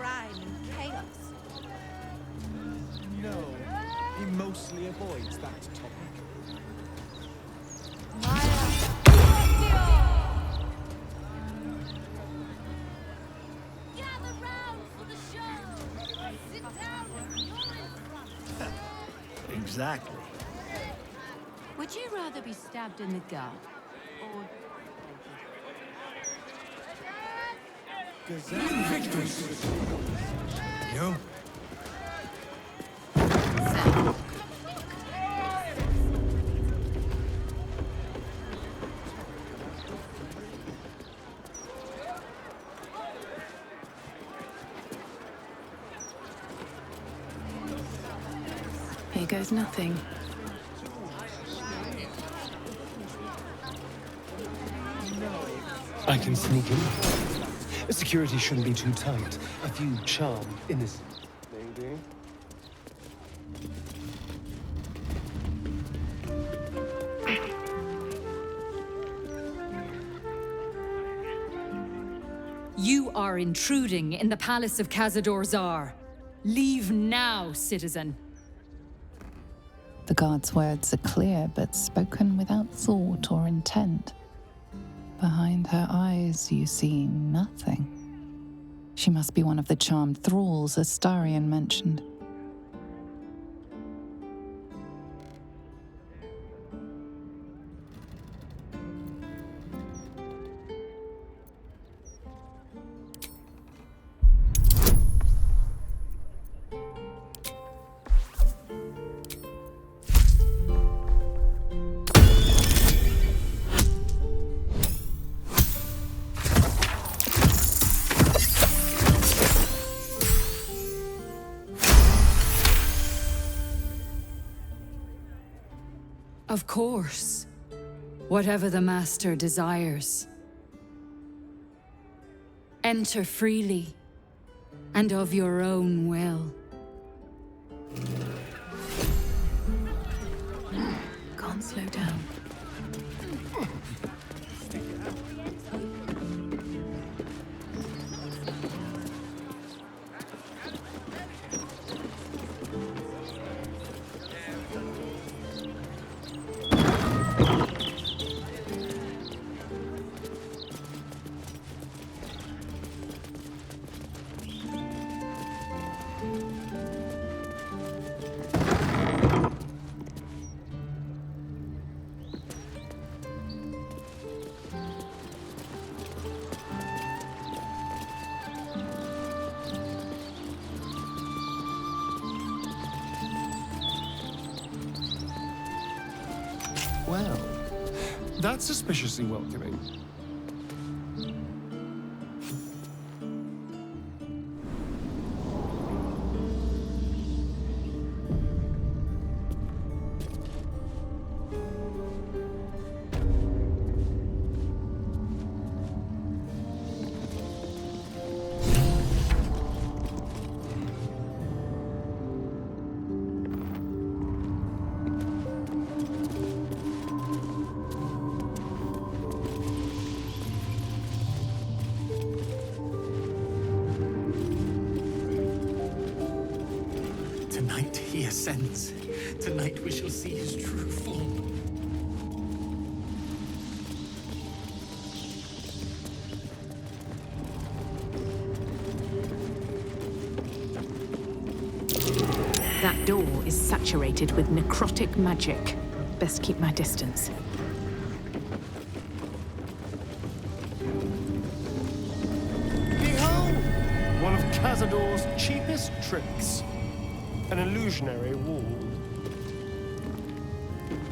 crime and chaos. No, he mostly avoids that topic. Gather round for the show! Sit down when you're in front. Exactly. Would you rather be stabbed in the gut, or... Victus! You? Here goes nothing. I can sneak in. Security shouldn't be too tight. A few charm in this. Maybe. You are intruding in the palace of Cazador Zar. Leave now, citizen. The guard's words are clear, but spoken without thought or intent. Behind her eyes, you see nothing. She must be one of the charmed thralls Astarion mentioned. Of course. Whatever the master desires. Enter freely, and of your own will. Can't slow down. Well, that's suspiciously welcoming. Tonight he ascends. Tonight we shall see his true form. That door is saturated with necrotic magic. Best keep my distance. Behold! One of Cazador's cheapest tricks. An illusionary wall.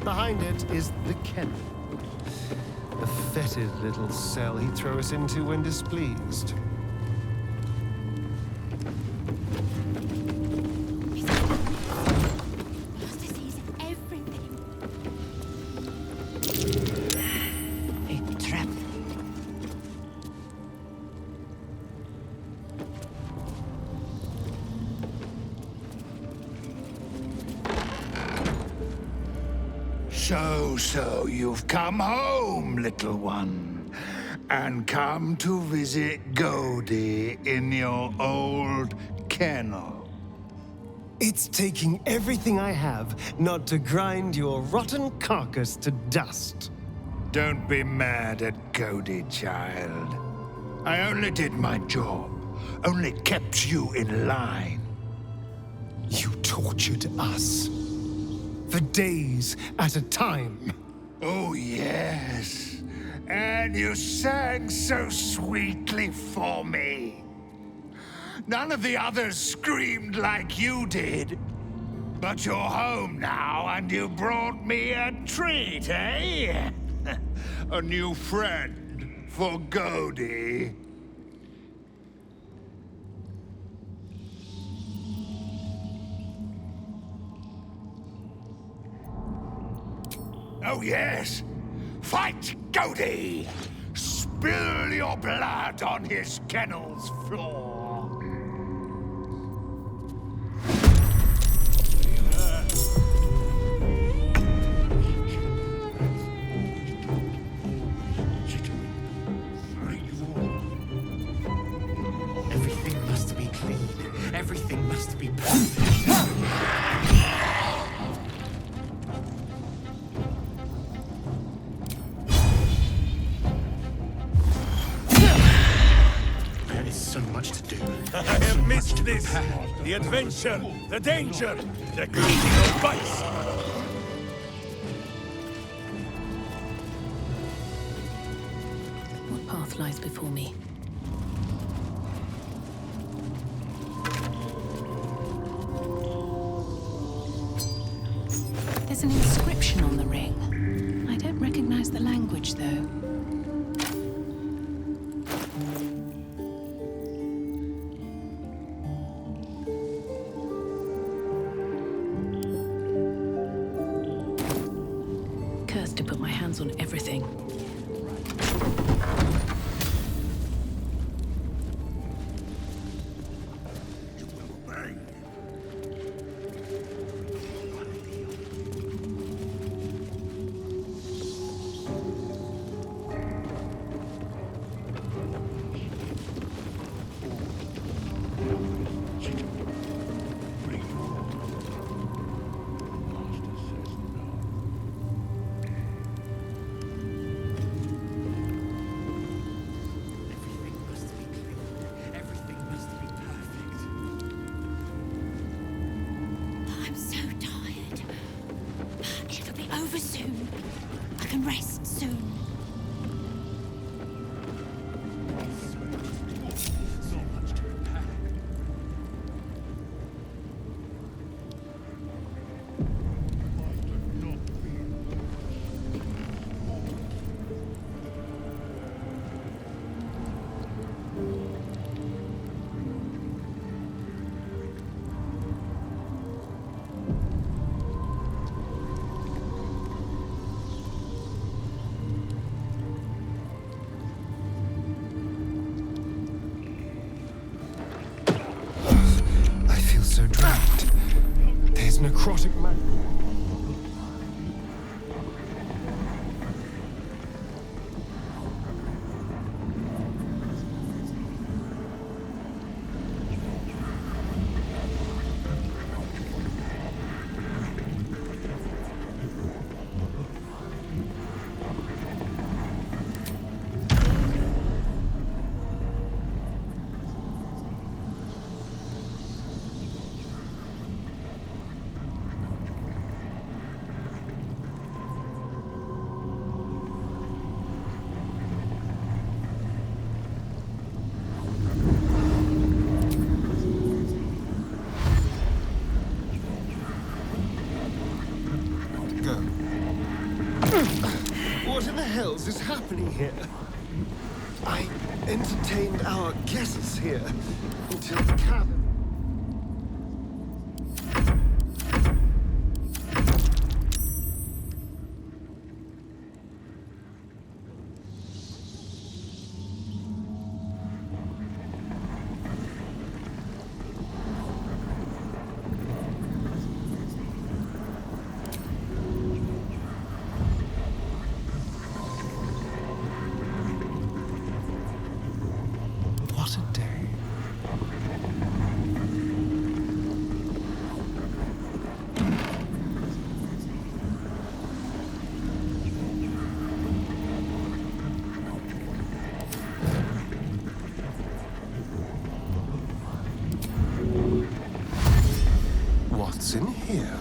Behind it is the kennel. A fetid little cell he'd throw us into when displeased. A trap. So you've come home, little one. and come to visit Godey in your old kennel. It's taking everything I have not to grind your rotten carcass to dust. Don't be mad at Godey, child. I only did my job, only kept you in line. You tortured us. For days at a time. Oh, yes. And you sang so sweetly for me. None of the others screamed like you did. But you're home now, and you brought me a treat, eh? A new friend for Godey. Oh, yes. Fight Godey! Spill your blood on his kennel's floor. Everything must be clean. Everything must be perfect. There is so much to do. I have missed this. The adventure, the danger, the critical vice. What path lies before me? There's an inscription on the ring. I don't recognize the language, though. Cursed to put my hands on everything. Everything must be perfect. I'm so tired. It'll be over soon. I can rest soon. So much to prepare. I feel so drowned. There's necrotic magic. Go. What in the hells is happening here? I entertained our guests here until the cabin. What's in here?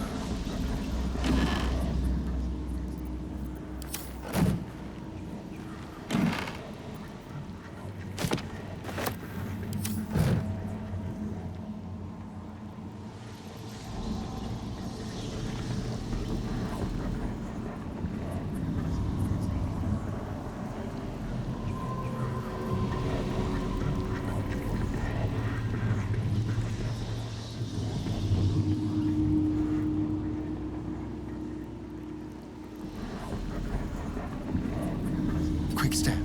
Quick step.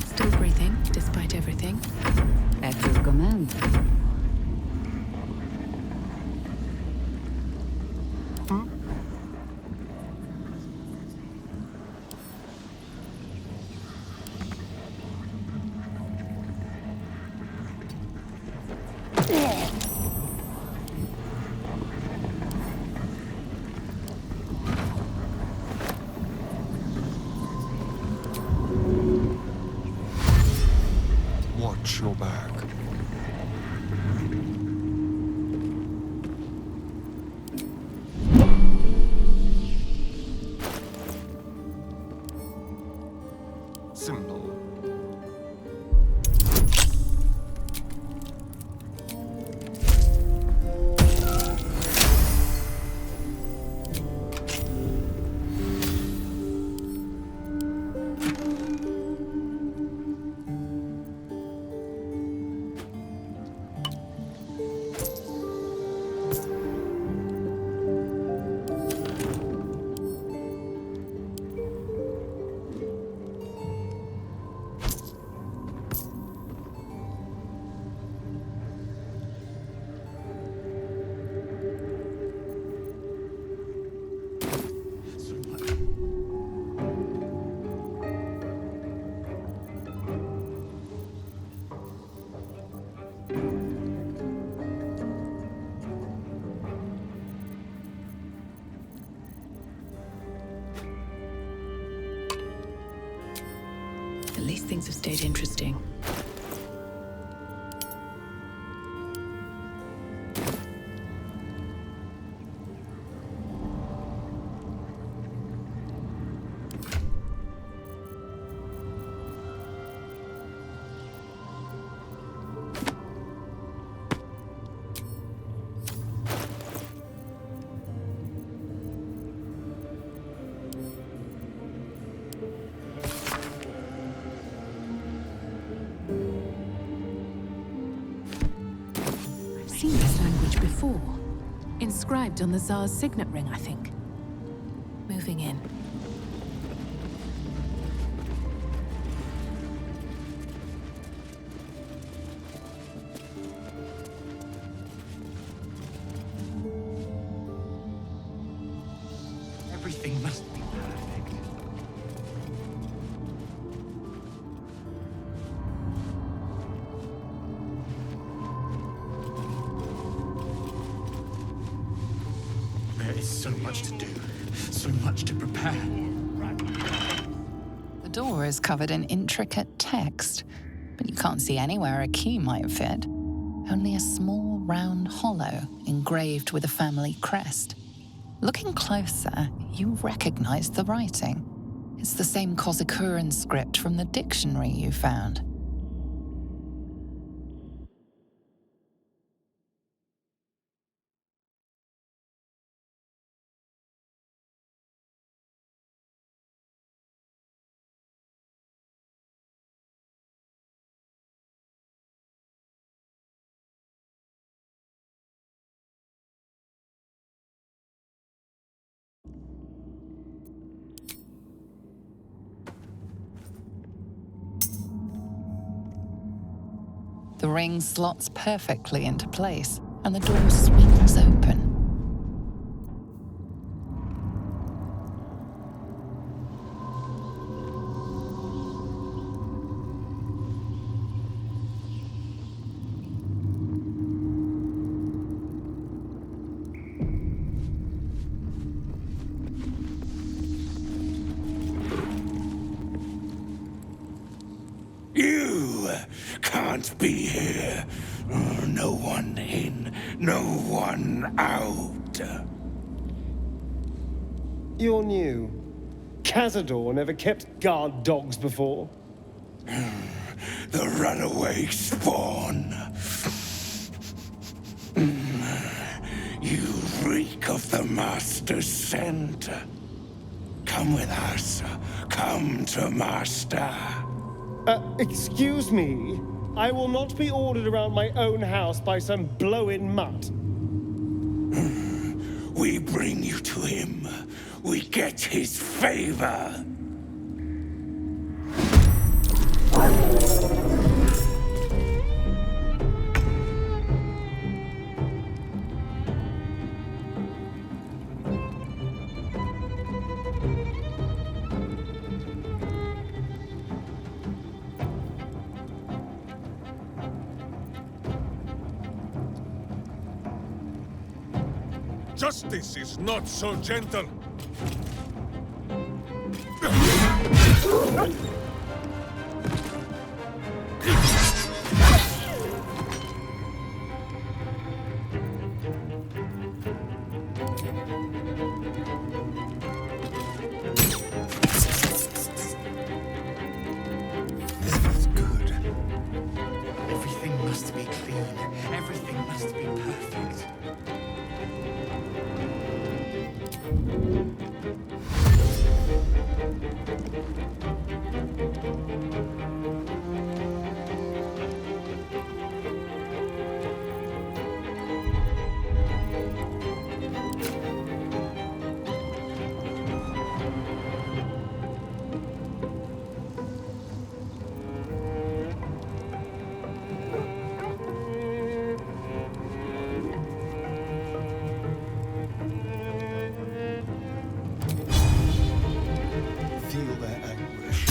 Still breathing, despite everything. At your command. Watch your back. Simple. At least things have stayed interesting. I've seen this language before. Inscribed on the Tsar's signet ring, I think. Moving in. Everything must be perfect. There is so much to do, so much to prepare. The door is covered in intricate text, but you can't see anywhere a key might fit. Only a small round hollow engraved with a family crest. Looking closer, you recognize the writing. It's the same Kozakuran script from the dictionary you found. The ring slots perfectly into place, and the door swings open. You can't be here. No one in, no one out. You're new. Cazador never kept guard dogs before. The runaway spawn. You reek of the Master's scent. Come with us. Come to Master. Excuse me? I will not be ordered around my own house by some blow-in mutt. We bring you to him. We get his favor. Justice is not so gentle. This feels good. Everything must be clean. Everything must be perfect. Feel their anguish.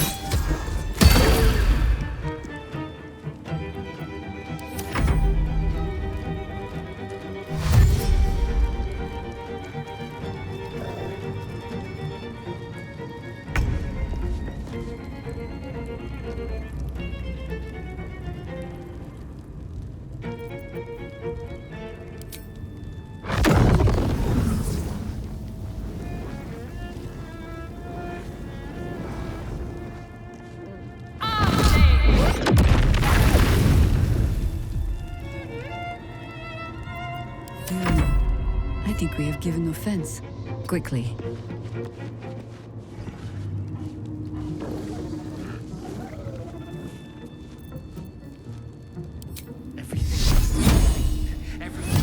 I think we have given offense. Quickly. Everything must be clean. Everything.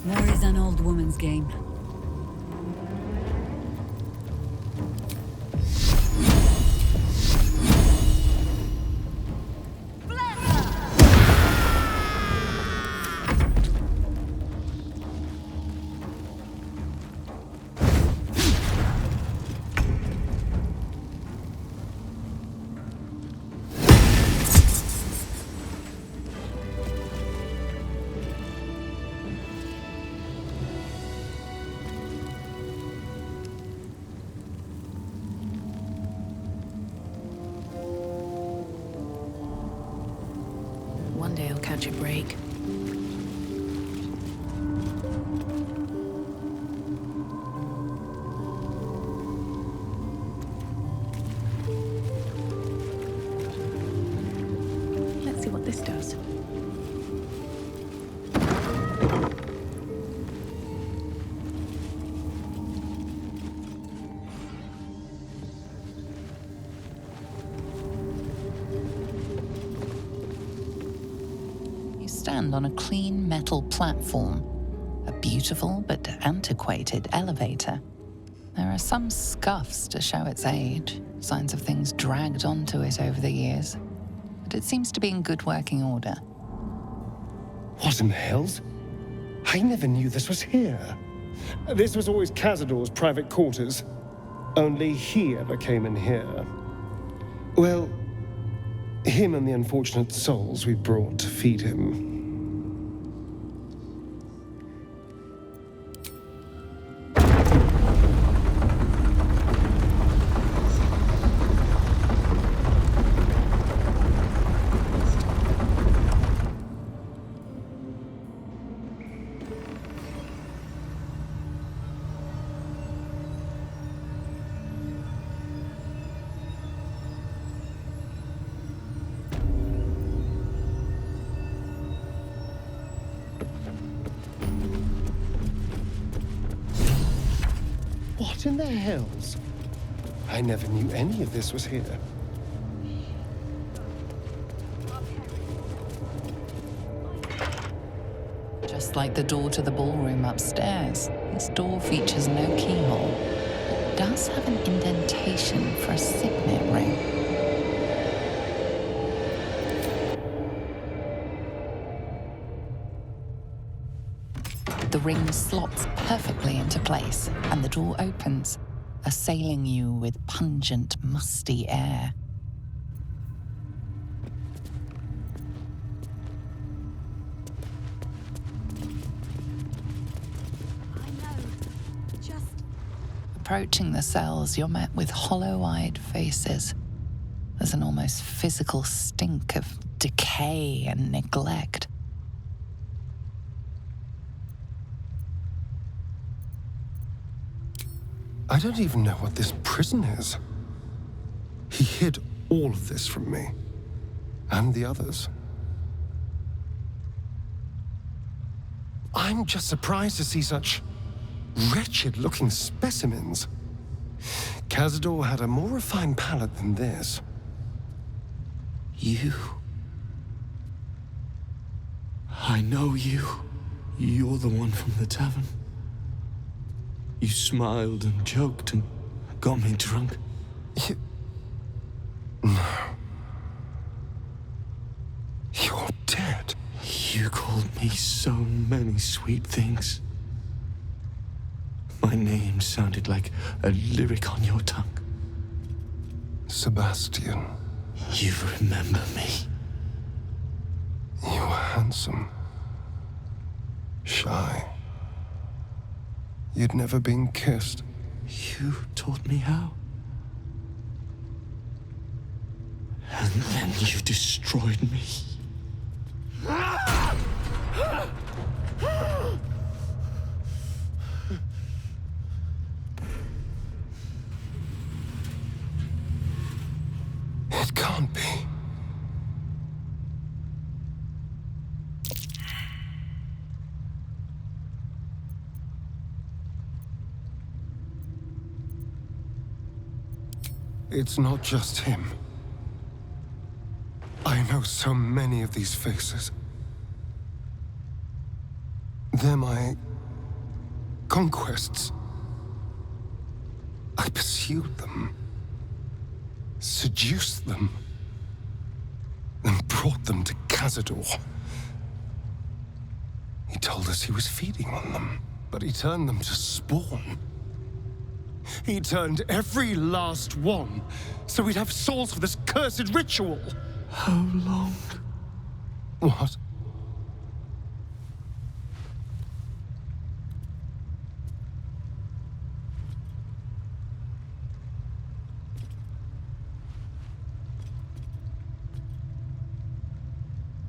War is an old woman's game. One day I'll catch a break. Let's see what this does. You stand on a clean metal platform, a beautiful but antiquated elevator. There are some scuffs to show its age, signs of things dragged onto it over the years, but it seems to be in good working order. What in the hells? I never knew this was here. This was always Cazador's private quarters. Only he ever came in here. Well, him and the unfortunate souls we brought to feed him. What in the hells? I never knew any of this was here. Just like the door to the ballroom upstairs, this door features no keyhole. It does have an indentation for a signet ring. The ring slots perfectly into place, and the door opens, assailing you with pungent, musty air. Approaching the cells, you're met with hollow-eyed faces. There's an almost physical stink of decay and neglect. I don't even know what this prison is. He hid all of this from me. And the others. I'm just surprised to see such wretched-looking specimens. Cazador had a more refined palate than this. You. I know you. You're the one from the tavern. You smiled and joked and got me drunk. No. You're dead. You called me so many sweet things. My name sounded like a lyric on your tongue. Sebastian. You remember me. You were handsome. Shy. You'd never been kissed. You taught me how. And then you destroyed me. It can't be. It's not just him. I know so many of these faces. They're my conquests. I pursued them, seduced them, and brought them to Cazador. He told us he was feeding on them, but he turned them to spawn. He turned every last one, so we'd have souls for this cursed ritual. How long? What?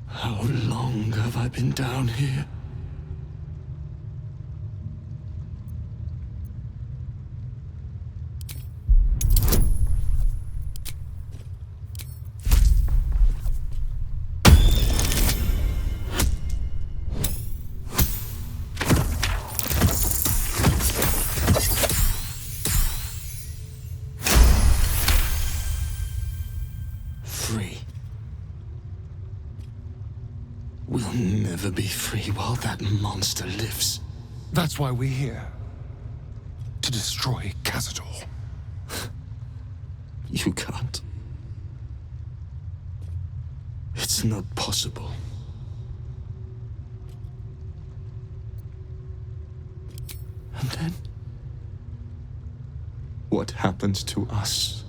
How long have I been down here? Free. We'll never be free while that monster lives. That's why we're here. To destroy Cazador. You can't. It's not possible. And then? What happens to us?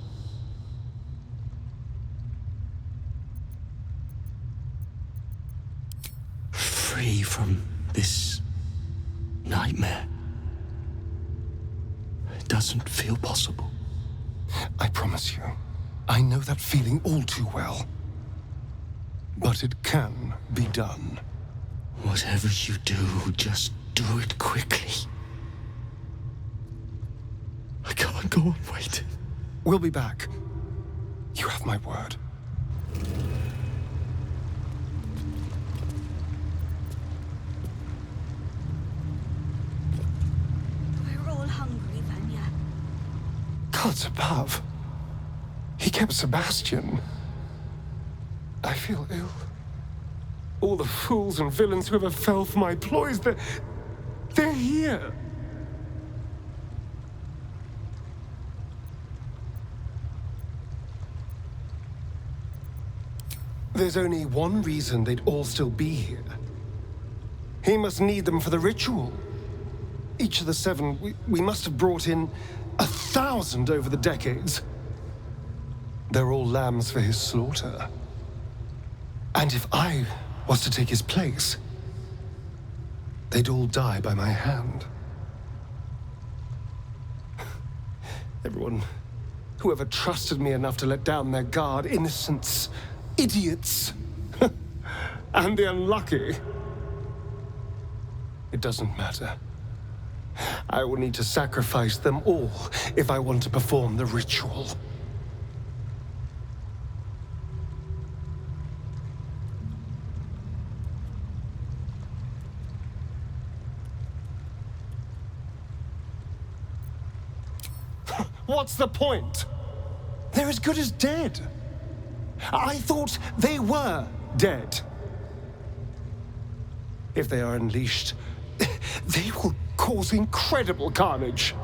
Free from this nightmare. It doesn't feel possible. I promise you, I know that feeling all too well. But it can be done. Whatever you do, just do it quickly. I can't go on waiting. We'll be back. You have my word. We're all hungry, Vanya. Gods above. He kept Sebastian. I feel ill. All the fools and villains who ever fell for my ploys, they're here. There's only one reason they'd all still be here. He must need them for the ritual. Each of the 7, we must have brought in 1,000 over the decades. They're all lambs for his slaughter. And if I was to take his place, they'd all die by my hand. Everyone, whoever trusted me enough to let down their guard, innocents, idiots, and the unlucky. It doesn't matter. I will need to sacrifice them all if I want to perform the ritual. What's the point? They're as good as dead. I thought they were dead. If they are unleashed, they will cause incredible carnage.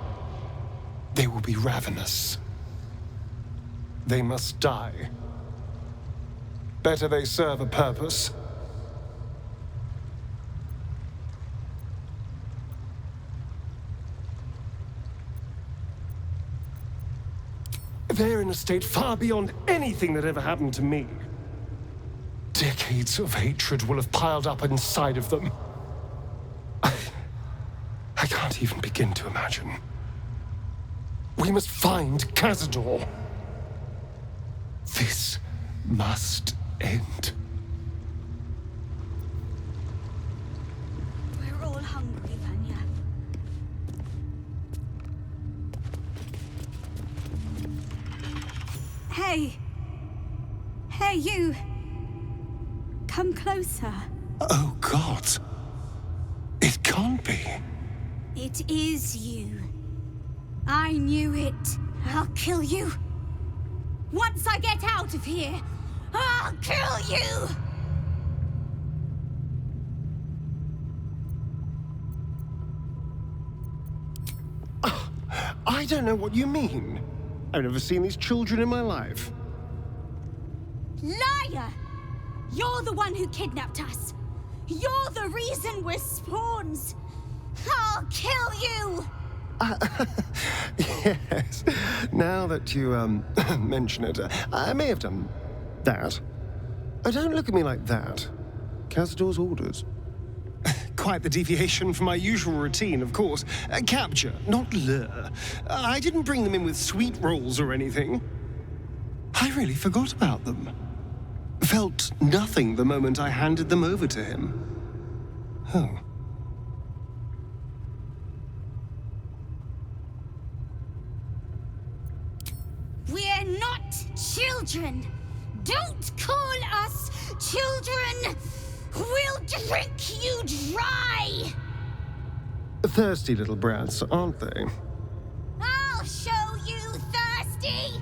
They will be ravenous. They must die. Better they serve a purpose. They're in a state far beyond anything that ever happened to me. Decades of hatred will have piled up inside of them. I can't even begin to imagine. We must find Cazador. This must end. We're all hungry, Vanya. Hey! Hey, you! Come closer. Oh, God. It can't be. It is you. I knew it. I'll kill you. Once I get out of here, I'll kill you! I don't know what you mean. I've never seen these children in my life. Liar! You're the one who kidnapped us. You're the reason we're spawns. I'll kill you! Yes. Now that you, mention it, I may have done that. Don't look at me like that. Cazador's orders. Quite the deviation from my usual routine, of course. Capture, not lure. I didn't bring them in with sweet rolls or anything. I really forgot about them. Felt nothing the moment I handed them over to him. Oh. We're not children. Don't call us children. We'll drink you dry. Thirsty little brats, aren't they? I'll show you thirsty.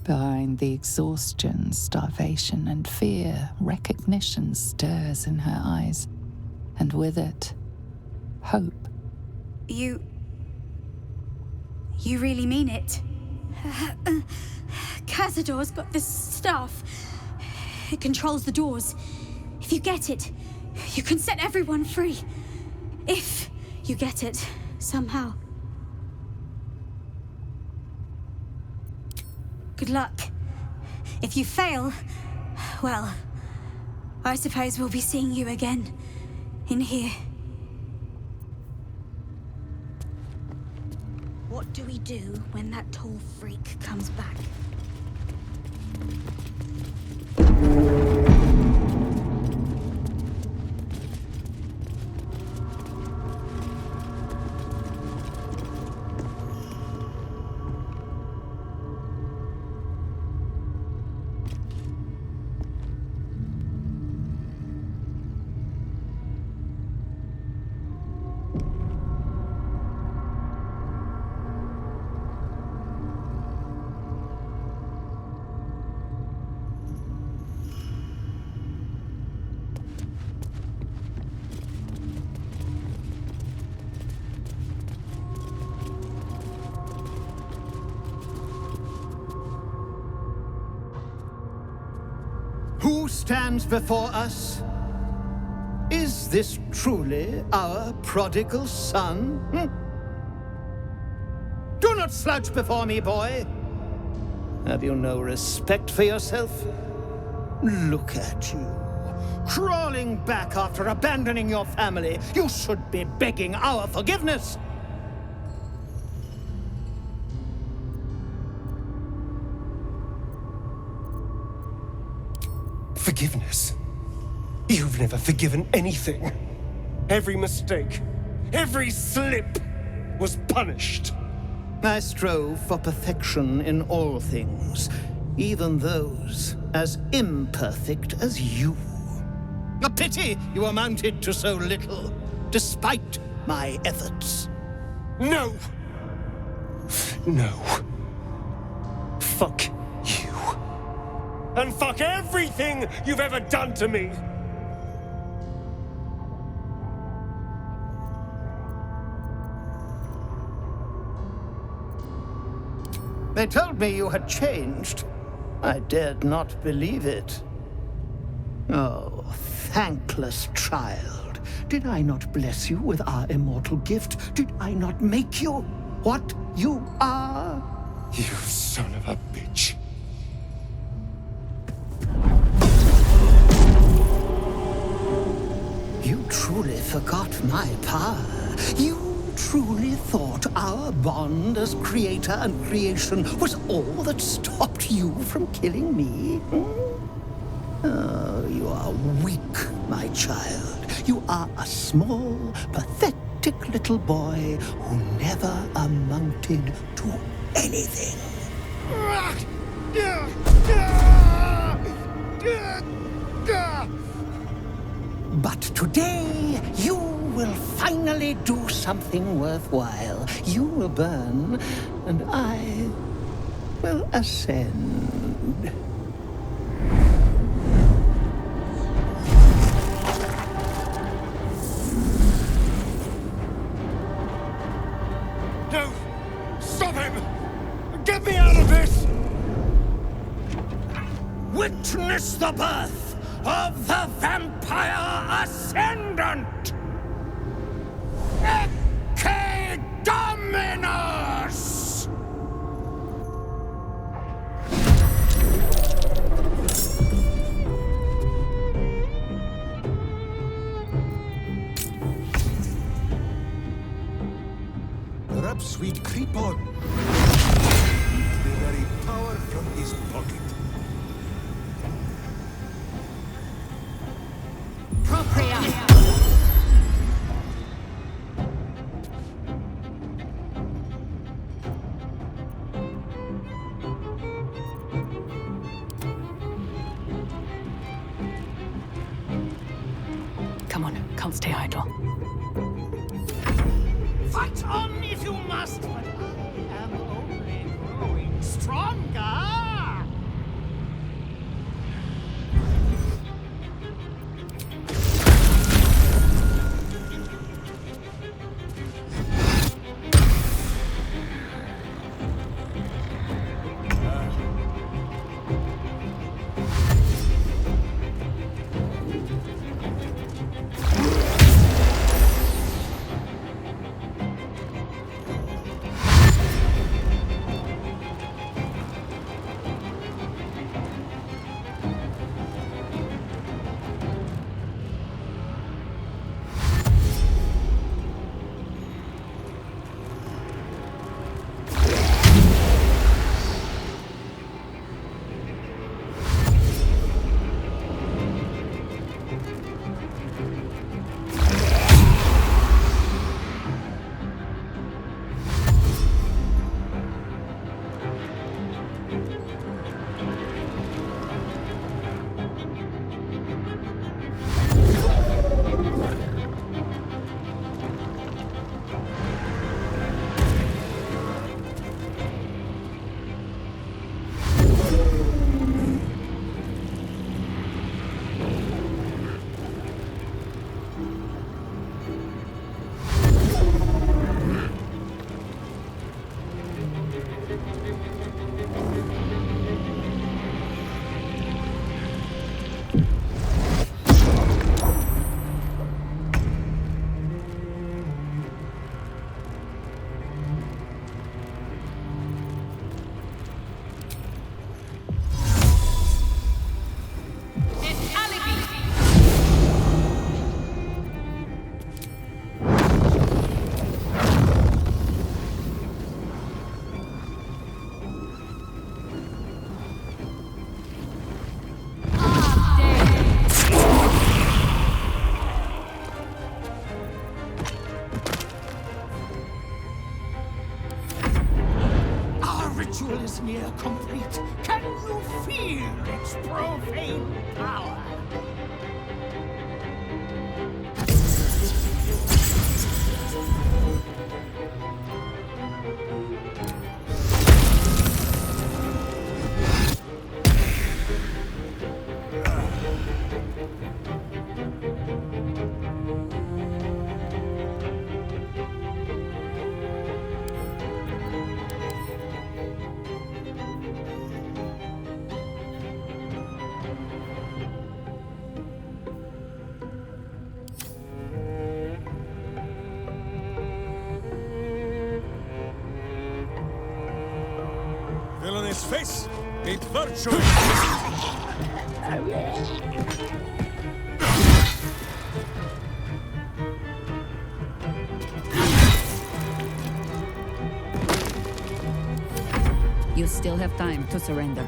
Behind the exhaustion, starvation, and fear, recognition stirs in her eyes, and with it, hope. You really mean it? Cazador's got this staff. It controls the doors. If you get it, you can set everyone free. If you get it, somehow. Good luck. If you fail, well, I suppose we'll be seeing you again in here. What do we do when that tall freak comes back? Who stands before us? Is this truly our prodigal son? Do not slouch before me, boy. Have you no respect for yourself? Look at you, crawling back after abandoning your family. You should be begging our forgiveness. Forgiveness? You've never forgiven anything. Every mistake, every slip was punished. I strove for perfection in all things, even those as imperfect as you. A pity you amounted to so little, despite my efforts. No! No. Fuck you. And fuck everything you've ever done to me! They told me you had changed. I dared not believe it. Oh, thankless child. Did I not bless you with our immortal gift? Did I not make you what you are? You son of a bitch. You truly forgot my power. You truly thought our bond as creator and creation was all that stopped you from killing me? Oh, you are weak, my child. You are a small, pathetic little boy who never amounted to anything. But today, you will finally do something worthwhile. You will burn, and I will ascend. witness the birth of the Vampire Ascendant! Ecce Dominus! Perhaps we'd creep on. The very power from his pocket. Propria! Come on, can't stay idle. Fight on if you must, but I am only growing stronger. Ritual is near complete. Can you feel its profane power? Villainous face, meet virtue. You still have time to surrender.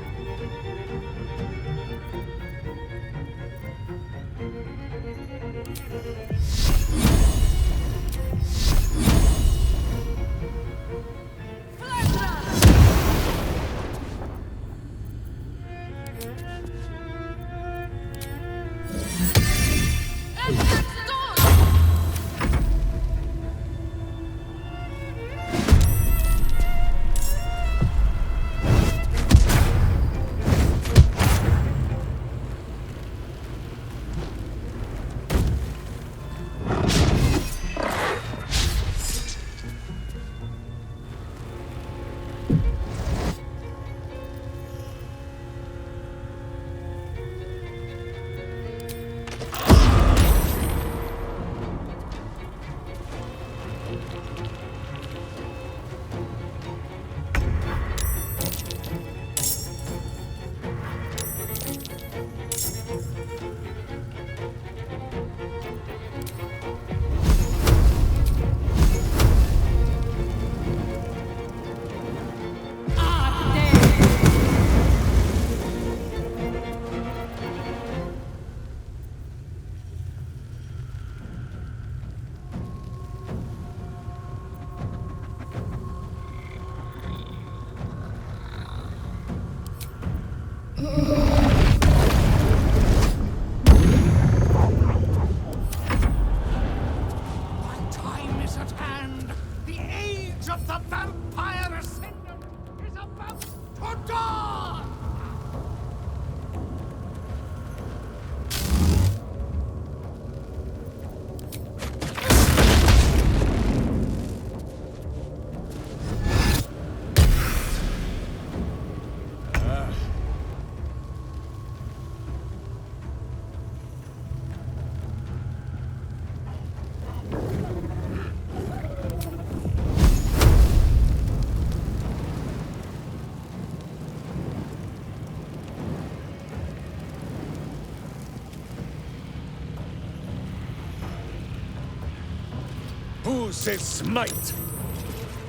use his smite.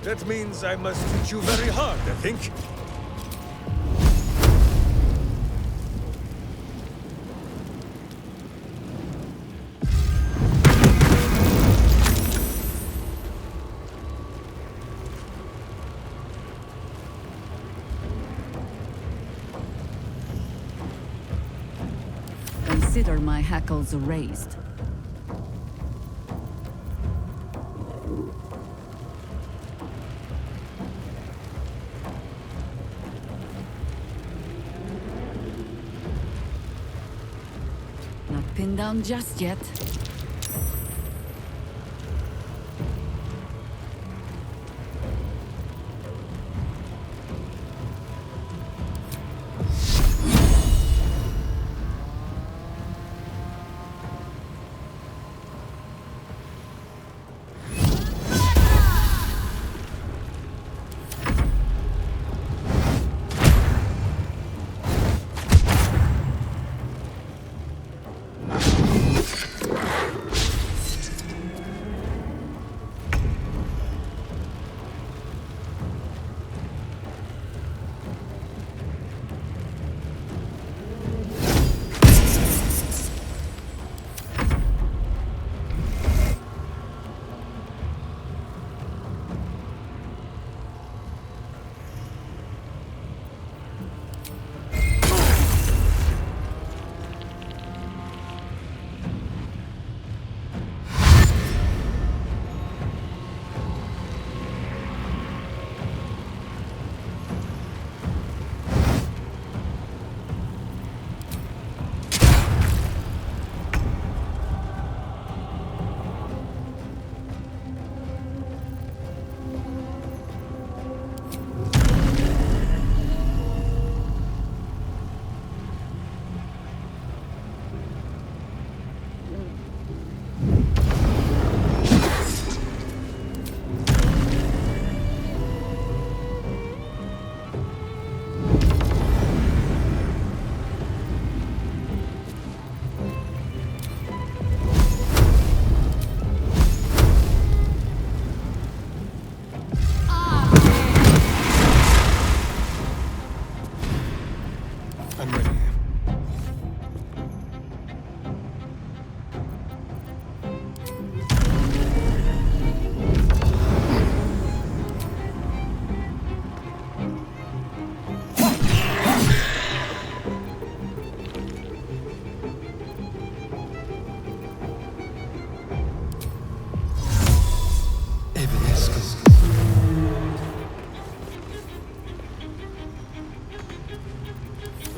That means I must hit you very hard, I think. Consider my hackles raised. Not pinned down just yet.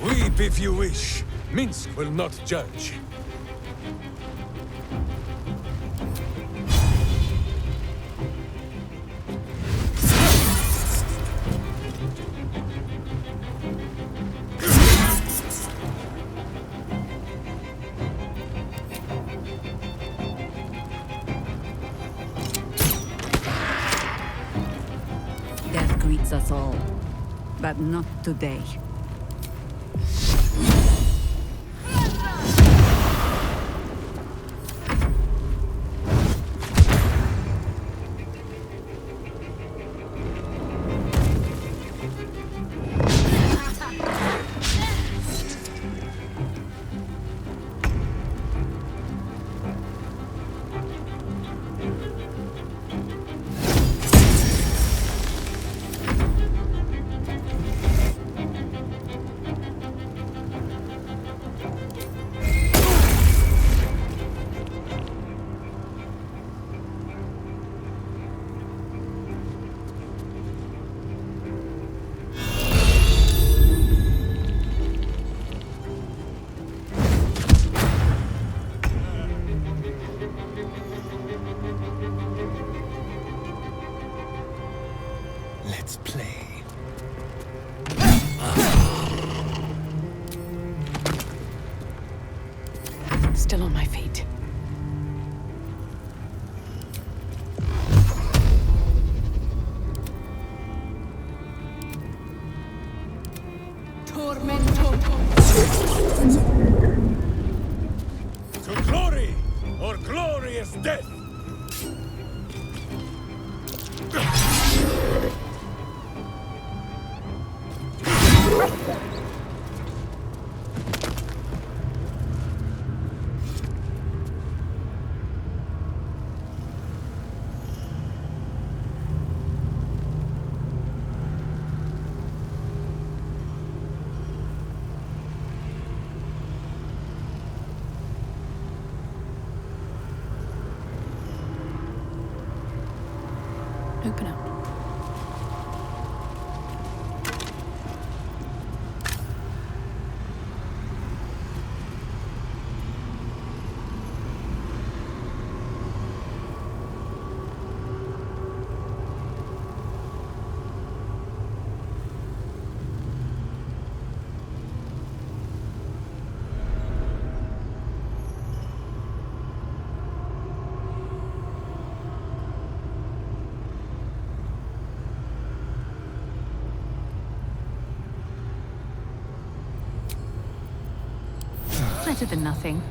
Weep if you wish. Minsk will not judge. Death greets us all, but not today. Let's play. Still on my feet. To glory or glorious death! open up. Better than nothing.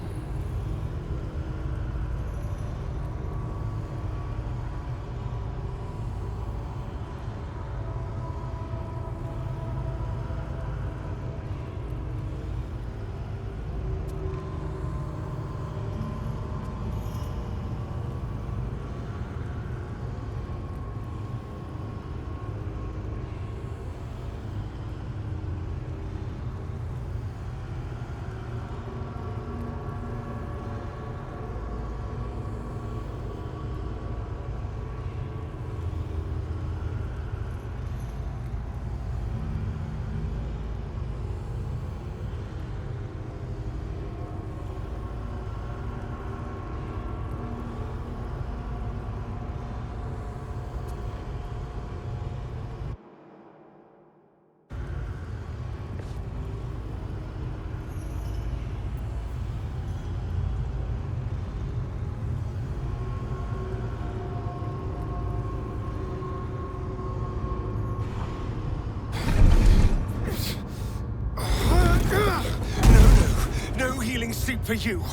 No healing soup for you!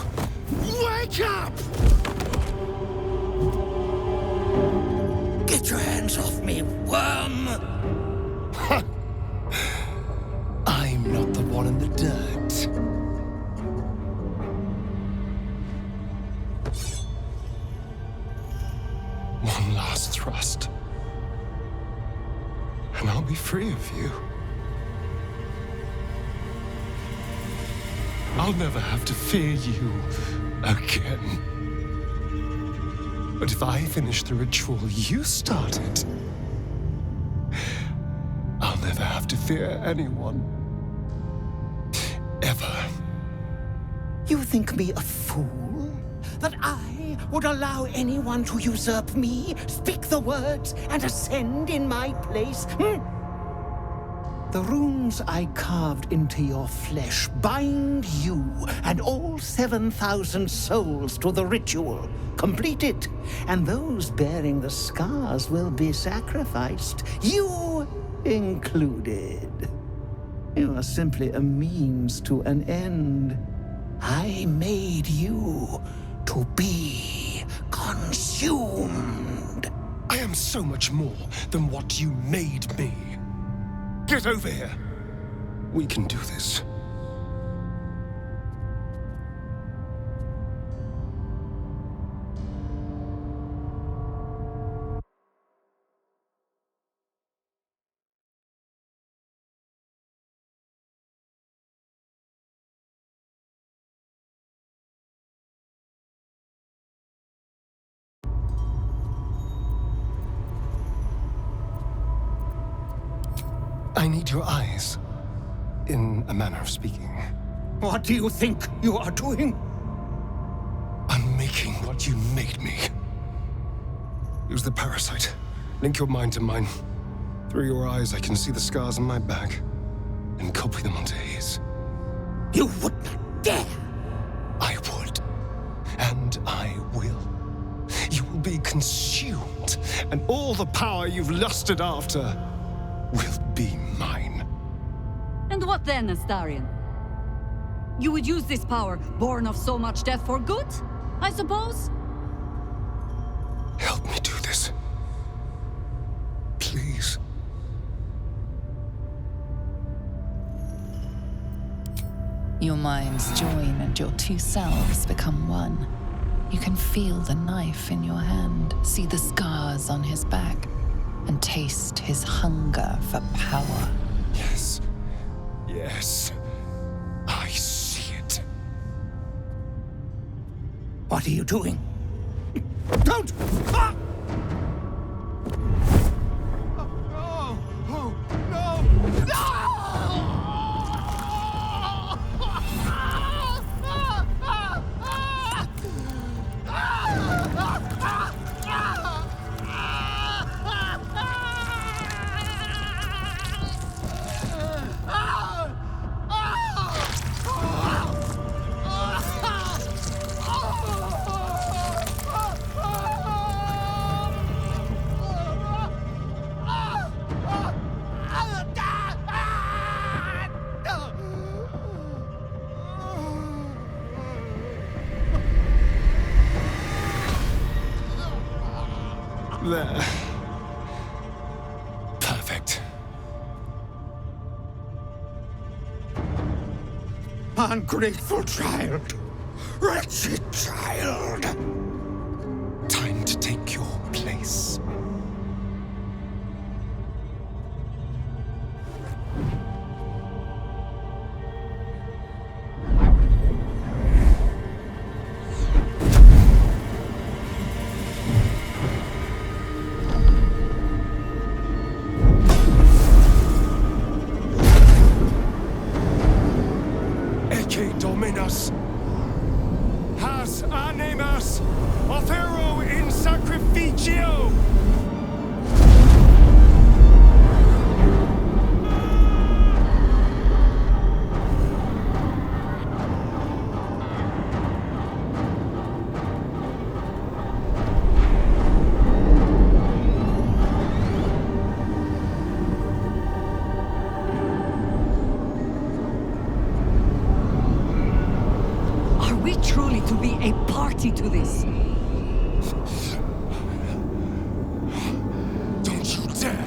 Wake up! Get your hands off me, worm! I'm not the one in the dirt. One last thrust. And I'll be free of you. I'll never have to fear you again. But if I finish the ritual you started, I'll never have to fear anyone. Ever. You think me a fool? That I would allow anyone to usurp me, speak the words, and ascend in my place? The runes I carved into your flesh bind you and all 7,000 souls to the ritual. Complete it, and those bearing the scars will be sacrificed, you included. You are simply a means to an end. I made you to be consumed. I am so much more than what you made me. Get over here. We can do this. I need your eyes, in a manner of speaking. What do you think you are doing? I'm making what you made me. Use the parasite. Link your mind to mine. Through your eyes, I can see the scars on my back, and copy them onto his. You would not dare! I would. And I will. You will be consumed, and all the power you've lusted after will be mine. And what then, Astarion? You would use this power, born of so much death, for good, I suppose? Help me do this. Please. Your minds join and your two selves become one. You can feel the knife in your hand, see the scars on his back, and taste his hunger for power. Yes. Yes. I see it. What are you doing? Don't! Ah! There. Perfect. Ungrateful child! Wretched child! Time to take your place. Dominus, has animas, offero in sacrificio. Truly to be a party to this. Don't you dare!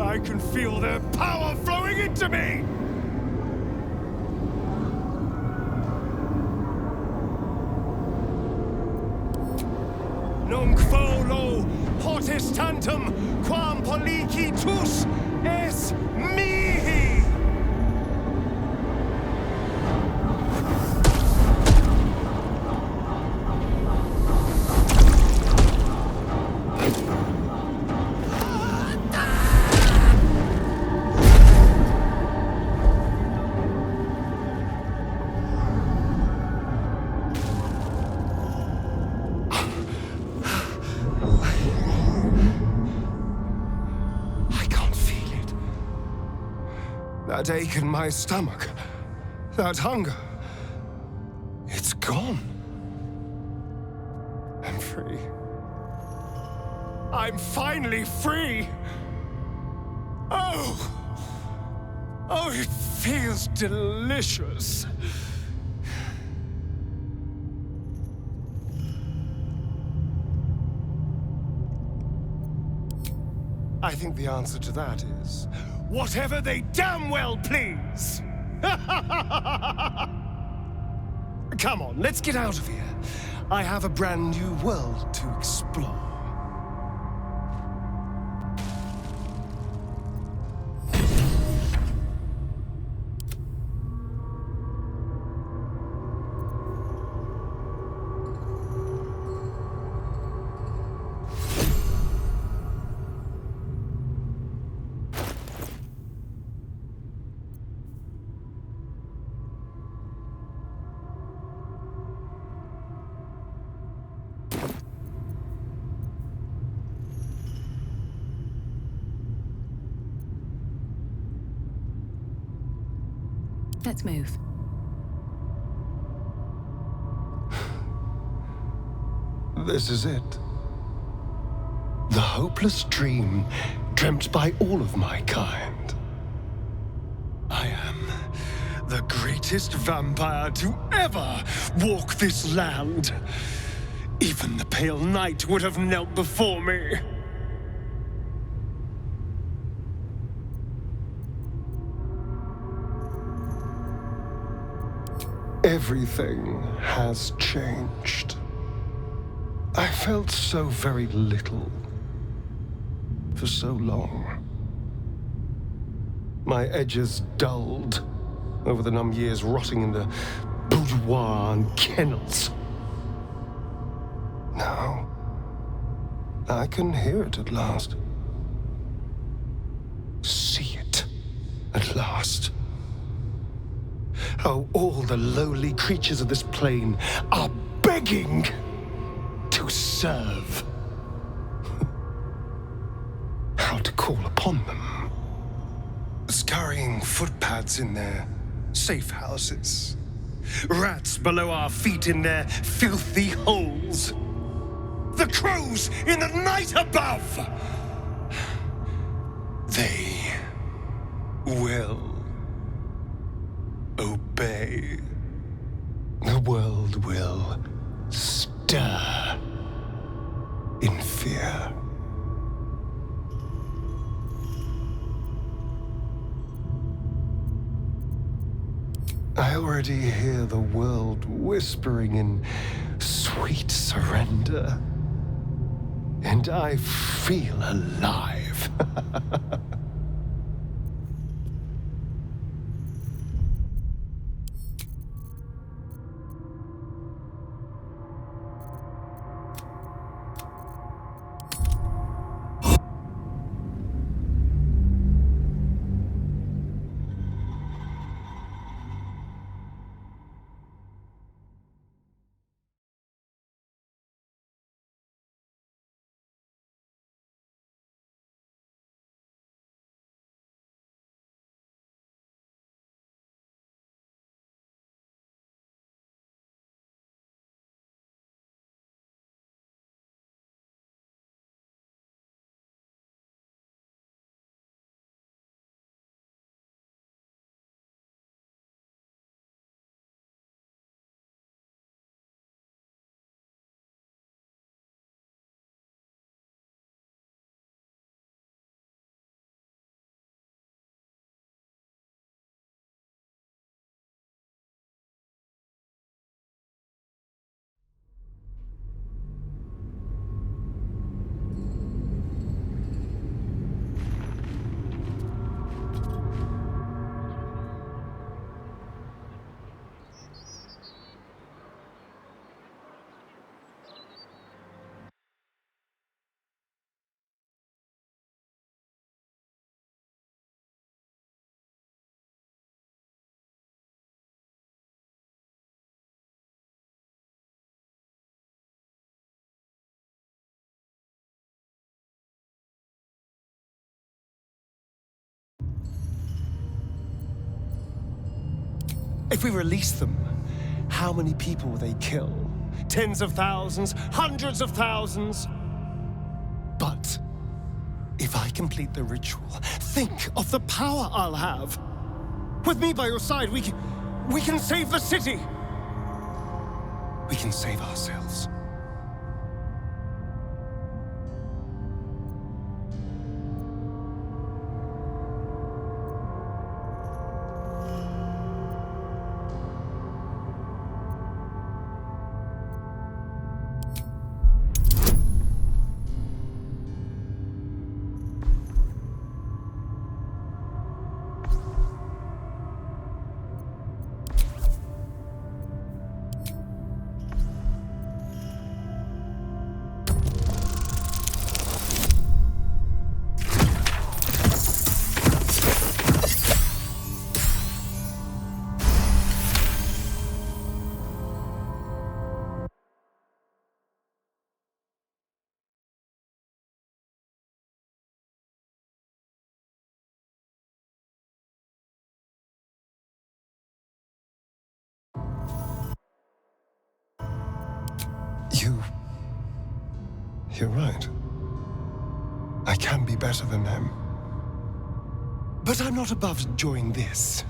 I can feel their power flowing into me! Nunc volo potestantem quam policitus es mihi! That ache in my stomach, that hunger, it's gone. I'm free. I'm finally free! Oh! Oh, it feels delicious. I think the answer to that is... whatever they damn well please! Come on, let's get out of here. I have a brand new world to explore. Let's move. This is it. The hopeless dream dreamt by all of my kind. I am the greatest vampire to ever walk this land. Even the Pale Knight would have knelt before me. Everything has changed. I felt so very little for so long. My edges dulled over the numb years rotting in the boudoir and kennels. Now, I can hear it at last. See it at last. Oh, all the lowly creatures of this plane are begging to serve. How to call upon them? Scurrying footpads in their safe houses. Rats below our feet in their filthy holes. The crows in the night above. They will obey. The world will stir in fear. fear. I already hear the world whispering in sweet surrender. And I feel alive. If we release them, how many people will they kill? Tens of thousands, hundreds of thousands? But if I complete the ritual, think of the power I'll have. With me by your side, we can save the city. We can save ourselves. You're right. I can be better than them. But I'm not above enjoying this.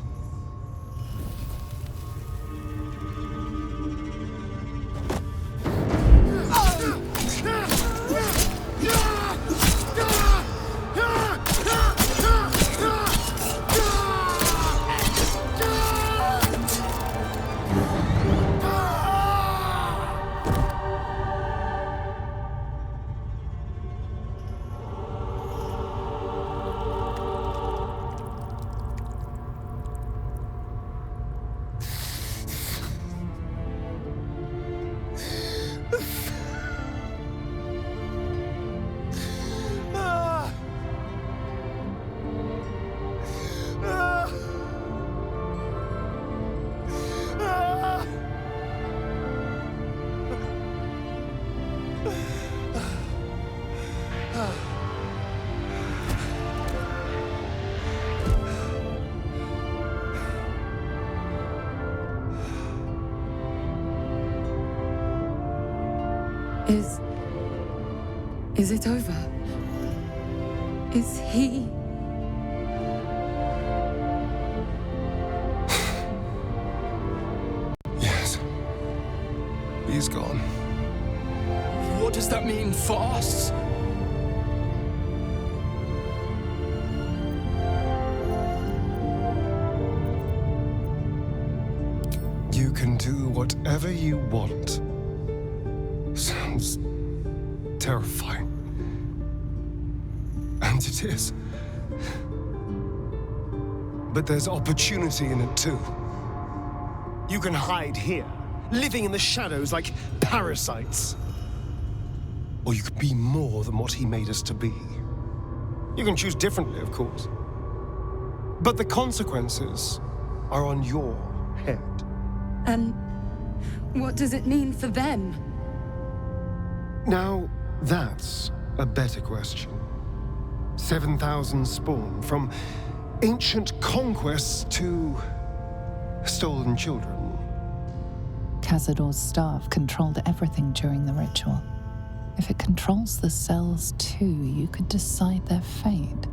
Is it over? Is he... Yes. He's gone. What does that mean for us? You can do whatever you want. Sounds terrifying. And it is. But there's opportunity in it too. You can hide here, living in the shadows like parasites. Or you could be more than what he made us to be. You can choose differently, of course. But the consequences are on your head. And what does it mean for them? Now, that's a better question. 7,000 spawn, from ancient conquests to stolen children. Cazador's staff controlled everything during the ritual. If it controls the cells too, you could decide their fate.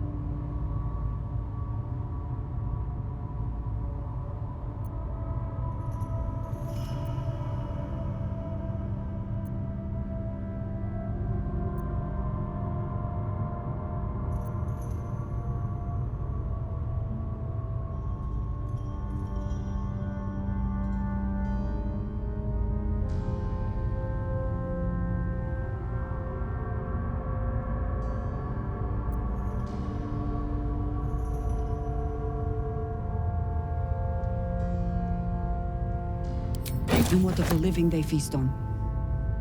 And what of the living they feast on?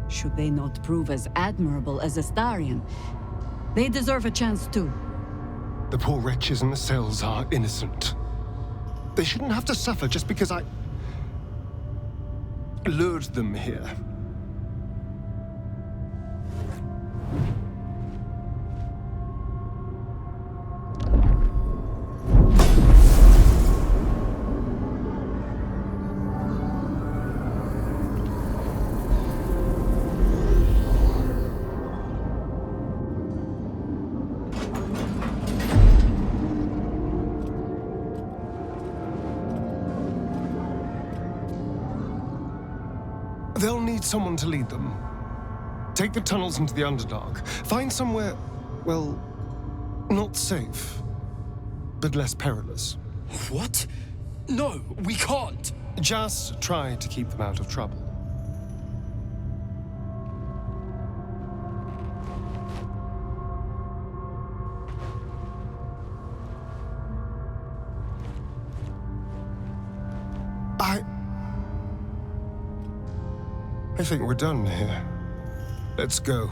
Should they not prove as admirable as Astarion, they deserve a chance too. The poor wretches in the cells are innocent. They shouldn't have to suffer just because I lured them here. They'll need someone to lead them. Take the tunnels into the Underdark. Find somewhere, well, not safe, but less perilous. What? No, we can't. Just try to keep them out of trouble. I think we're done here. Let's go.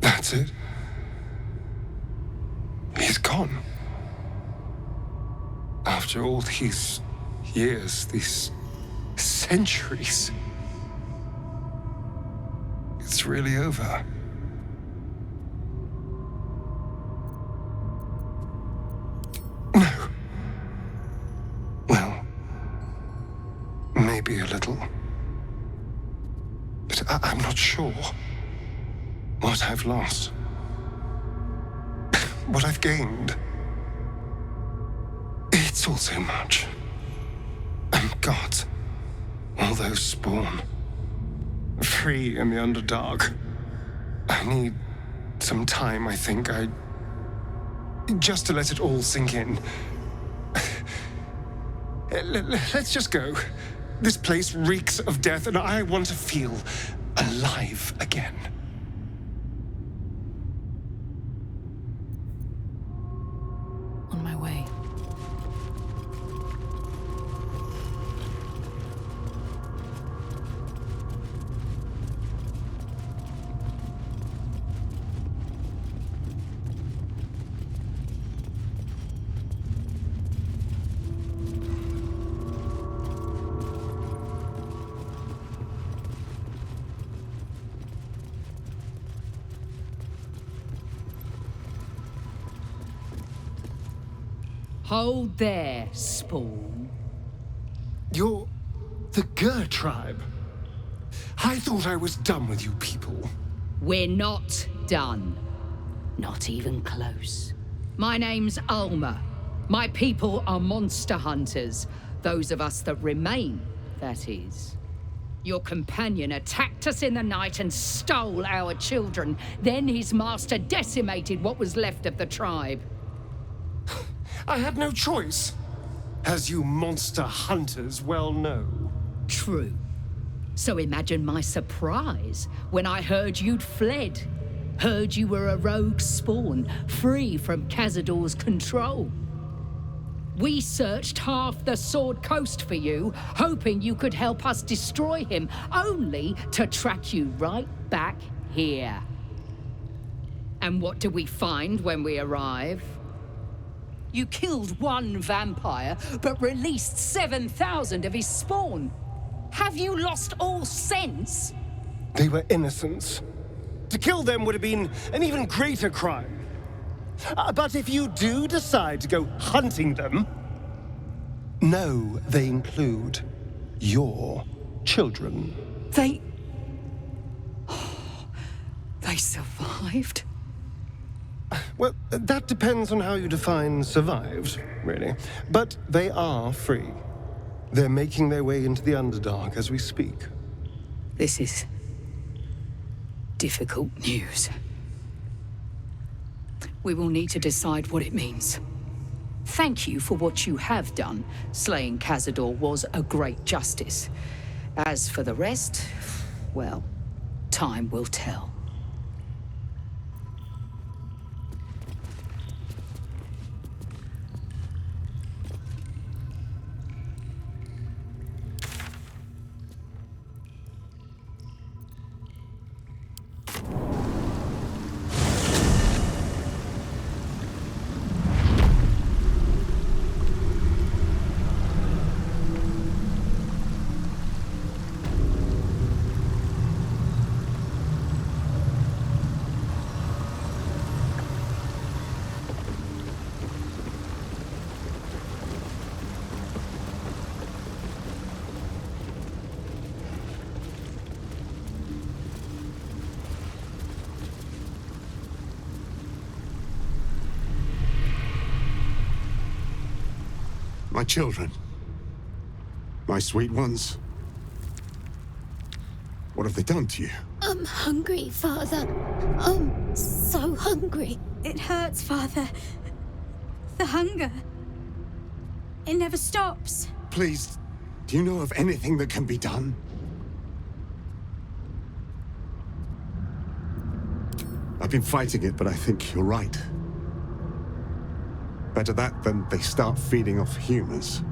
That's it. He's gone. After all these years, these centuries, it's really over. No. Well, maybe a little. But I'm not sure. What I've lost. What I've gained. It's all so much. And gods, all those spawn. Free in the Underdark. I need some time, I think. Just to let it all sink in. Let's just go. This place reeks of death, and I want to feel alive again. On my way. Hold there, Spawn. You're the Gur tribe. I thought I was done with you people. We're not done. Not even close. My name's Alma. My people are monster hunters. Those of us that remain, that is. Your companion attacked us in the night and stole our children. Then his master decimated what was left of the tribe. I had no choice, as you monster hunters well know. True. So imagine my surprise when I heard you'd fled. Heard you were a rogue spawn, free from Cazador's control. We searched half the Sword Coast for you, hoping you could help us destroy him, only to track you right back here. And what do we find when we arrive? You killed one vampire, but released 7,000 of his spawn. Have you lost all sense? They were innocents. To kill them would have been an even greater crime. But if you do decide to go hunting them, know they include your children. They survived? Well, that depends on how you define survived, really. But they are free. They're making their way into the Underdark as we speak. This is difficult news. We will need to decide what it means. Thank you for what you have done. Slaying Cazador was a great justice. As for the rest, well, time will tell. My children. My sweet ones. What have they done to you? I'm hungry, Father. I'm so hungry. It hurts, Father. The hunger. It never stops. Please, do you know of anything that can be done? I've been fighting it, but I think you're right. Better that than they start feeding off humans.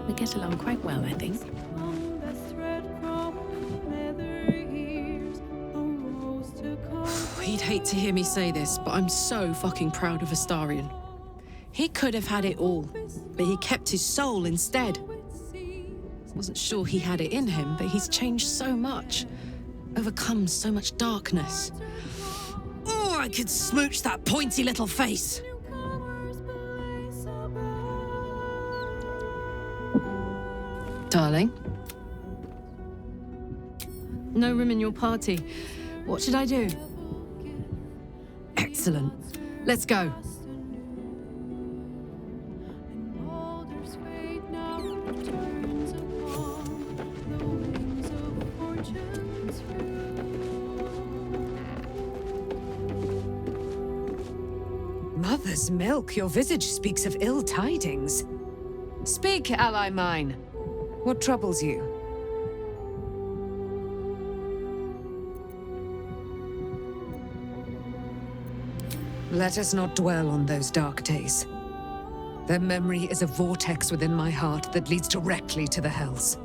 We get along quite well, I think. He'd hate to hear me say this, but I'm so fucking proud of Astarion. He could have had it all, but he kept his soul instead. Wasn't sure he had it in him, but he's changed so much. Overcome so much darkness. Oh, I could smooch that pointy little face! Darling? No room in your party. What should I do? Excellent. Let's go. Mother's milk, your visage speaks of ill tidings. Speak, ally mine. What troubles you? Let us not dwell on those dark days. Their memory is a vortex within my heart that leads directly to the hells.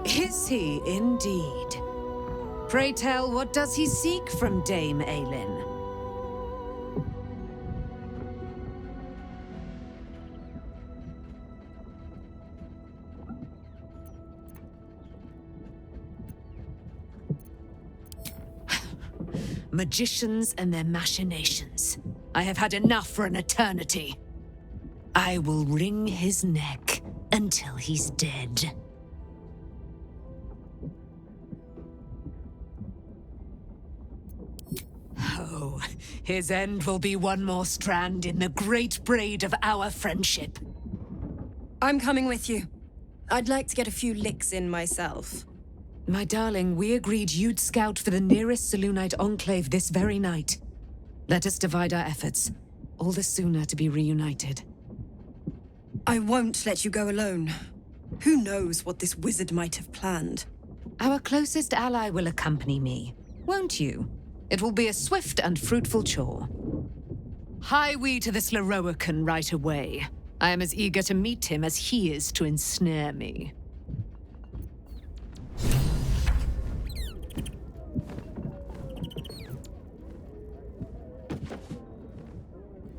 Is he indeed? Pray tell, what does he seek from Dame Aylin? Magicians and their machinations. I have had enough for an eternity. I will wring his neck until he's dead. Oh, his end will be one more strand in the great braid of our friendship. I'm coming with you. I'd like to get a few licks in myself. My darling, we agreed you'd scout for the nearest Selûnite enclave this very night. Let us divide our efforts. All the sooner to be reunited. I won't let you go alone. Who knows what this wizard might have planned? Our closest ally will accompany me, won't you? It will be a swift and fruitful chore. Hie we to this Lorroakan right away. I am as eager to meet him as he is to ensnare me.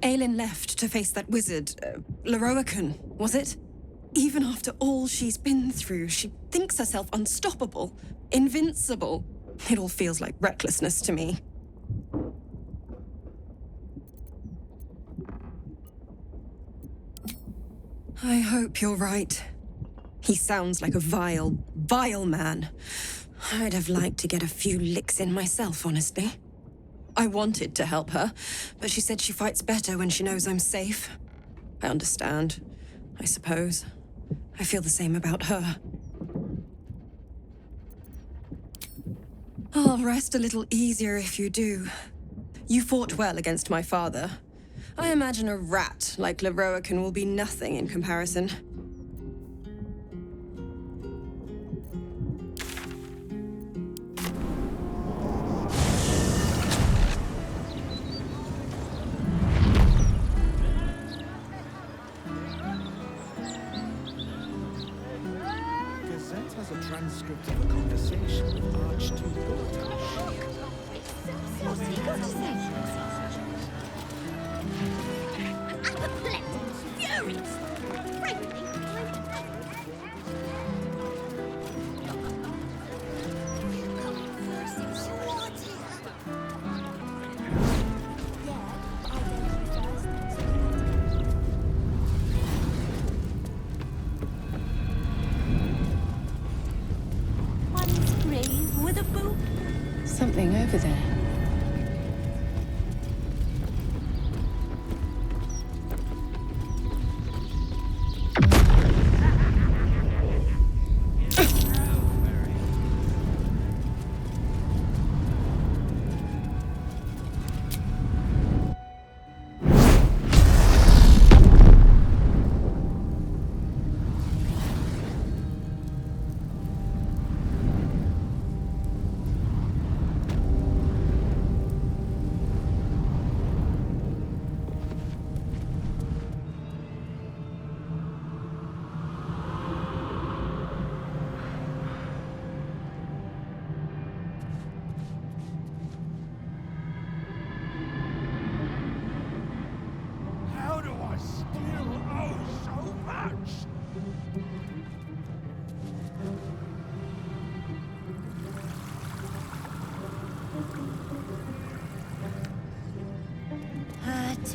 Aylin left to face that wizard, Lorroakan, was it? Even after all she's been through, she thinks herself unstoppable, invincible. It all feels like recklessness to me. I hope you're right. He sounds like a vile, vile man. I'd have liked to get a few licks in myself, honestly. I wanted to help her, but she said she fights better when she knows I'm safe. I understand, I suppose. I feel the same about her. I'll rest a little easier if you do. You fought well against my father. I imagine a rat like Lorroakan will be nothing in comparison. Gazette has a transcript of a conversation with Archduke Gortash. What's he got to say? Furious! Frankly, one's grave with a boot. Something over there.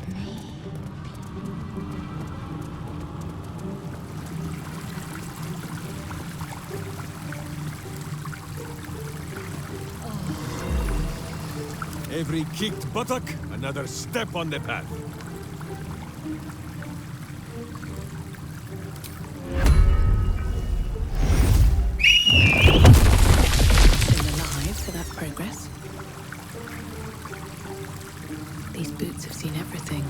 me. Every kicked buttock, another step on the path. Still alive for that progress. These boots have seen everything.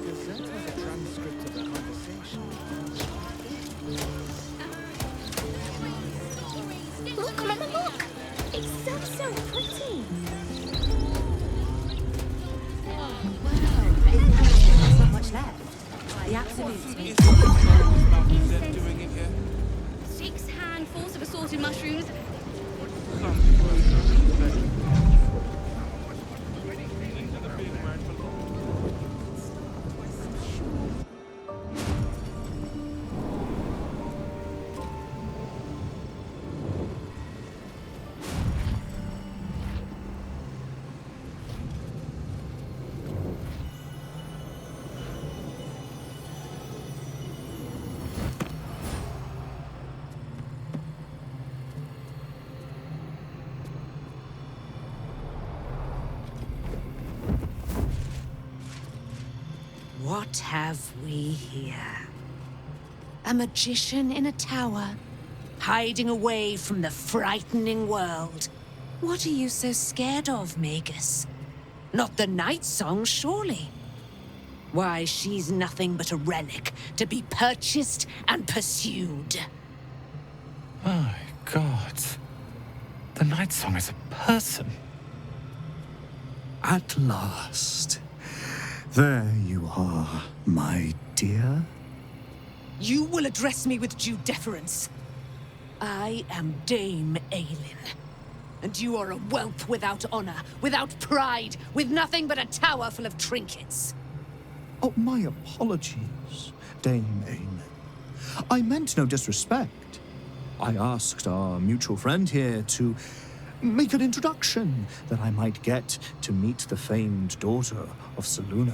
Gazette has a transcript of the conversation. Look, Mama, look! It's so pretty. There's not much left. The absolute. Doing it here? 6 handfuls of assorted mushrooms. What have we here? A magician in a tower, hiding away from the frightening world. What are you so scared of, Magus? Not the Night Song, surely? Why, she's nothing but a relic to be purchased and pursued. My God. The Night Song is a person. At last. There you are, my dear. You will address me with due deference. I am Dame Aylin. And you are a whelp without honor, without pride, with nothing but a tower full of trinkets. Oh, my apologies, Dame Aylin. I meant no disrespect. I asked our mutual friend here to make an introduction that I might get to meet the famed daughter of Selûne.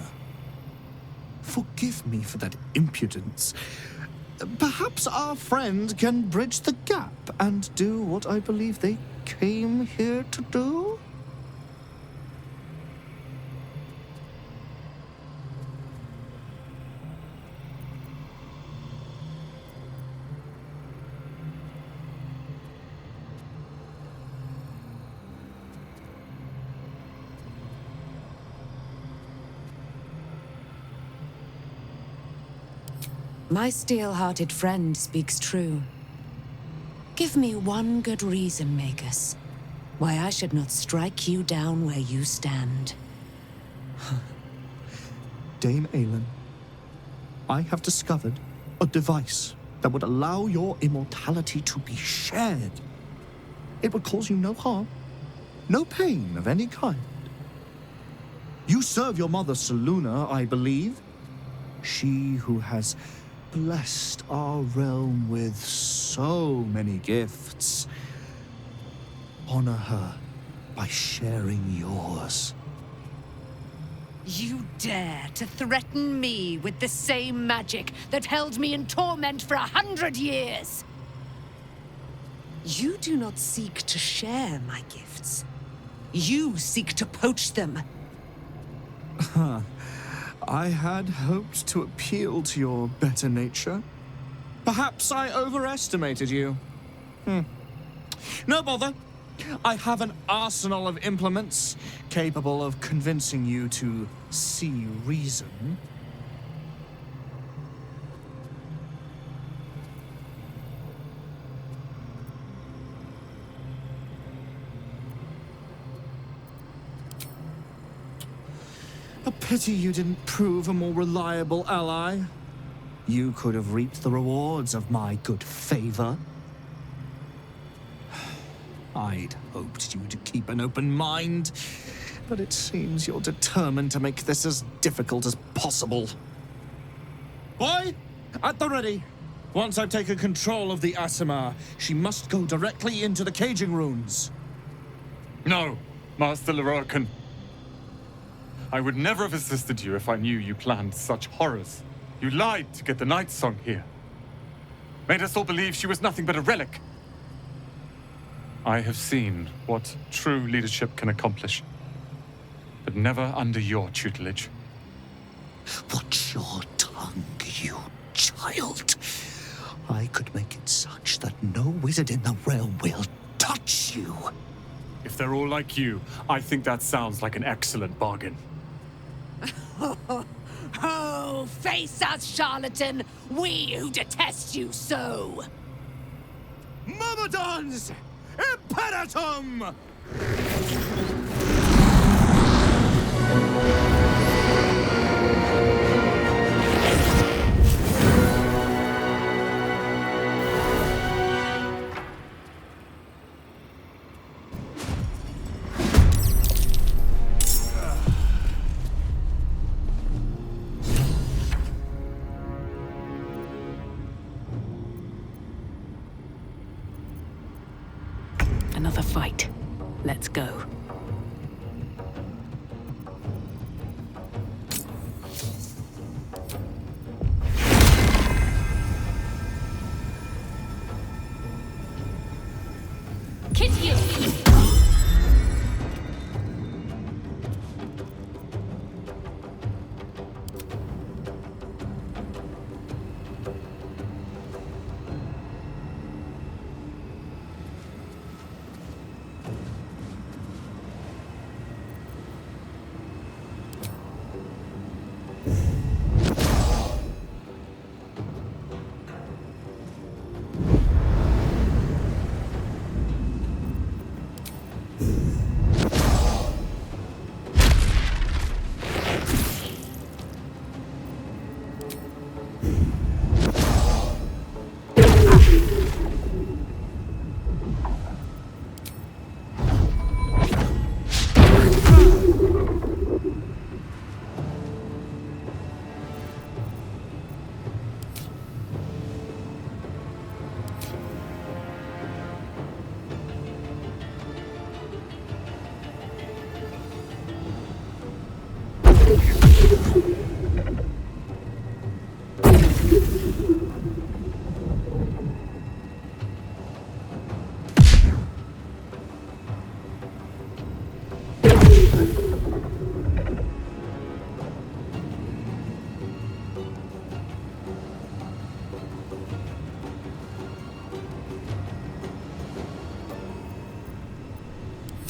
Forgive me for that impudence. Perhaps our friend can bridge the gap and do what I believe they came here to do? My steel-hearted friend speaks true. Give me one good reason, Magus, why I should not strike you down where you stand. Dame Aylin, I have discovered a device that would allow your immortality to be shared. It would cause you no harm, no pain of any kind. You serve your mother Selûne, I believe. She who has blessed our realm with so many gifts. Honor her by sharing yours. You dare to threaten me with the same magic that held me in torment for 100 years? You do not seek to share my gifts. You seek to poach them. I had hoped to appeal to your better nature. Perhaps I overestimated you. No bother. I have an arsenal of implements capable of convincing you to see reason. A pity you didn't prove a more reliable ally. You could have reaped the rewards of my good favor. I'd hoped you to keep an open mind, but it seems you're determined to make this as difficult as possible. Boy, at the ready. Once I've taken control of the Aasimar, she must go directly into the caging runes. No, Master Lorroakan. I would never have assisted you if I knew you planned such horrors. You lied to get the Night Song here. Made us all believe she was nothing but a relic. I have seen what true leadership can accomplish, but never under your tutelage. Watch your tongue, you child. I could make it such that no wizard in the realm will touch you. If they're all like you, I think that sounds like an excellent bargain. Oh, face us, charlatan! We who detest you so! Myrmidons! Imperatum! Another fight. Let's go. Kitty!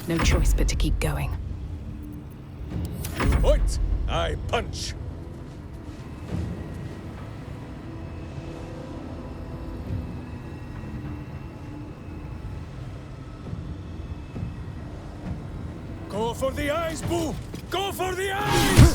No choice but to keep going. You point, I punch. Go for the eyes, Boo! Go for the eyes!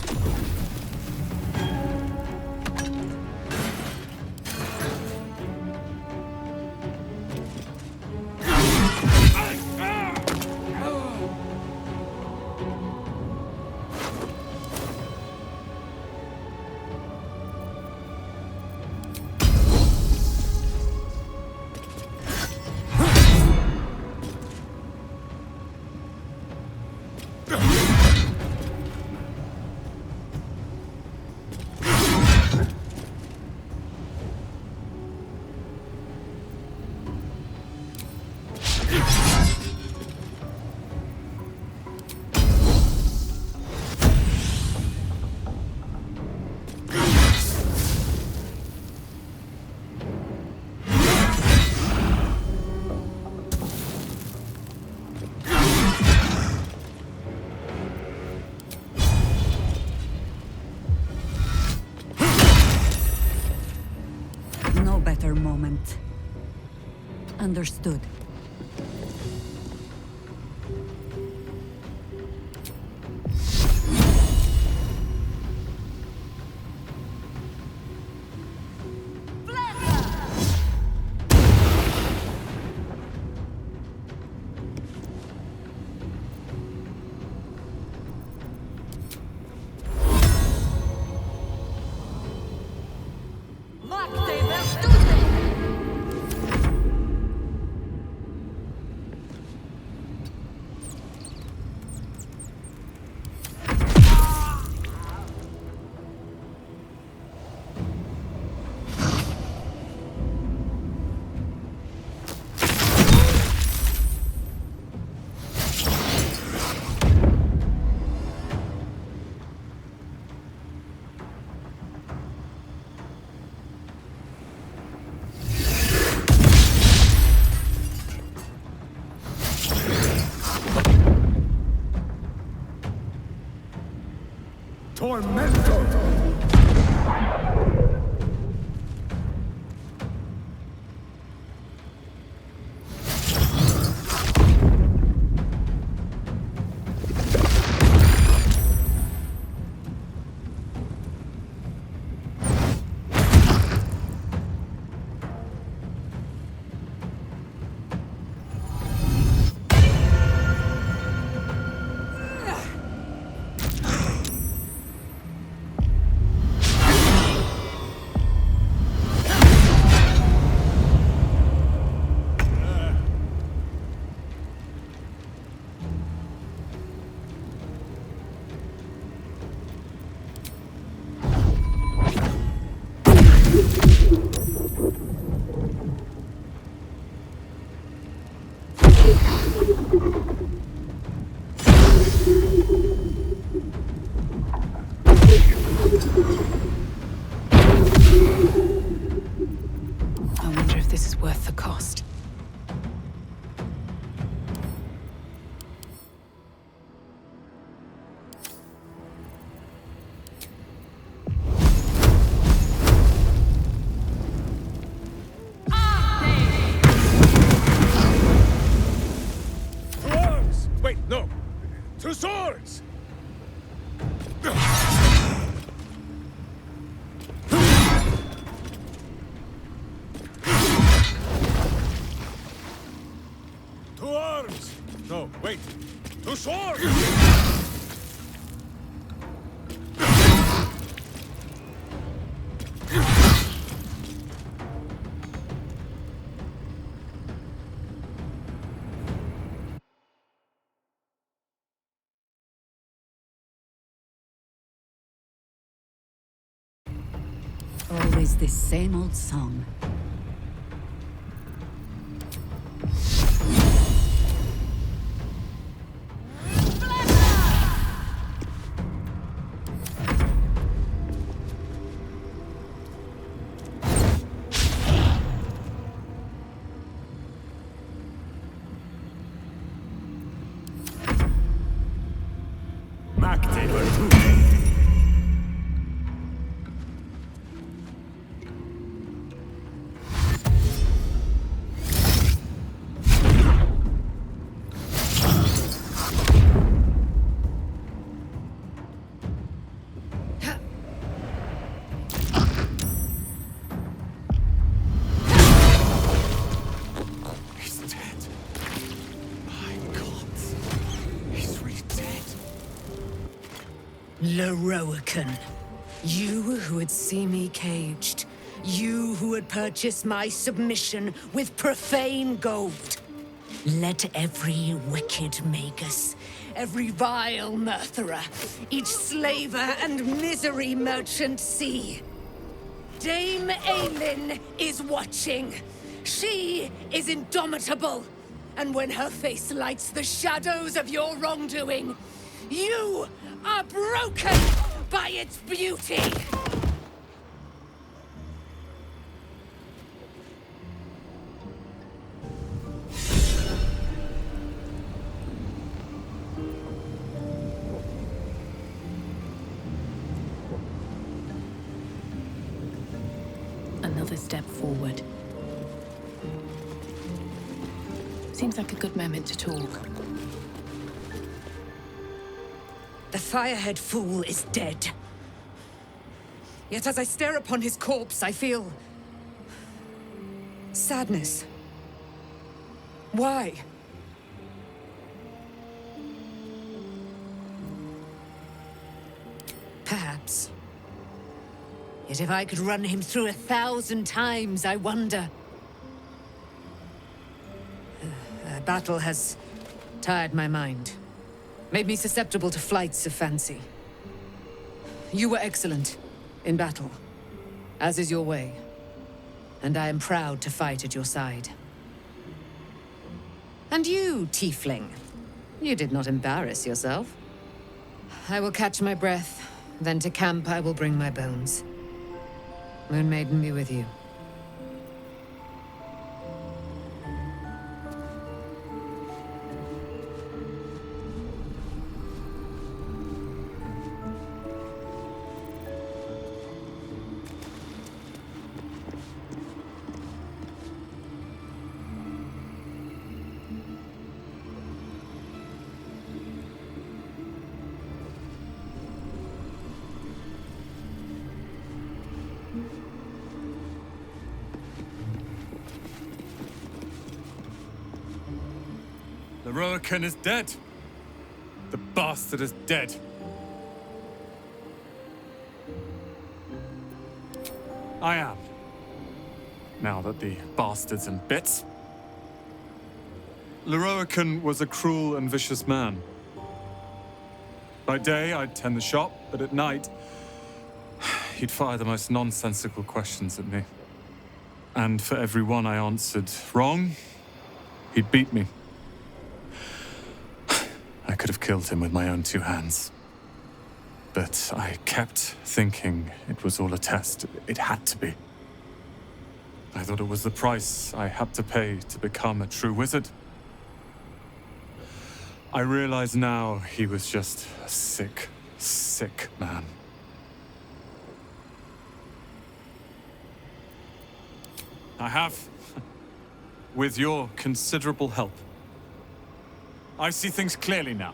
better moment. Understood. Tormentor! I wonder if this is worth the cost. To arms! Wait, no! To swords! To arms! No, wait! To swords! Always this same old song. Macte Virtute! He's dead. My God. He's really dead. Lorroakan, you who would see me caged, you who would purchase my submission with profane gold. Let every wicked magus, every vile murtherer, each slaver and misery merchant see. Dame Aylin is watching. She is indomitable. And when her face lights the shadows of your wrongdoing, you are broken by its beauty. Another step forward. Seems like a good moment to talk. The Firehead fool is dead. Yet as I stare upon his corpse, I feel sadness. Why? Perhaps. Yet if I could run him through 1,000 times, I wonder. Battle has tired my mind, made me susceptible to flights of fancy. You were excellent in battle, as is your way, and I am proud to fight at your side. And you, tiefling, you did not embarrass yourself. I will catch my breath, then to camp I will bring my bones. Moon Maiden be with you. Lorroakan is dead. The bastard is dead. I am. Now that the bastard's in bits. Lorroakan was a cruel and vicious man. By day, I'd tend the shop, but at night, he'd fire the most nonsensical questions at me. And for every one I answered wrong, he'd beat me. I could have killed him with my own 2 hands. But I kept thinking it was all a test. It had to be. I thought it was the price I had to pay to become a true wizard. I realize now he was just a sick, sick man. I have, with your considerable help. I see things clearly now.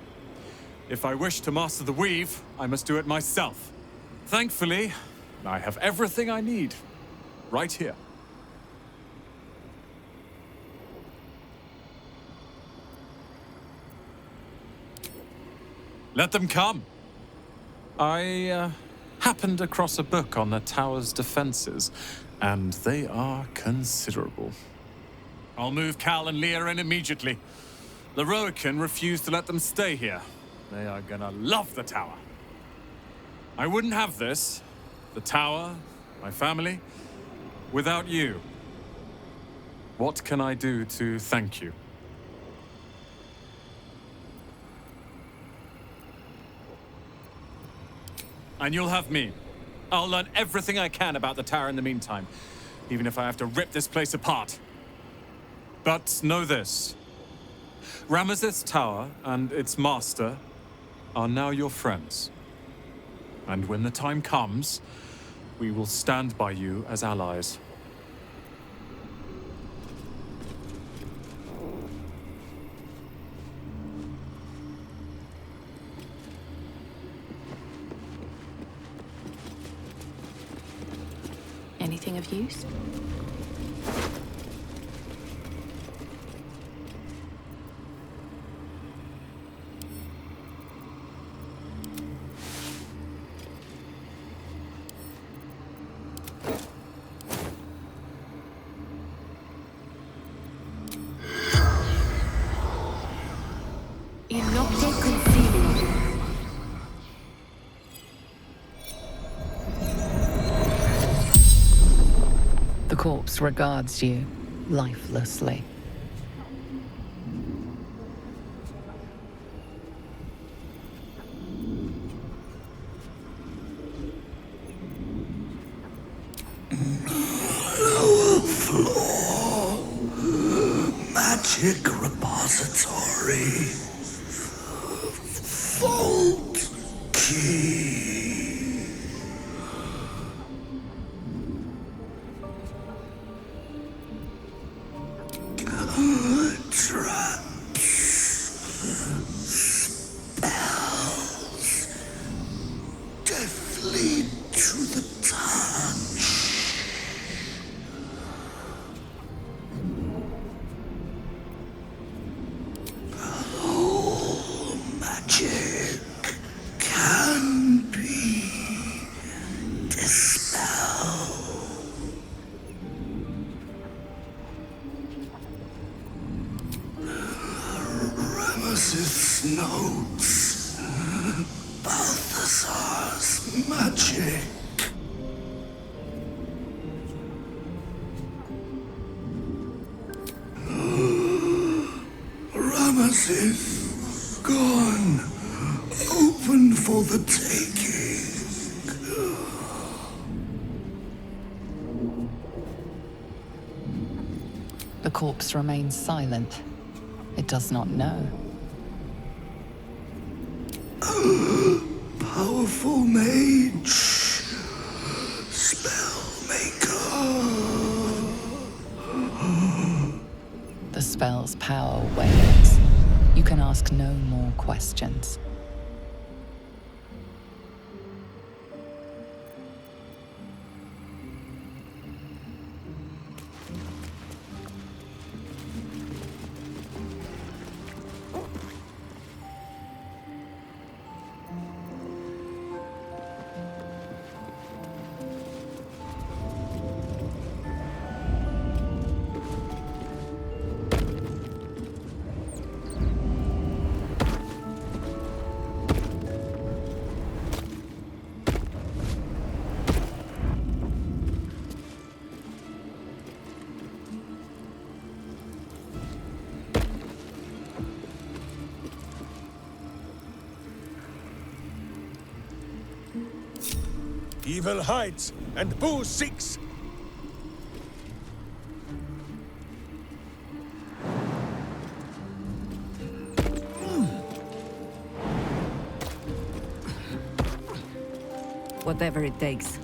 If I wish to master the weave, I must do it myself. Thankfully, I have everything I need, right here. Let them come. I happened across a book on the tower's defenses, and they are considerable. I'll move Cal and Leah in immediately. Lorroakan refused to let them stay here. They are gonna love the tower. I wouldn't have this, the tower, my family, without you. What can I do to thank you? And you'll have me. I'll learn everything I can about the tower in the meantime, even if I have to rip this place apart. But know this. Ramesses Tower and its master are now your friends. And when the time comes, we will stand by you as allies. Anything of use? The corpse regards you lifelessly. Floor. Magic repository. Vault key. Ramesses notes. Balthasar's magic. Ramesses gone. Open for the taking. The corpse remains silent. It does not know. Powerful mage. Spellmaker. The spell's power wanes. You can ask no more questions. Evil hides, and Boo seeks. Whatever it takes.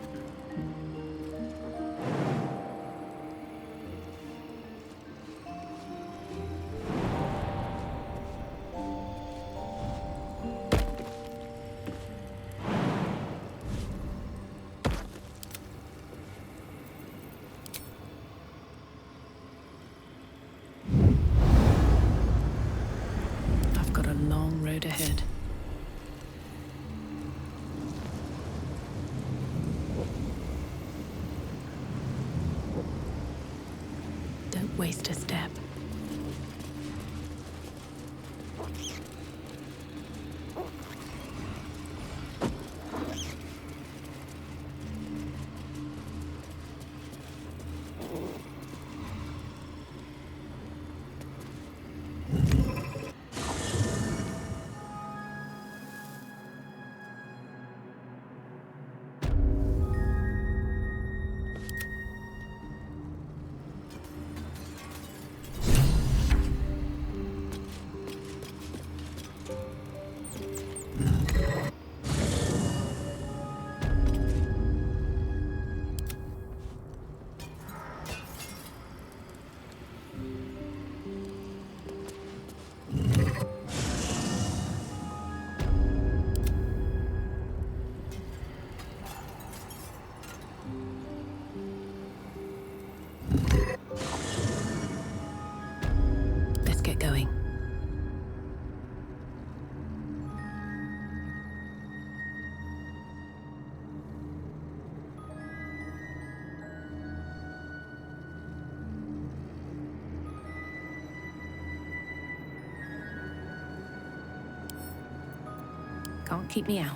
I've got a long road ahead. Don't waste a step. Let's get going. Can't keep me out.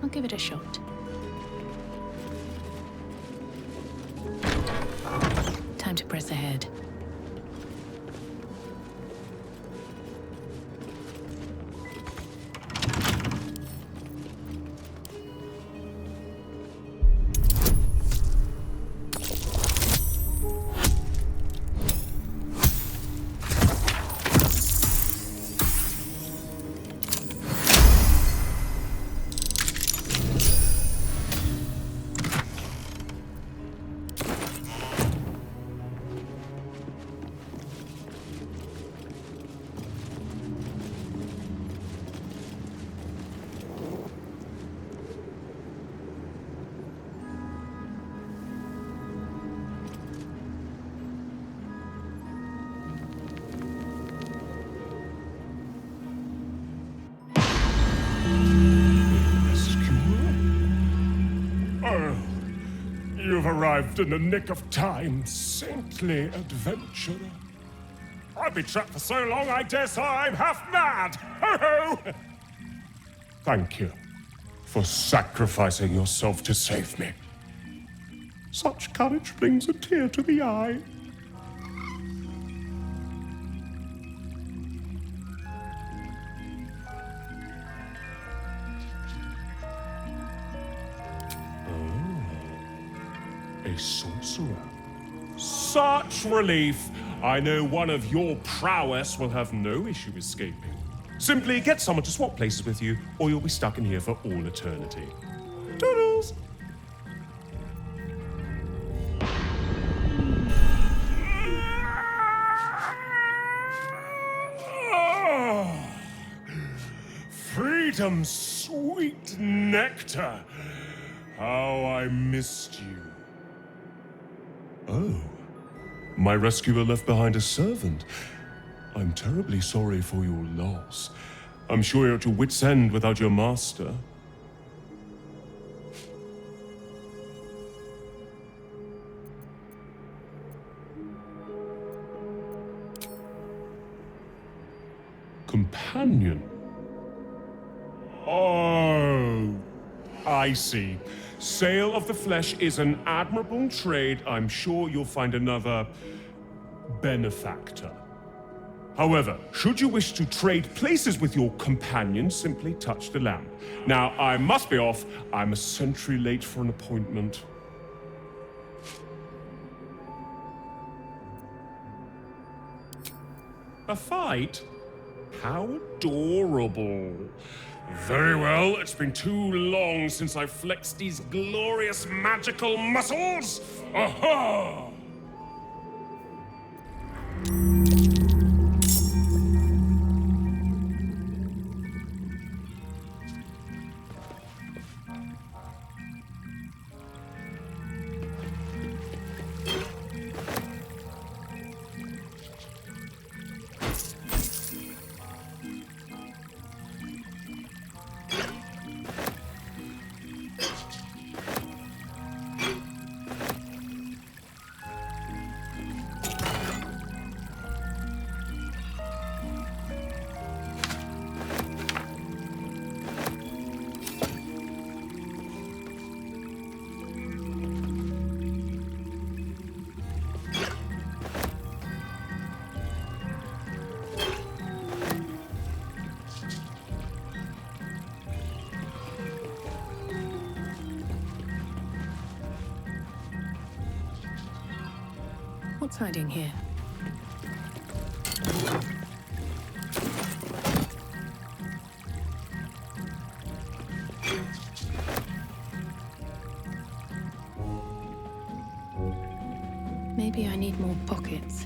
I'll give it a shot. Time to press ahead. You've arrived in the nick of time, saintly adventurer. I've been trapped for so long, I dare say I'm half mad. Ho ho! Thank you for sacrificing yourself to save me. Such courage brings a tear to the eye. A sorcerer. Such relief! I know one of your prowess will have no issue escaping. Simply get someone to swap places with you, or you'll be stuck in here for all eternity. Toodles! Freedom's sweet nectar! How I missed you. Oh, my rescuer left behind a servant. I'm terribly sorry for your loss. I'm sure you're at your wit's end without your master. Companion? Oh, I see. Sale of the flesh is an admirable trade. I'm sure you'll find another benefactor. However, should you wish to trade places with your companion, simply touch the lamp. Now, I must be off. I'm a century late for an appointment. A fight? How adorable. Very well, it's been too long since I flexed these glorious magical muscles. Aha! What's hiding here? Maybe I need more pockets.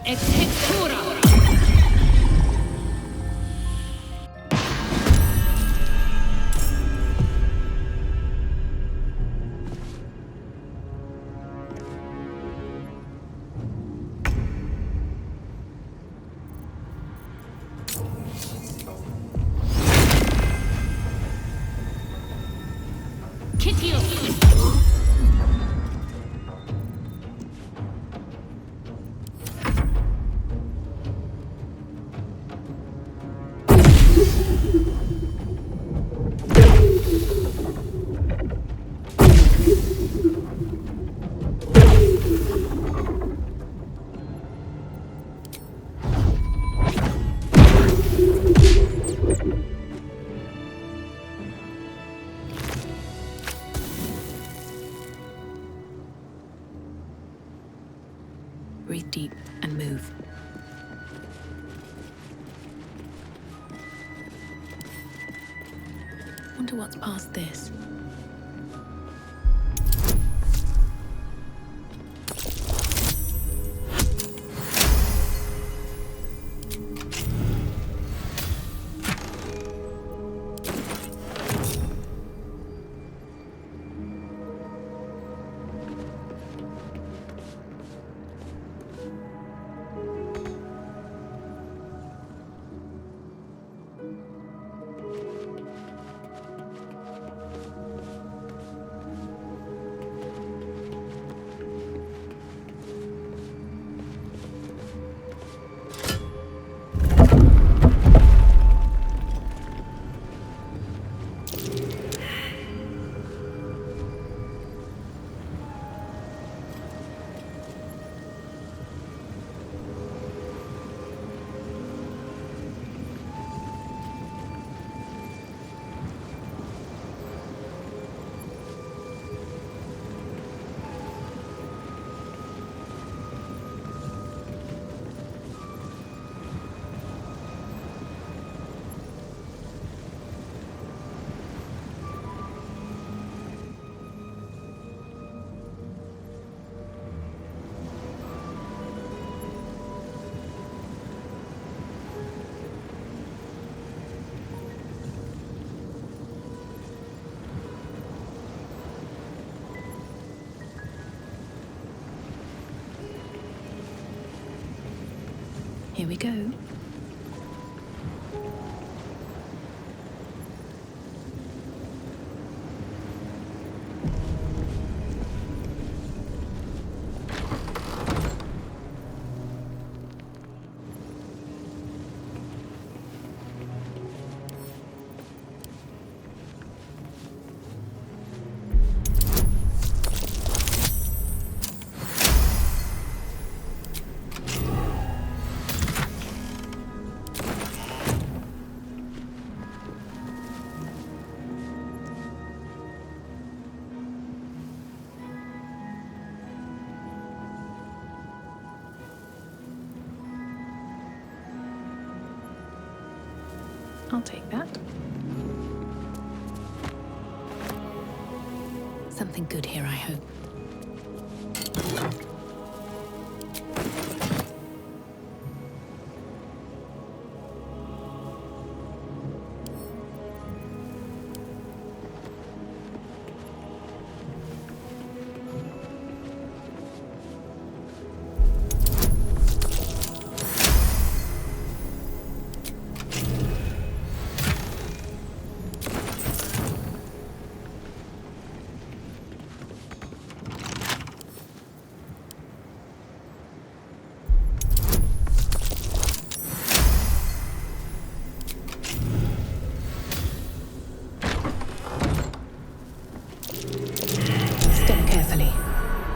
Execura! Breathe deep and move. Wonder what's past this. Here we go. I'll take that. Something good here, I hope.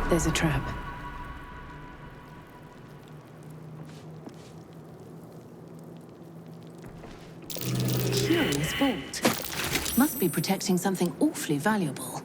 There's a trap. Curious vault. Must be protecting something awfully valuable.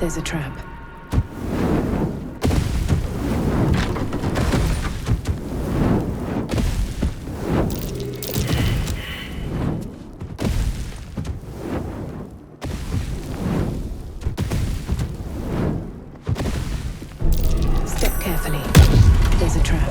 There's a trap. Step carefully. There's a trap.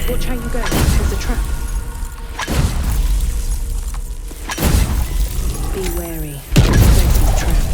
Watch how you go. There's a trap. Be wary. Places trapped.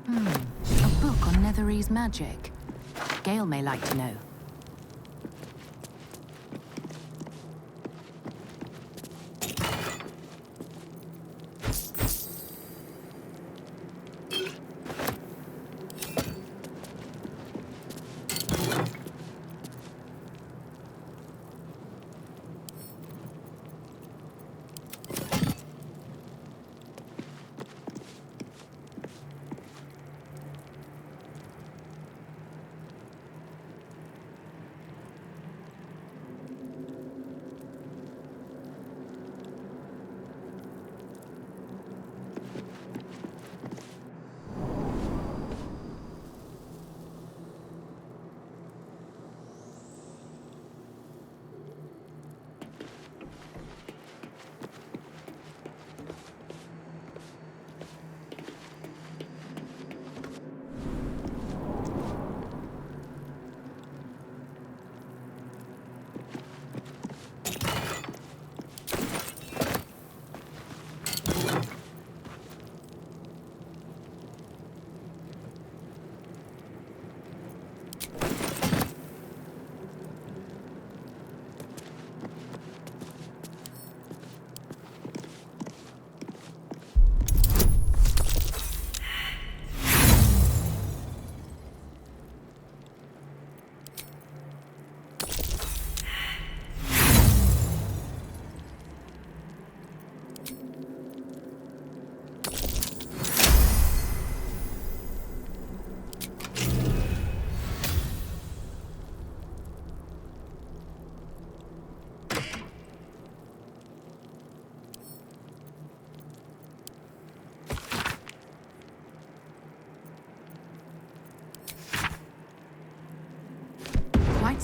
A book on Netherese magic. Gale may like to know.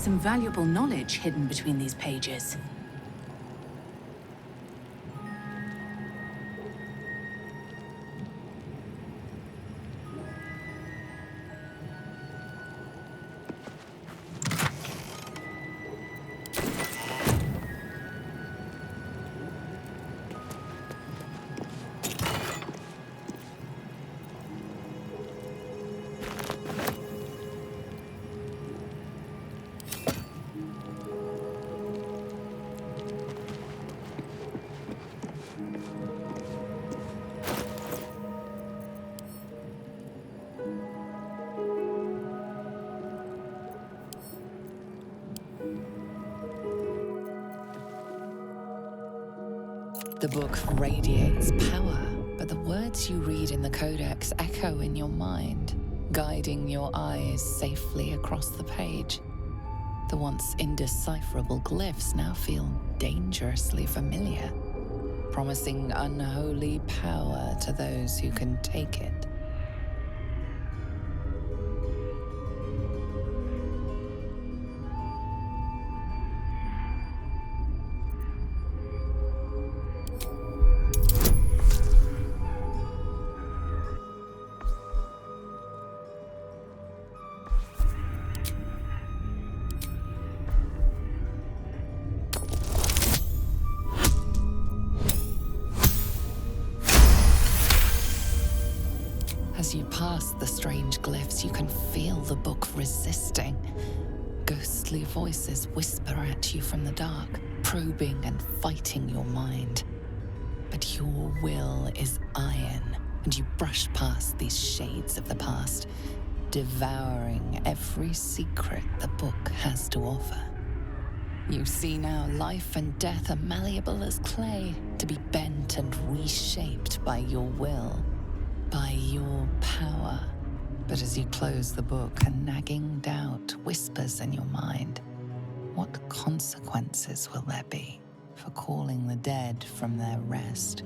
some valuable knowledge hidden between these pages. The book radiates power, but the words you read in the Codex echo in your mind, guiding your eyes safely across the page. The once indecipherable glyphs now feel dangerously familiar, promising unholy power to those who can take it. As you pass the strange glyphs, you can feel the book resisting. Ghostly voices whisper at you from the dark, probing and fighting your mind. But your will is iron, and you brush past these shades of the past, devouring every secret the book has to offer. You see now life and death are malleable as clay, to be bent and reshaped by your will. By your power. But as you close the book, a nagging doubt whispers in your mind. What consequences will there be for calling the dead from their rest?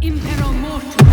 Impero Mortum!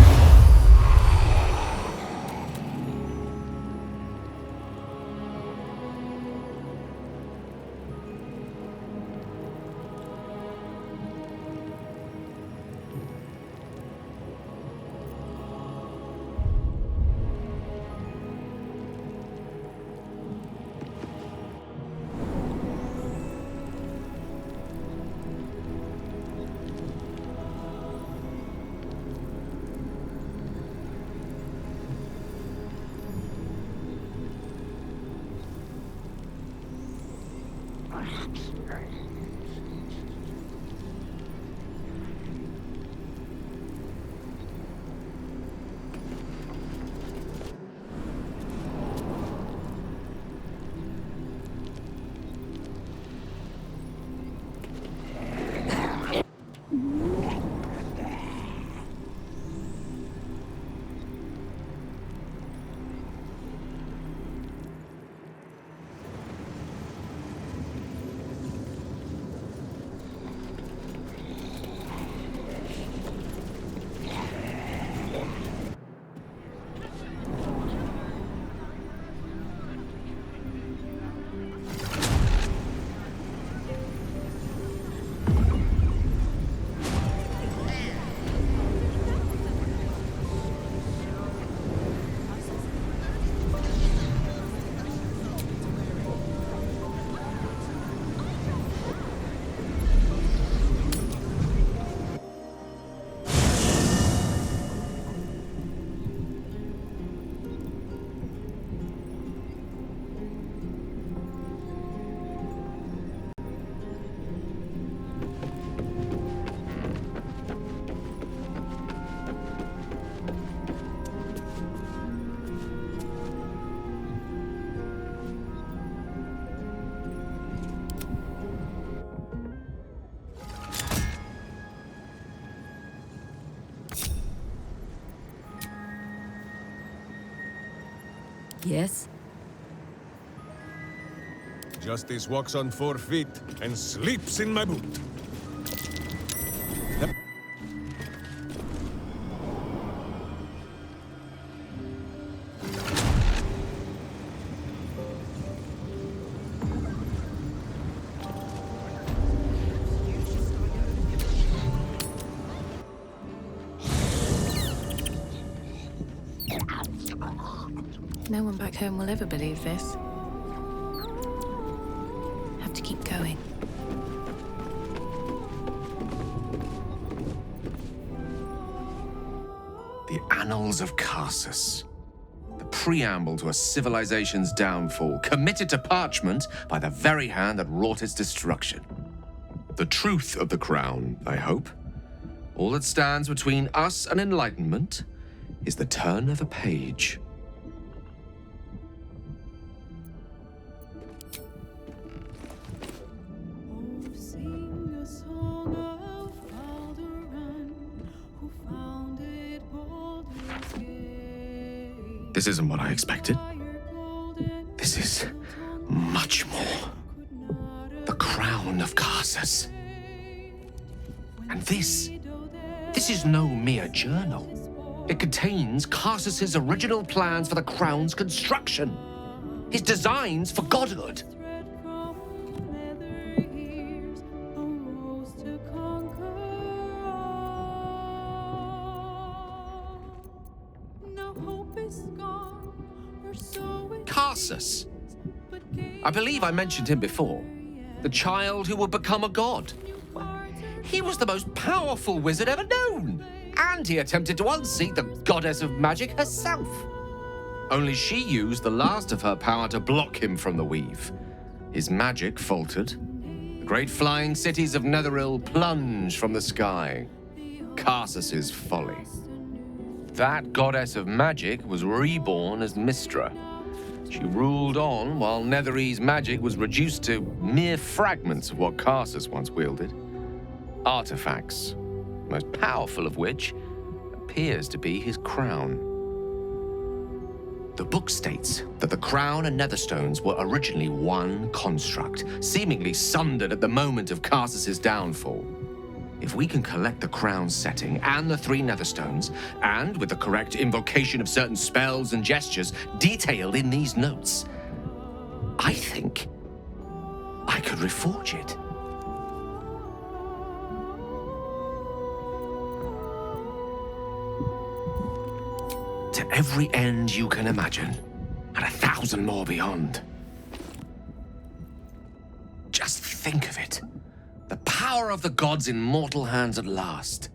Yes? Justice walks on 4 feet and sleeps in my boot. No one back home will ever believe this. Have to keep going. The Annals of Karsus. The preamble to a civilization's downfall, committed to parchment by the very hand that wrought its destruction. The truth of the crown, I hope. All that stands between us and enlightenment is the turn of a page. This isn't what I expected. This is much more. The crown of Karsus. And this is no mere journal. It contains Karsus's original plans for the crown's construction. His designs for godhood. Karsus. I believe I mentioned him before. The child who would become a god. He was the most powerful wizard ever known. And he attempted to unseat the goddess of magic herself. Only she used the last of her power to block him from the weave. His magic faltered. The great flying cities of Netheril plunged from the sky. Karsus's folly. That goddess of magic was reborn as Mystra. She ruled on while Netherese magic was reduced to mere fragments of what Karsus once wielded. Artifacts, most powerful of which appears to be his crown. The book states that the crown and Netherstones were originally one construct, seemingly sundered at the moment of Karsus's downfall. If we can collect the crown's setting and the 3 Netherstones, and with the correct invocation of certain spells and gestures detailed in these notes, I think I could reforge it. To every end you can imagine, and 1,000 more beyond. Just think of it. The power of the gods in mortal hands at last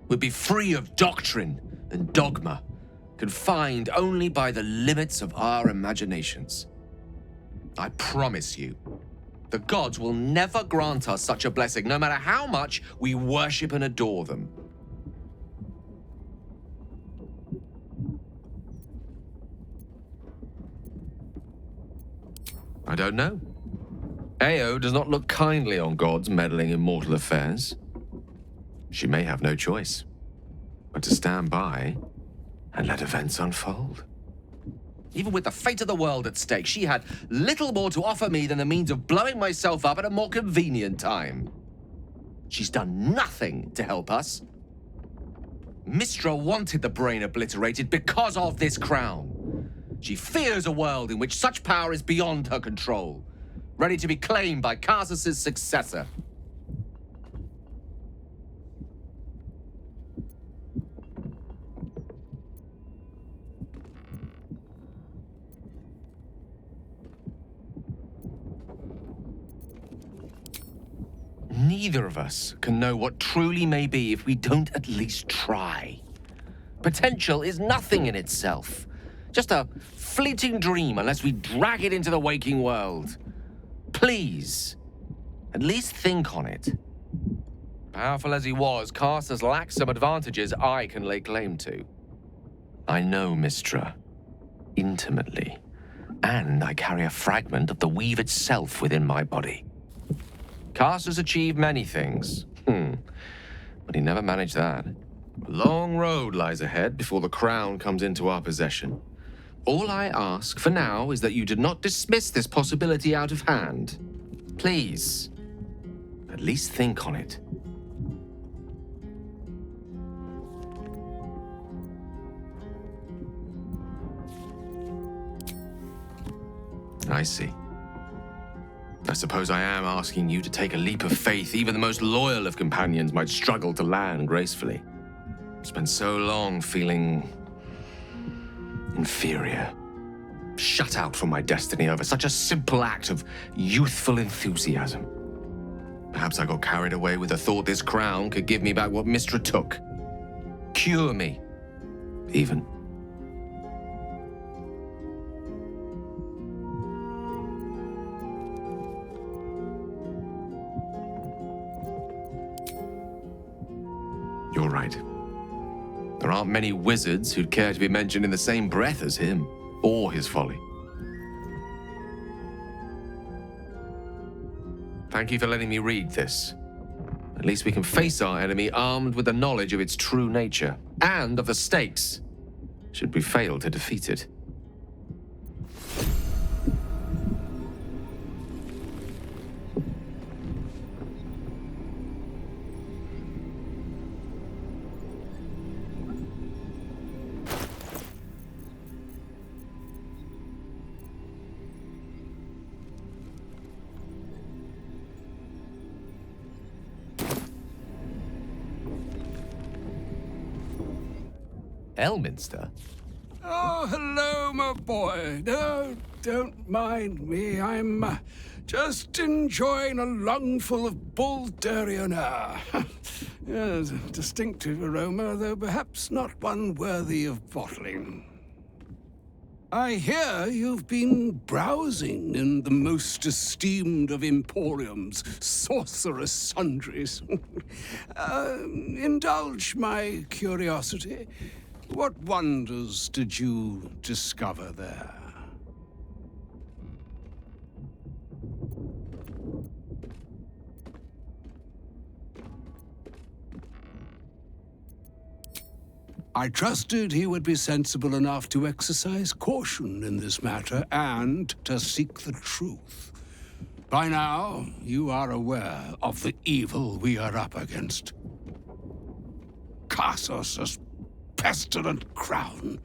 would be free of doctrine and dogma, confined only by the limits of our imaginations. I promise you, the gods will never grant us such a blessing, no matter how much we worship and adore them. I don't know. Ao does not look kindly on gods meddling in mortal affairs. She may have no choice but to stand by and let events unfold. Even with the fate of the world at stake, she had little more to offer me than the means of blowing myself up at a more convenient time. She's done nothing to help us. Mystra wanted the brain obliterated because of this crown. She fears a world in which such power is beyond her control, ready to be claimed by Karsus's successor. Neither of us can know what truly may be if we don't at least try. Potential is nothing in itself, just a fleeting dream unless we drag it into the waking world. Please, at least think on it. Powerful as he was, Karsus lacks some advantages I can lay claim to. I know Mystra intimately, and I carry a fragment of the weave itself within my body. Karsus achieved many things, but he never managed that. A long road lies ahead before the crown comes into our possession. All I ask for now is that you do not dismiss this possibility out of hand. Please, at least think on it. I see. I suppose I am asking you to take a leap of faith even the most loyal of companions might struggle to land gracefully. Spent so long feeling inferior, shut out from my destiny over such a simple act of youthful enthusiasm. Perhaps I got carried away with the thought this crown could give me back what Mystra took. Cure me, even. You're right. There aren't many wizards who'd care to be mentioned in the same breath as him, or his folly. Thank you for letting me read this. At least we can face our enemy armed with the knowledge of its true nature, and of the stakes, should we fail to defeat it. Elminster? Oh, hello, my boy. No, don't mind me. I'm just enjoying a lungful of Buldarian air. Yes, a distinctive aroma, though perhaps not one worthy of bottling. I hear you've been browsing in the most esteemed of Emporium's sorcerous sundries. Indulge my curiosity. What wonders did you discover there? I trusted he would be sensible enough to exercise caution in this matter and to seek the truth. By now, you are aware of the evil we are up against. Kassus' pestilent crown,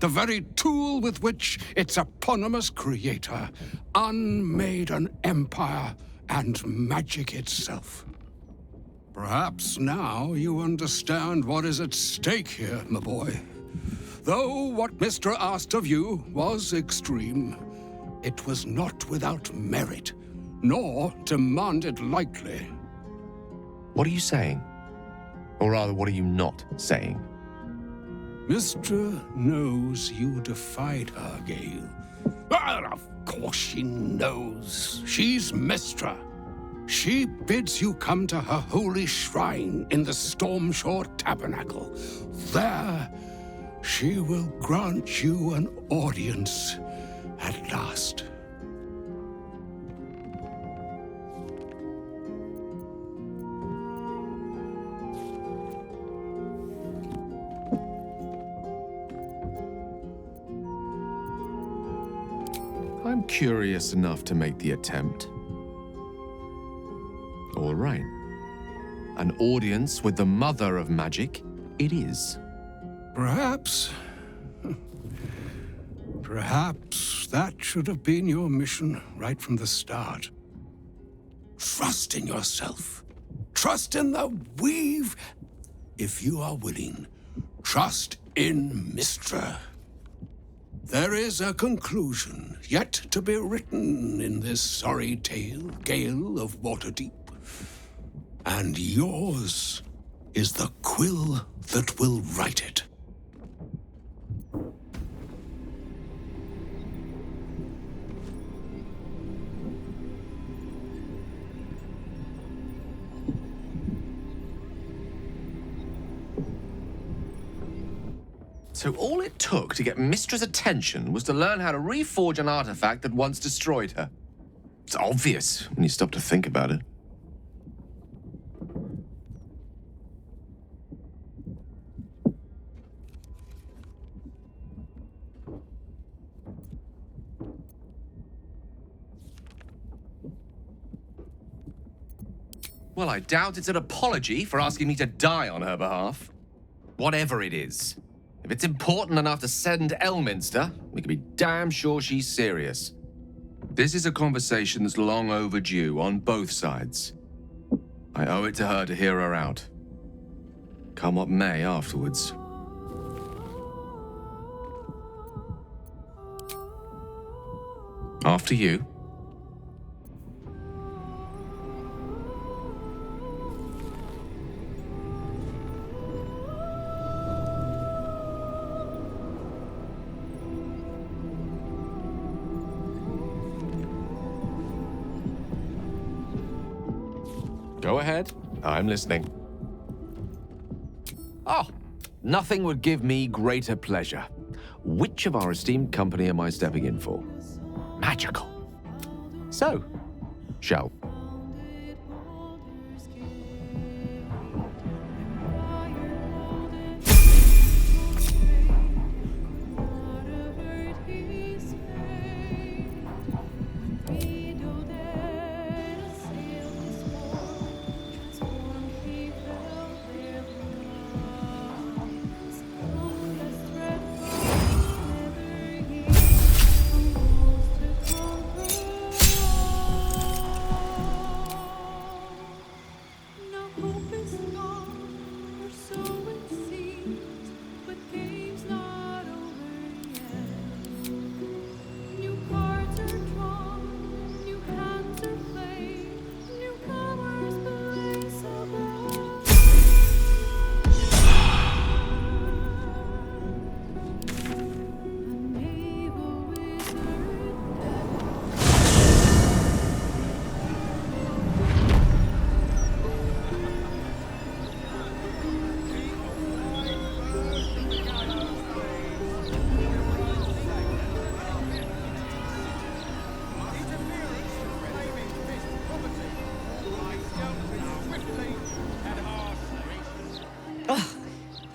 the very tool with which its eponymous creator unmade an empire and magic itself. Perhaps now you understand what is at stake here, my boy. Though what Mystra asked of you was extreme, it was not without merit, nor demanded lightly. What are you saying? Or rather, what are you not saying? Mystra knows you defied her, Gale. Well, of course she knows. She's Mystra. She bids you come to her holy shrine in the Stormshore Tabernacle. There, she will grant you an audience at last. I'm curious enough to make the attempt. All right. An audience with the mother of magic, it is. Perhaps that should have been your mission right from the start. Trust in yourself. Trust in the weave. If you are willing, trust in Mystra. There is a conclusion yet to be written in this sorry tale, Gale of Waterdeep. And yours is the quill that will write it. So all it took to get Mystra's attention was to learn how to reforge an artifact that once destroyed her. It's obvious when you stop to think about it. Well, I doubt it's an apology for asking me to die on her behalf. Whatever it is. If it's important enough to send Elminster, we can be damn sure she's serious. This is a conversation that's long overdue on both sides. I owe it to her to hear her out. Come what may afterwards. After you. Go ahead. I'm listening. Oh, nothing would give me greater pleasure. Which of our esteemed company am I stepping in for? Magical. So, shall.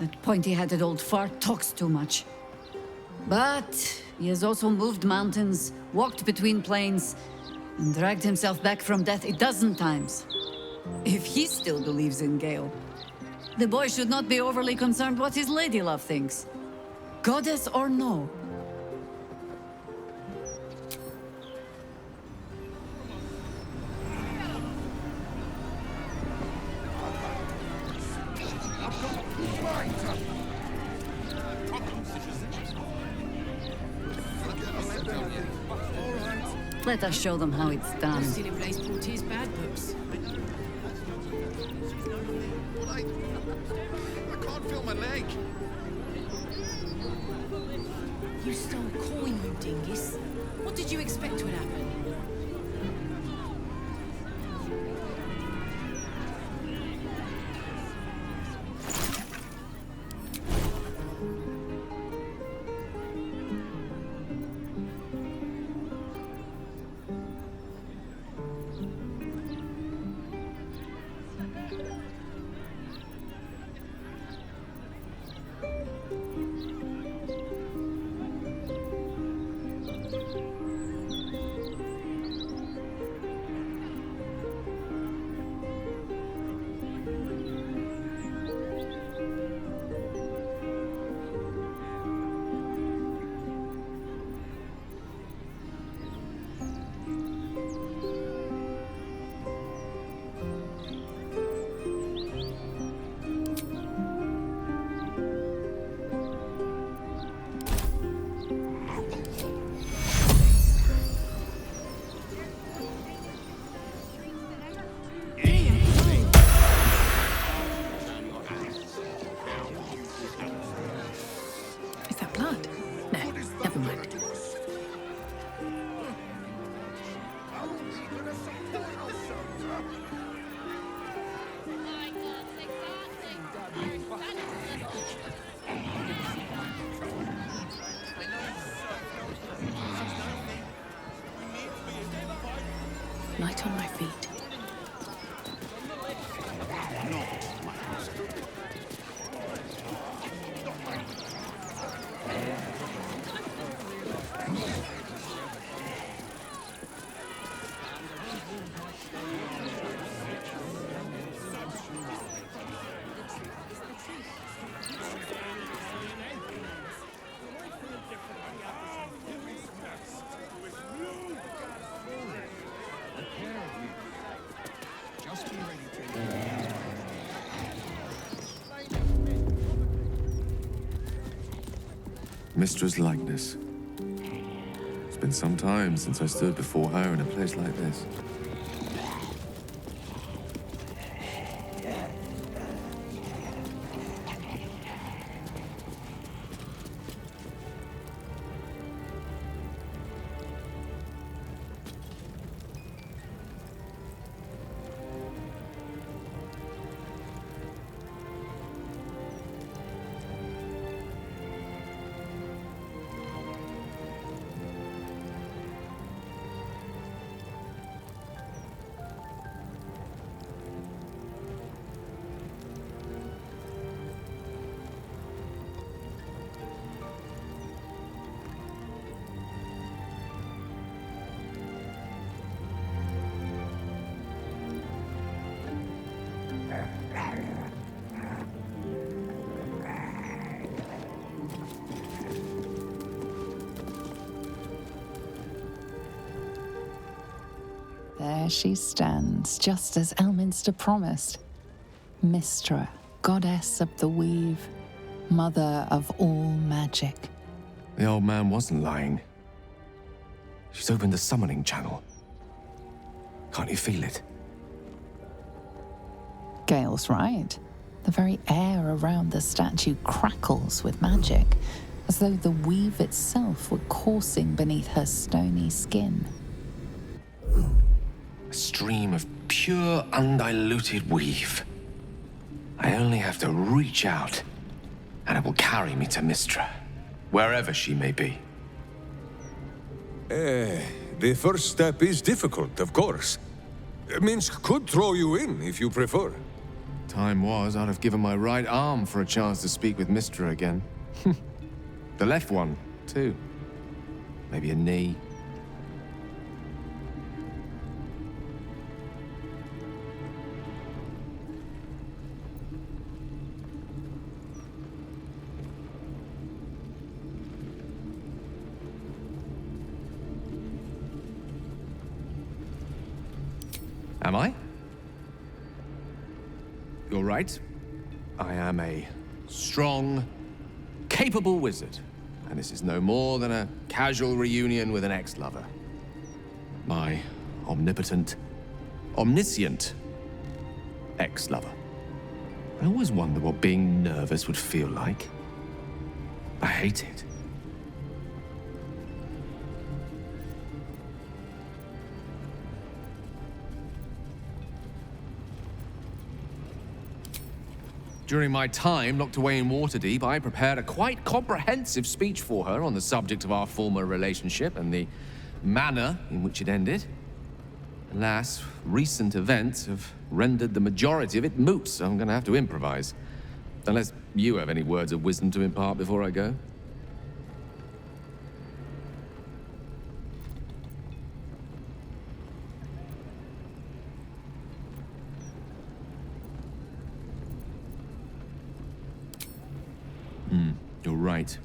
That pointy-headed old fart talks too much. But he has also moved mountains, walked between planes, and dragged himself back from death 12 times. If he still believes in Gale, the boy should not be overly concerned what his ladylove thinks. Goddess or no. Let us show them how it's done. I've seen him place Portier's bad books. I can't feel my leg. You stole coin, you dingus. What did you expect would happen? Light on my feet. Mistra's likeness. It's been some time since I stood before her in a place like this. There she stands, just as Elminster promised. Mystra, goddess of the weave, mother of all magic. The old man wasn't lying. She's opened the summoning channel. Can't you feel it? Gale's right. The very air around the statue crackles with magic, as though the weave itself were coursing beneath her stony skin. A stream of pure, undiluted weave. I only have to reach out, and it will carry me to Mystra, wherever she may be. The first step is difficult, of course. Minsk could throw you in, if you prefer. Time was, I'd have given my right arm for a chance to speak with Mystra again. The left one, too. Maybe a knee. Am I? You're right. I am a strong, capable wizard. And this is no more than a casual reunion with an ex-lover. My omnipotent, omniscient ex-lover. I always wonder what being nervous would feel like. I hate it. During my time locked away in Waterdeep, I prepared a quite comprehensive speech for her on the subject of our former relationship and the manner in which it ended. Alas, recent events have rendered the majority of it moot, so I'm gonna have to improvise. Unless you have any words of wisdom to impart before I go. You're right.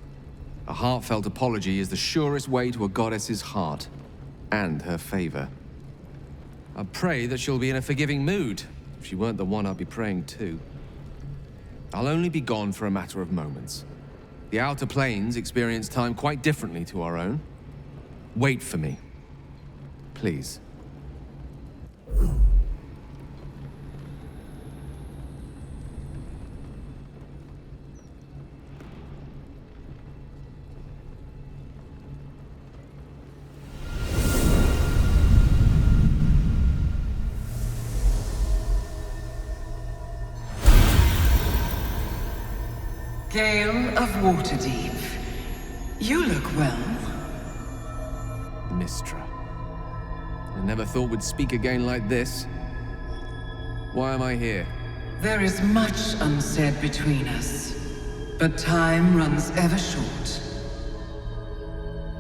A heartfelt apology is the surest way to a goddess's heart and her favor. I pray that she'll be in a forgiving mood. If she weren't the one, I'd be praying too. I'll only be gone for a matter of moments. The Outer Planes experience time quite differently to our own. Wait for me. Please. Gale of Waterdeep. You look well. Mystra. I never thought we'd speak again like this. Why am I here? There is much unsaid between us, but time runs ever short.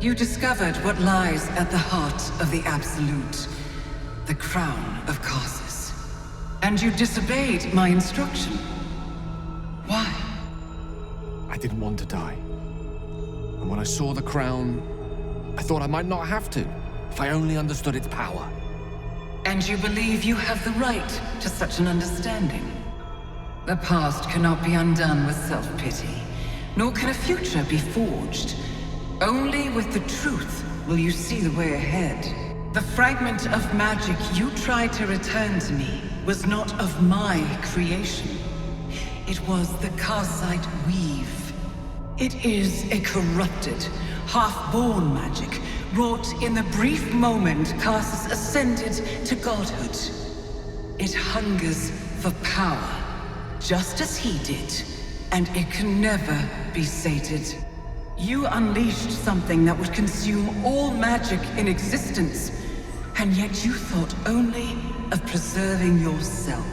You discovered what lies at the heart of the Absolute, the crown of Karsus. And you disobeyed my instruction. Why? I didn't want to die. And when I saw the crown, I thought I might not have to, if I only understood its power. And you believe you have the right to such an understanding? The past cannot be undone with self-pity, nor can a future be forged. Only with the truth will you see the way ahead. The fragment of magic you tried to return to me was not of my creation. It was the Karsite Weave. It is a corrupted, half-born magic, wrought in the brief moment Karsus ascended to godhood. It hungers for power, just as he did, and it can never be sated. You unleashed something that would consume all magic in existence, and yet you thought only of preserving yourself.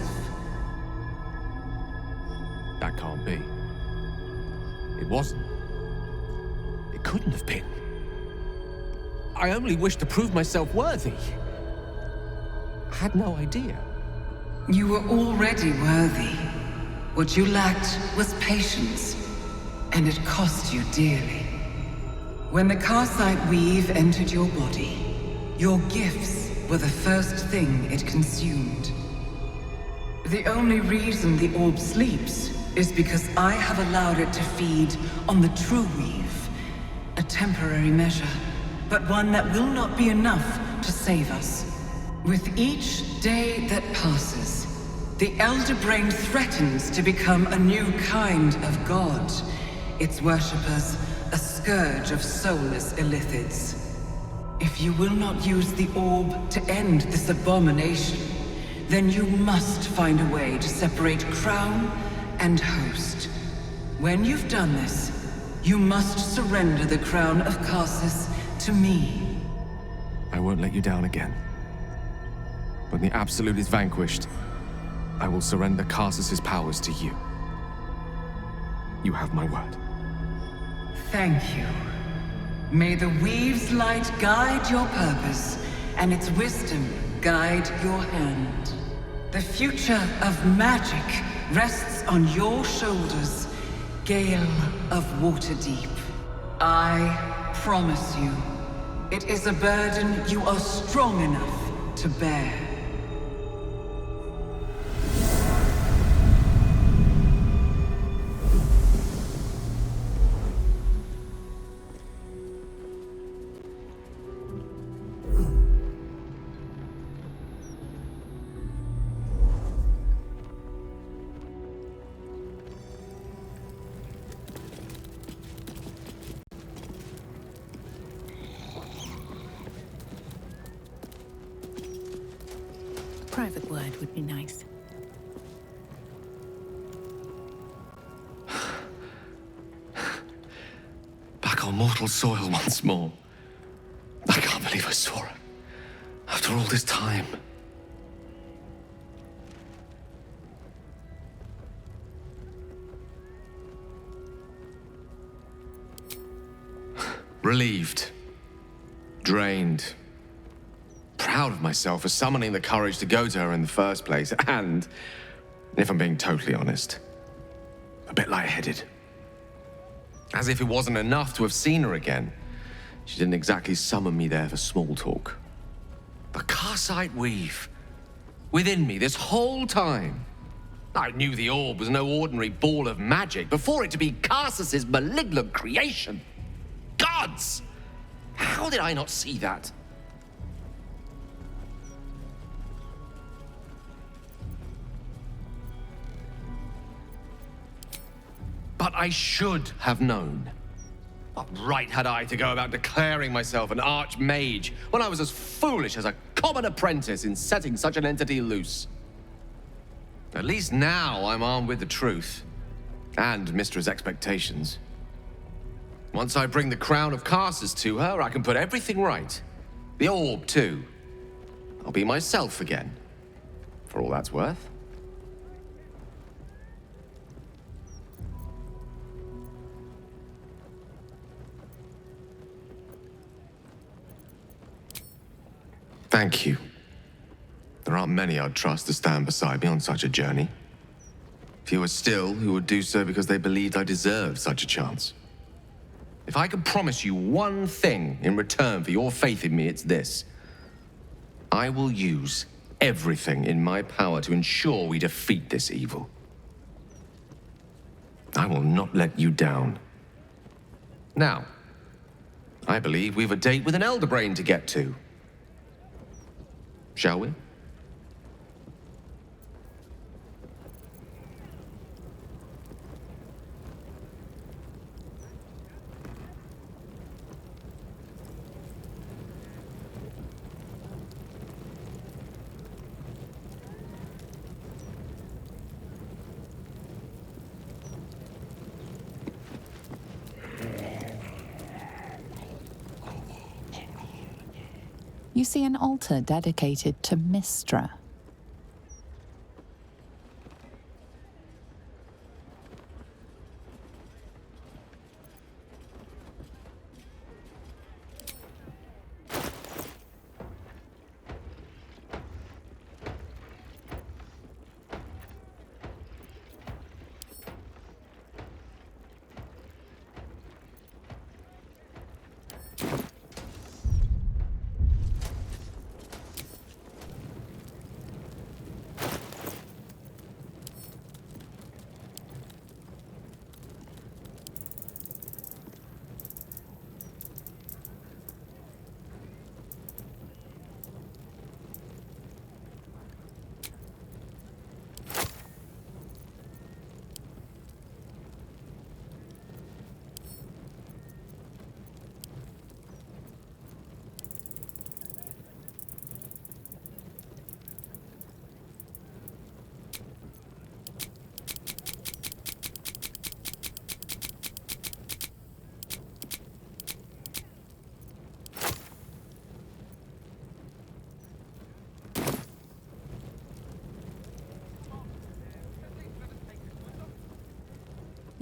That can't be. It wasn't. It couldn't have been. I only wished to prove myself worthy. I had no idea. You were already worthy. What you lacked was patience, and it cost you dearly. When the Karsite Weave entered your body, your gifts were the first thing it consumed. The only reason the orb sleeps is because I have allowed it to feed on the true weave. A temporary measure, but one that will not be enough to save us. With each day that passes, the Elder Brain threatens to become a new kind of god. Its worshippers, a scourge of soulless illithids. If you will not use the orb to end this abomination, then you must find a way to separate crown and host. When you've done this, you must surrender the crown of Karsus to me. I won't let you down again. When the Absolute is vanquished, I will surrender Karsus's powers to you. You have my word. Thank you. May the Weave's light guide your purpose, and its wisdom guide your hand. The future of magic rests on your shoulders, Gale of Waterdeep. I promise you, it is a burden you are strong enough to bear. Private word would be nice. Back on mortal soil once more. I can't believe I saw her. After all this time. Relieved. Drained. Proud of myself for summoning the courage to go to her in the first place, and, if I'm being totally honest, a bit lightheaded. As if it wasn't enough to have seen her again. She didn't exactly summon me there for small talk. The Karsite Weave. Within me this whole time. I knew the orb was no ordinary ball of magic before it to be Karsus's malignant creation. Gods! How did I not see that? But I should have known. What right had I to go about declaring myself an archmage when I was as foolish as a common apprentice in setting such an entity loose? At least now I'm armed with the truth, and Mystra's expectations. Once I bring the crown of Karsus to her, I can put everything right. The orb, too. I'll be myself again, for all that's worth. Thank you. There aren't many I'd trust to stand beside me on such a journey. Fewer still who would do so because they believed I deserved such a chance. If I could promise you one thing in return for your faith in me, it's this. I will use everything in my power to ensure we defeat this evil. I will not let you down, Now, I believe we've a date with an Elder Brain to get to. Shall we? You see an altar dedicated to Mystra.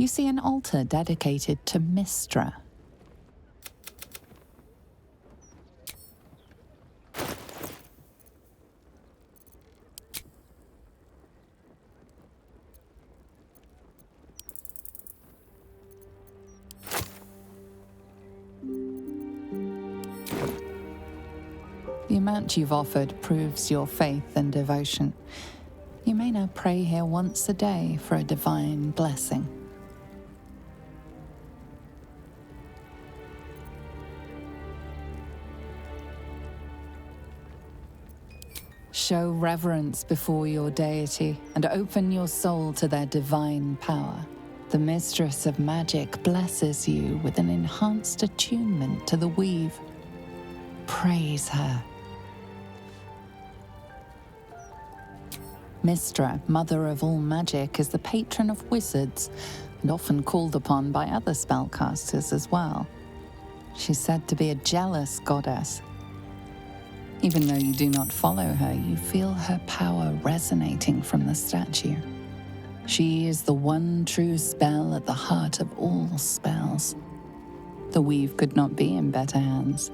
You see an altar dedicated to Mystra. The amount you've offered proves your faith and devotion. You may now pray here once a day for a divine blessing. Show reverence before your deity and open your soul to their divine power. The Mistress of Magic blesses you with an enhanced attunement to the weave. Praise her. Mystra, Mother of all Magic, is the patron of wizards and often called upon by other spellcasters as well. She's said to be a jealous goddess. Even though you do not follow her, you feel her power resonating from the statue. She is the one true spell at the heart of all spells. The weave could not be in better hands.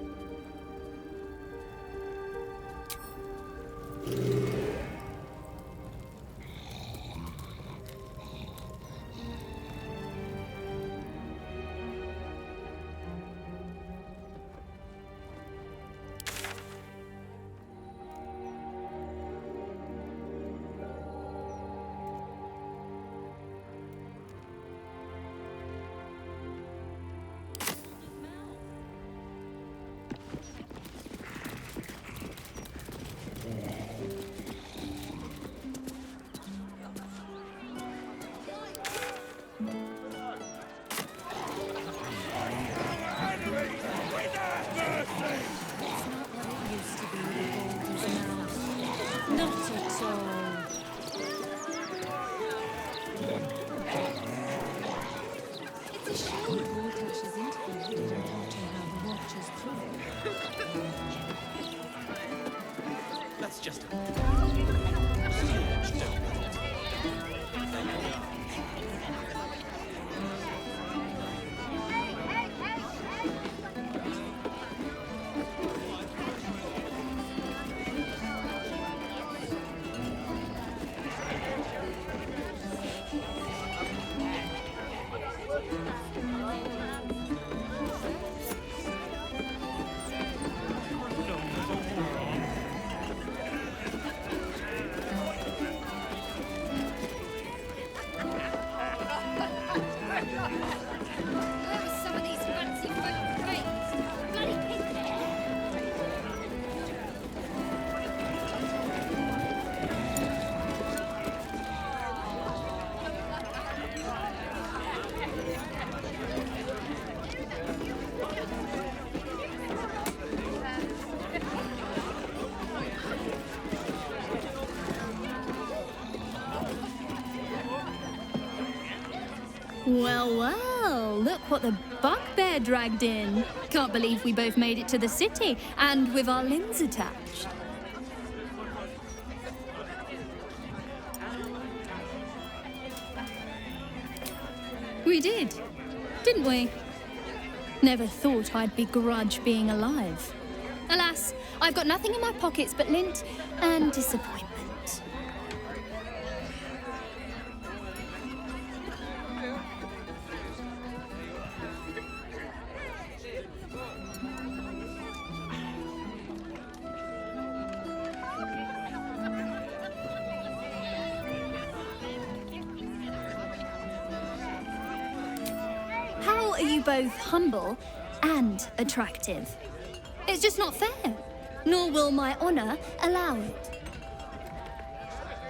Let's just... Some of these Well, well, look what the bugbear dragged in. Can't believe we both made it to the city, and with our limbs attached. We did, didn't we? Never thought I'd begrudge being alive. Alas, I've got nothing in my pockets but lint and disappointment. How are you both humble and attractive? It's just not fair, nor will my honor allow it.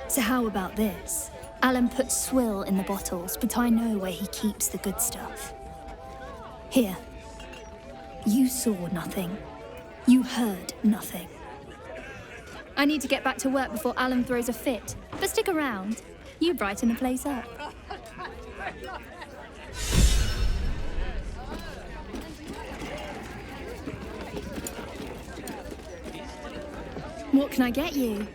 So how about this? Alan puts swill in the bottles, but I know where he keeps the good stuff. Here. You saw nothing. You heard nothing. I need to get back to work before Alan throws a fit, but stick around. You brighten the place up. What can I get you?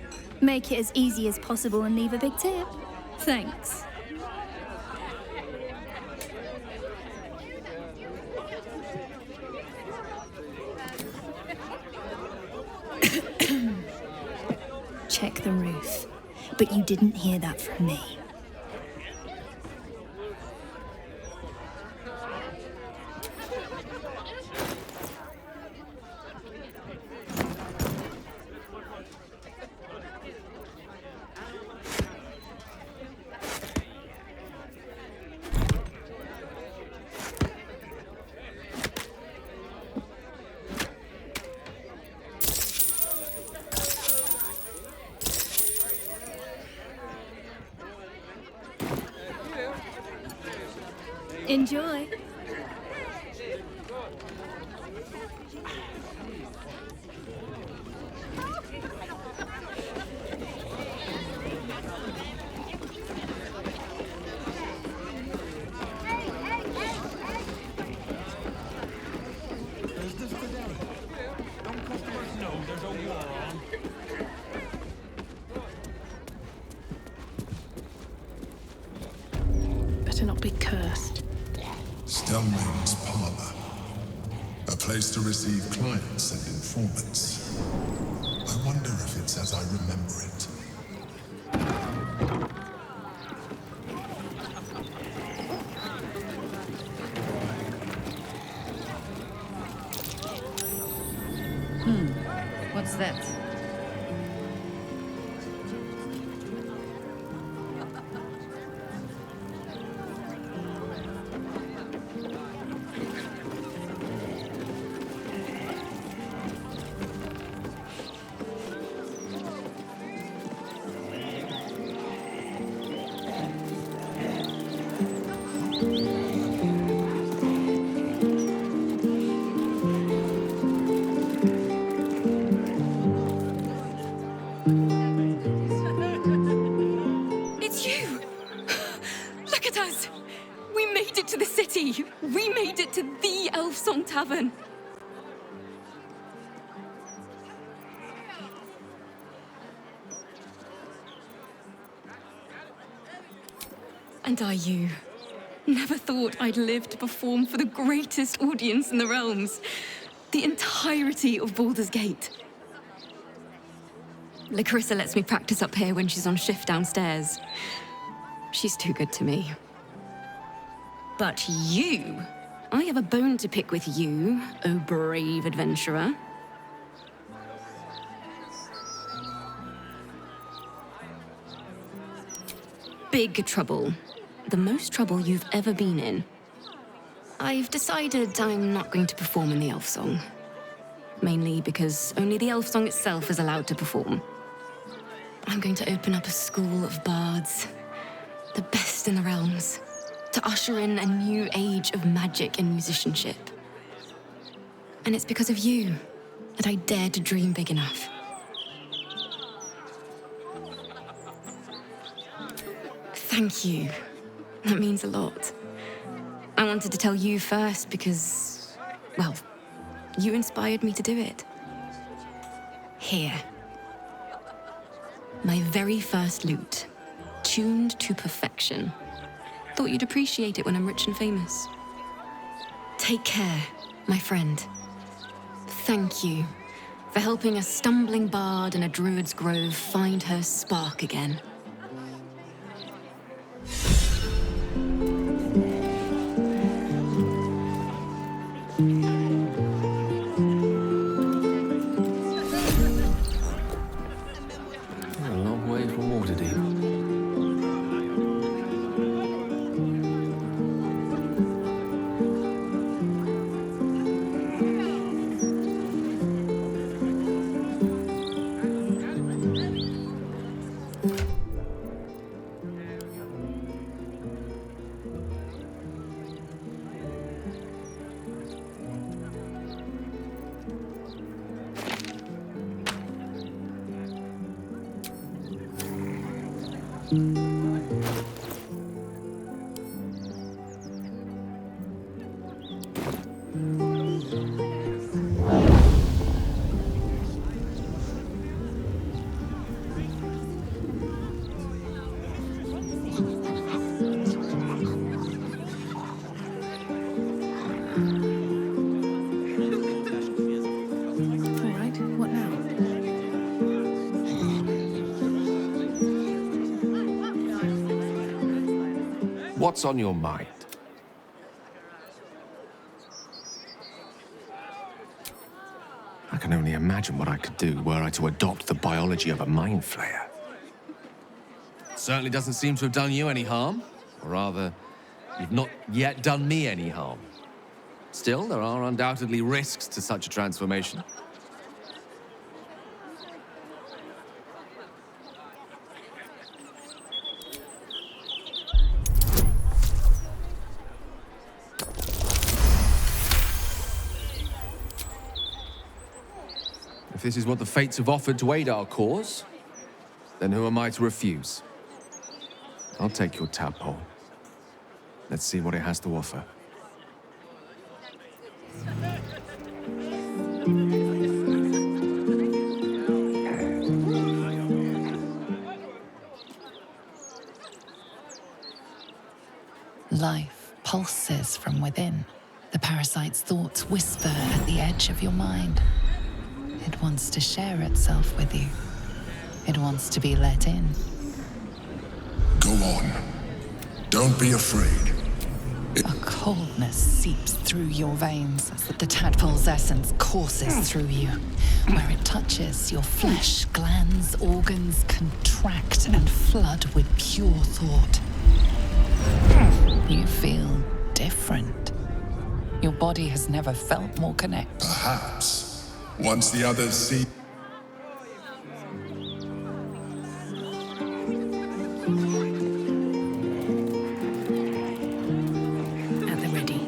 Make it as easy as possible and leave a big tip. Thanks. Check the roof. But you didn't hear that from me. Enjoy. There's this today. Don't customers know there's a war on? Better not be cursed. Stelmane's parlor. A place to receive clients and informants. I wonder if it's as I remember it. What's that? It's you! Look at us! We made it to the city! We made it to the Elf Song Tavern! And are you? Never thought I'd live to perform for the greatest audience in the realms. The entirety of Baldur's Gate. Lacarissa lets me practice up here when she's on shift downstairs. She's too good to me. But you, I have a bone to pick with you, oh brave adventurer. Big trouble. The most trouble you've ever been in. I've decided I'm not going to perform in the elf song. Mainly because only the elf song itself is allowed to perform. I'm going to open up a school of bards, the best in the realms, to usher in a new age of magic and musicianship. And it's because of you that I dared to dream big enough. Thank you. That means a lot. I wanted to tell you first because, well, you inspired me to do it. Here. My very first lute, tuned to perfection. Thought you'd appreciate it when I'm rich and famous. Take care, my friend. Thank you for helping a stumbling bard in a druid's grove find her spark again. A long way from Waterdeep. What's on your mind? I can only imagine what I could do were I to adopt the biology of a mind flayer. Certainly doesn't seem to have done you any harm. Or rather, you've not yet done me any harm. Still, there are undoubtedly risks to such a transformation. If this is what the fates have offered to aid our cause, then who am I to refuse? I'll take your tadpole. Let's see what it has to offer. Life pulses from within. The parasite's thoughts whisper at the edge of your mind. It wants to share itself with you. It wants to be let in. Go on. Don't be afraid. A coldness seeps through your veins as the tadpole's essence courses through you. Where it touches, your flesh, glands, organs contract and flood with pure thought. You feel different. Your body has never felt more connected. Perhaps. Once the others see... At the ready.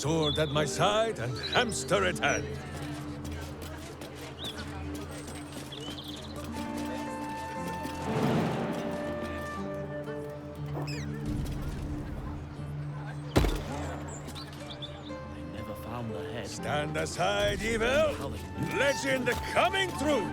sword at my side and hamster at hand. Stand aside, evil! Legend coming through!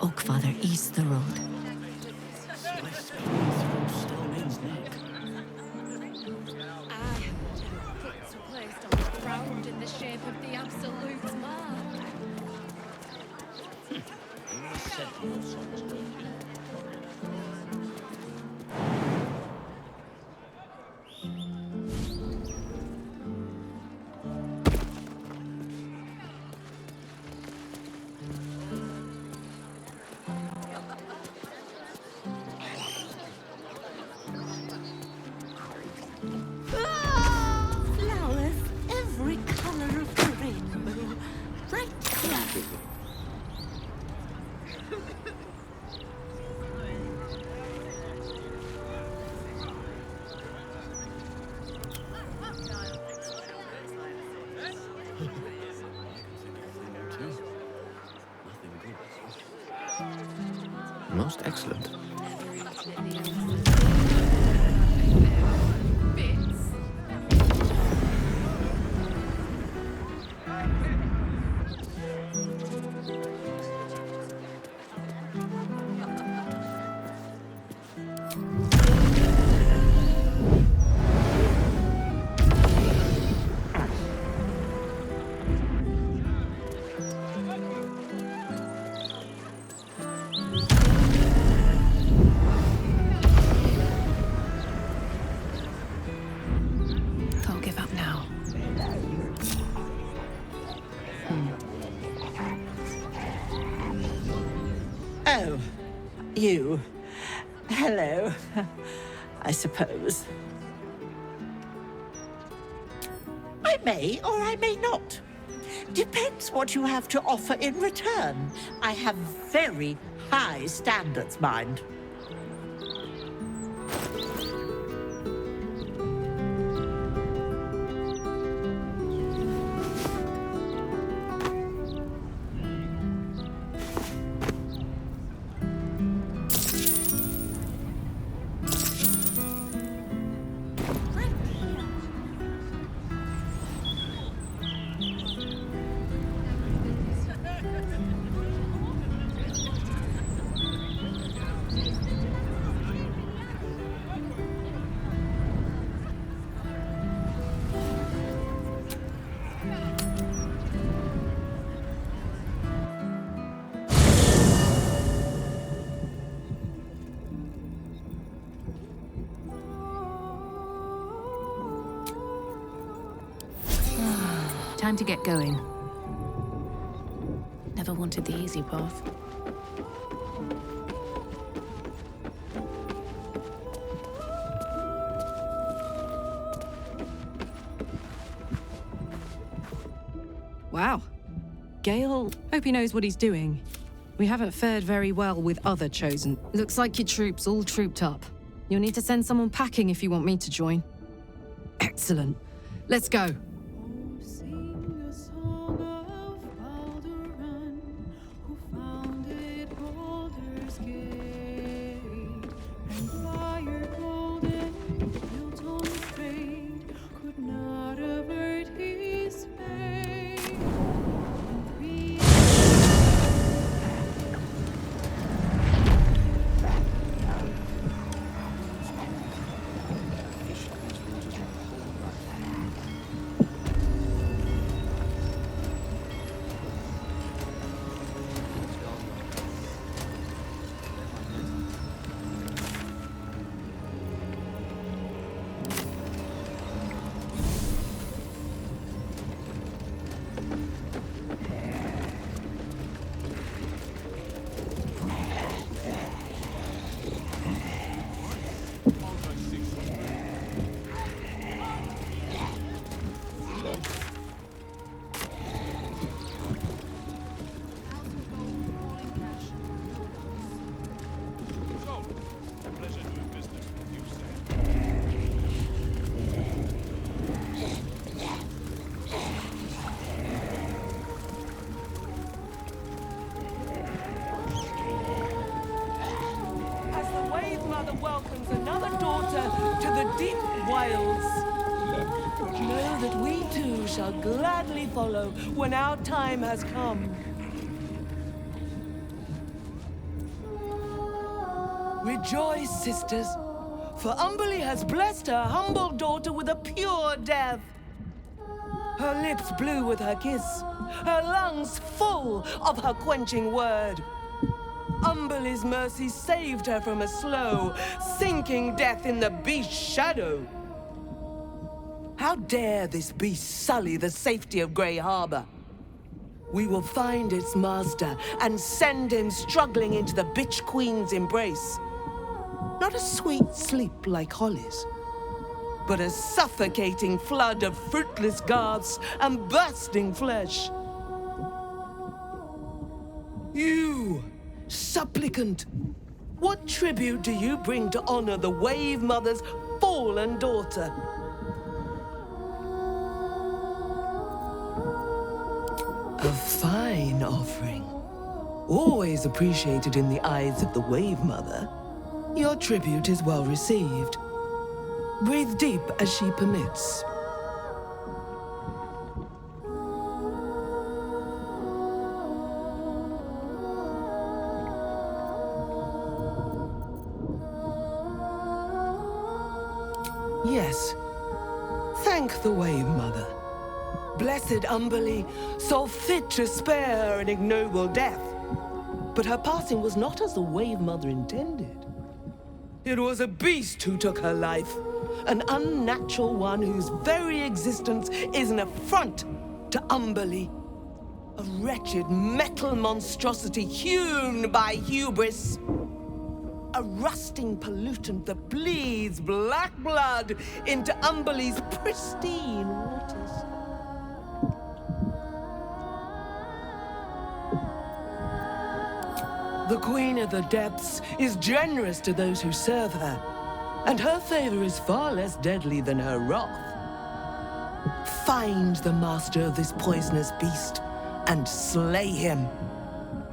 Oakfather, ease the road. Placed on the ground in the shape of the absolute mark. Flowers, every color of the rainbow. Right here. Most excellent. Don't give up now. Oh, you. Hello, I suppose. I may or I may not. Depends what you have to offer in return. I have very high standards, mind. Time to get going. Never wanted the easy path. Wow. Gale, hope he knows what he's doing. We haven't fared very well with other Chosen. Looks like your troops all trooped up. You'll need to send someone packing if you want me to join. Excellent. Let's go. As the Wave Mother welcomes another daughter to the deep wilds, know that we too shall gladly follow when our time has come. Rejoice, sisters, for Umberlee has blessed her humble daughter with a pure death. Her lips blue with her kiss, her lungs full of her quenching word. Umberlee's mercy saved her from a slow, sinking death in the beast's shadow. How dare this beast sully the safety of Grey Harbor? We will find its master and send him struggling into the bitch queen's embrace. Not a sweet sleep like Holly's, but a suffocating flood of fruitless garths and bursting flesh. You, supplicant, what tribute do you bring to honor the Wave Mother's fallen daughter? A fine offering. Always appreciated in the eyes of the Wave Mother. Your tribute is well received. Breathe deep as she permits. Yes. Thank the Wave Mother. Blessed Umberlee saw fit to spare her an ignoble death. But her passing was not as the Wave Mother intended. It was a beast who took her life. An unnatural one whose very existence is an affront to Umberlee. A wretched metal monstrosity hewn by hubris. A rusting pollutant that bleeds black blood into Umberlee's pristine waters. The Queen of the Depths is generous to those who serve her, and her favor is far less deadly than her wrath. Find the master of this poisonous beast and slay him.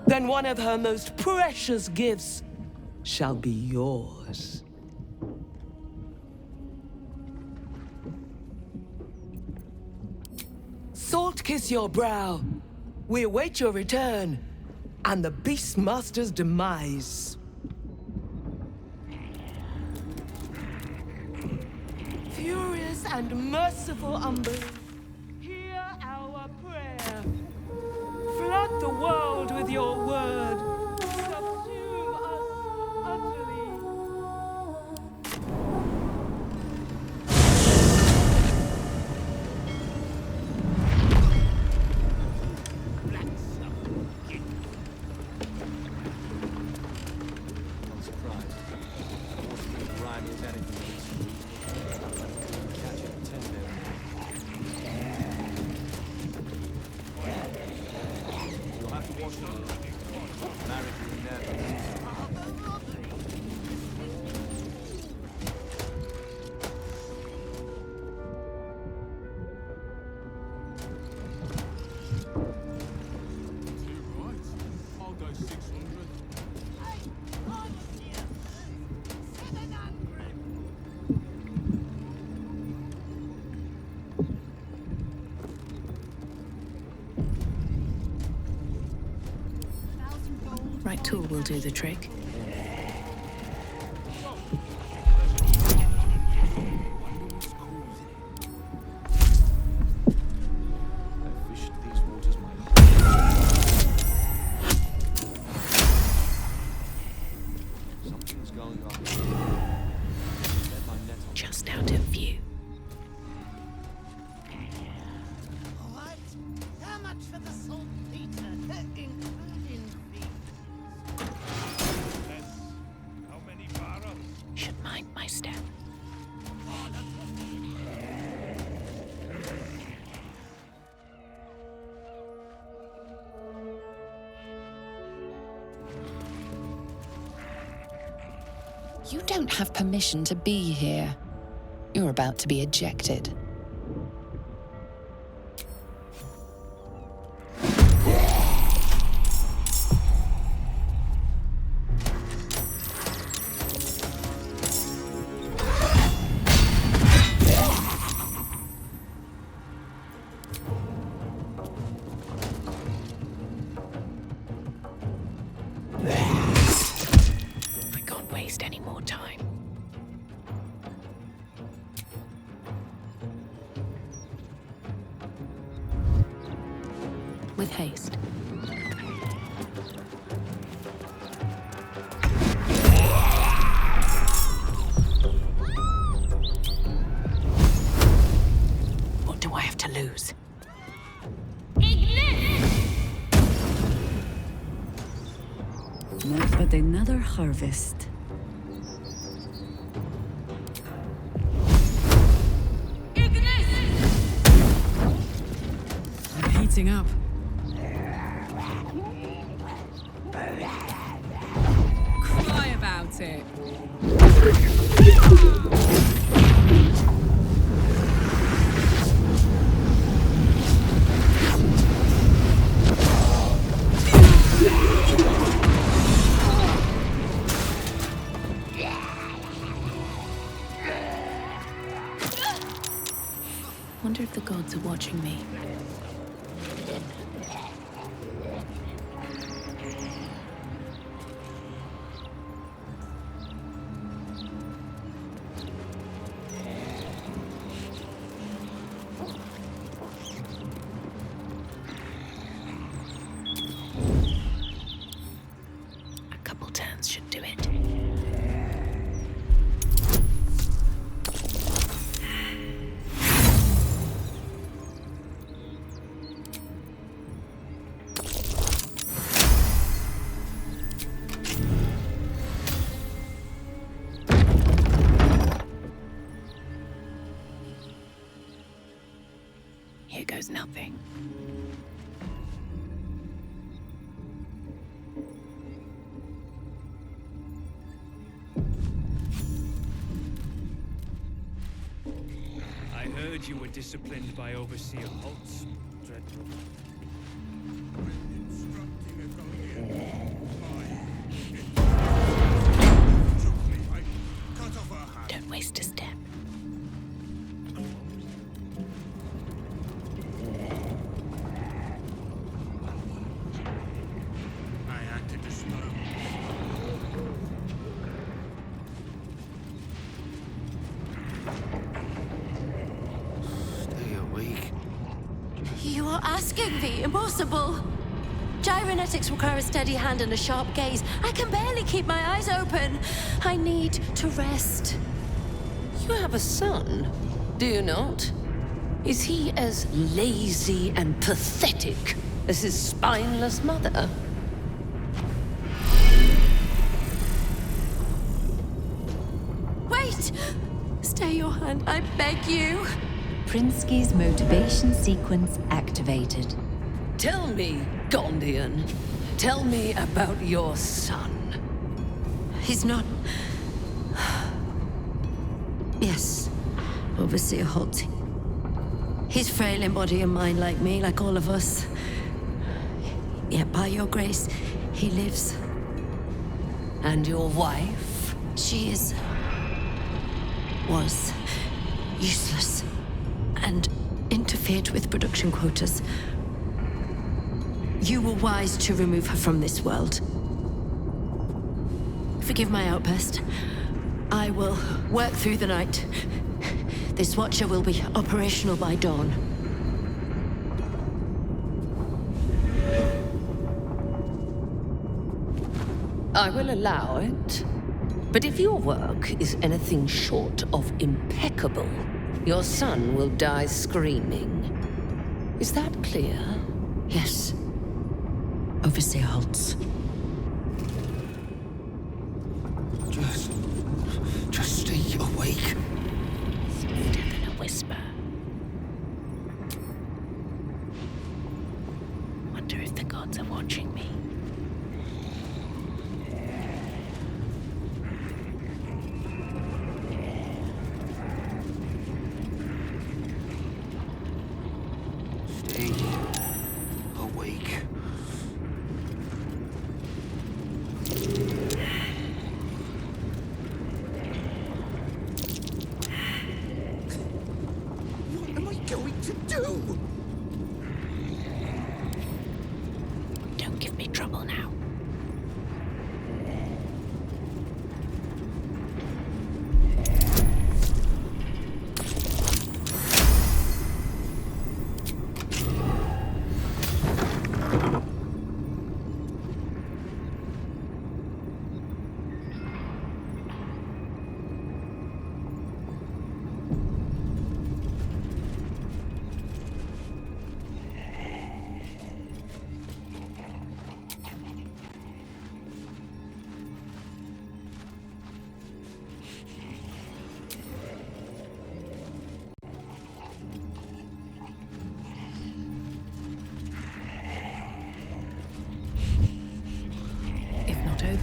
Then one of her most precious gifts shall be yours. Salt kiss your brow. We await your return and the Beastmaster's demise. Furious and merciful Umberlee, hear our prayer. Flood the world with your word. Subsume us utterly. Right tool will do the trick. Just out of view. What? How much for the saltpeter, including fees? How many barrels? Should mind my step. You don't have permission to be here. You're about to be ejected. I can't waste any more time. With haste. What do I have to lose? Not but another harvest. I'm heating up. Cry about it. Wonder if the gods are watching me. A couple turns should do it. Here goes nothing. I heard you were disciplined by Overseer Holtz, Dreadnought. Don't waste a step. I acted as slow. Stay awake. You are asking the impossible. Gyrometics require a steady hand and a sharp gaze. I can barely keep my eyes open. I need to rest. You have a son, do you not? Is he as lazy and pathetic as his spineless mother? Wait! Stay your hand, I beg you. Prinsky's motivation sequence activated. Tell me, Gondian. Tell me about your son. He's not... Yes, Overseer Holt. He's frail in body and mind like me, like all of us. Yet by your grace, he lives. And your wife? She was useless and interfered with production quotas. You were wise to remove her from this world. Forgive my outburst. I will work through the night. This Watcher will be operational by dawn. I will allow it. But if your work is anything short of impeccable, your son will die screaming. Is that clear? Yes. Overseer Holtz. Just stay awake. Softer than a whisper. Wonder if the gods are watching me.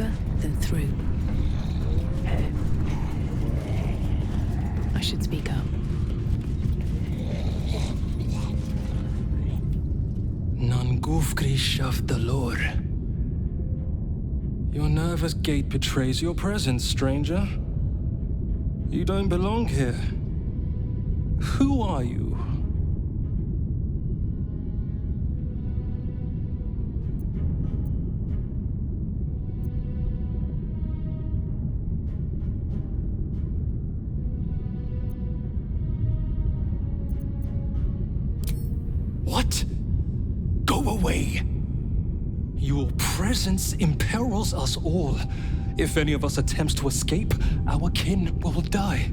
over than through. I should speak up. Non gufgrish of the lore. Your nervous gait betrays your presence, stranger. You don't belong here. Who are you? What? Go away! Your presence imperils us all. If any of us attempts to escape, our kin will die.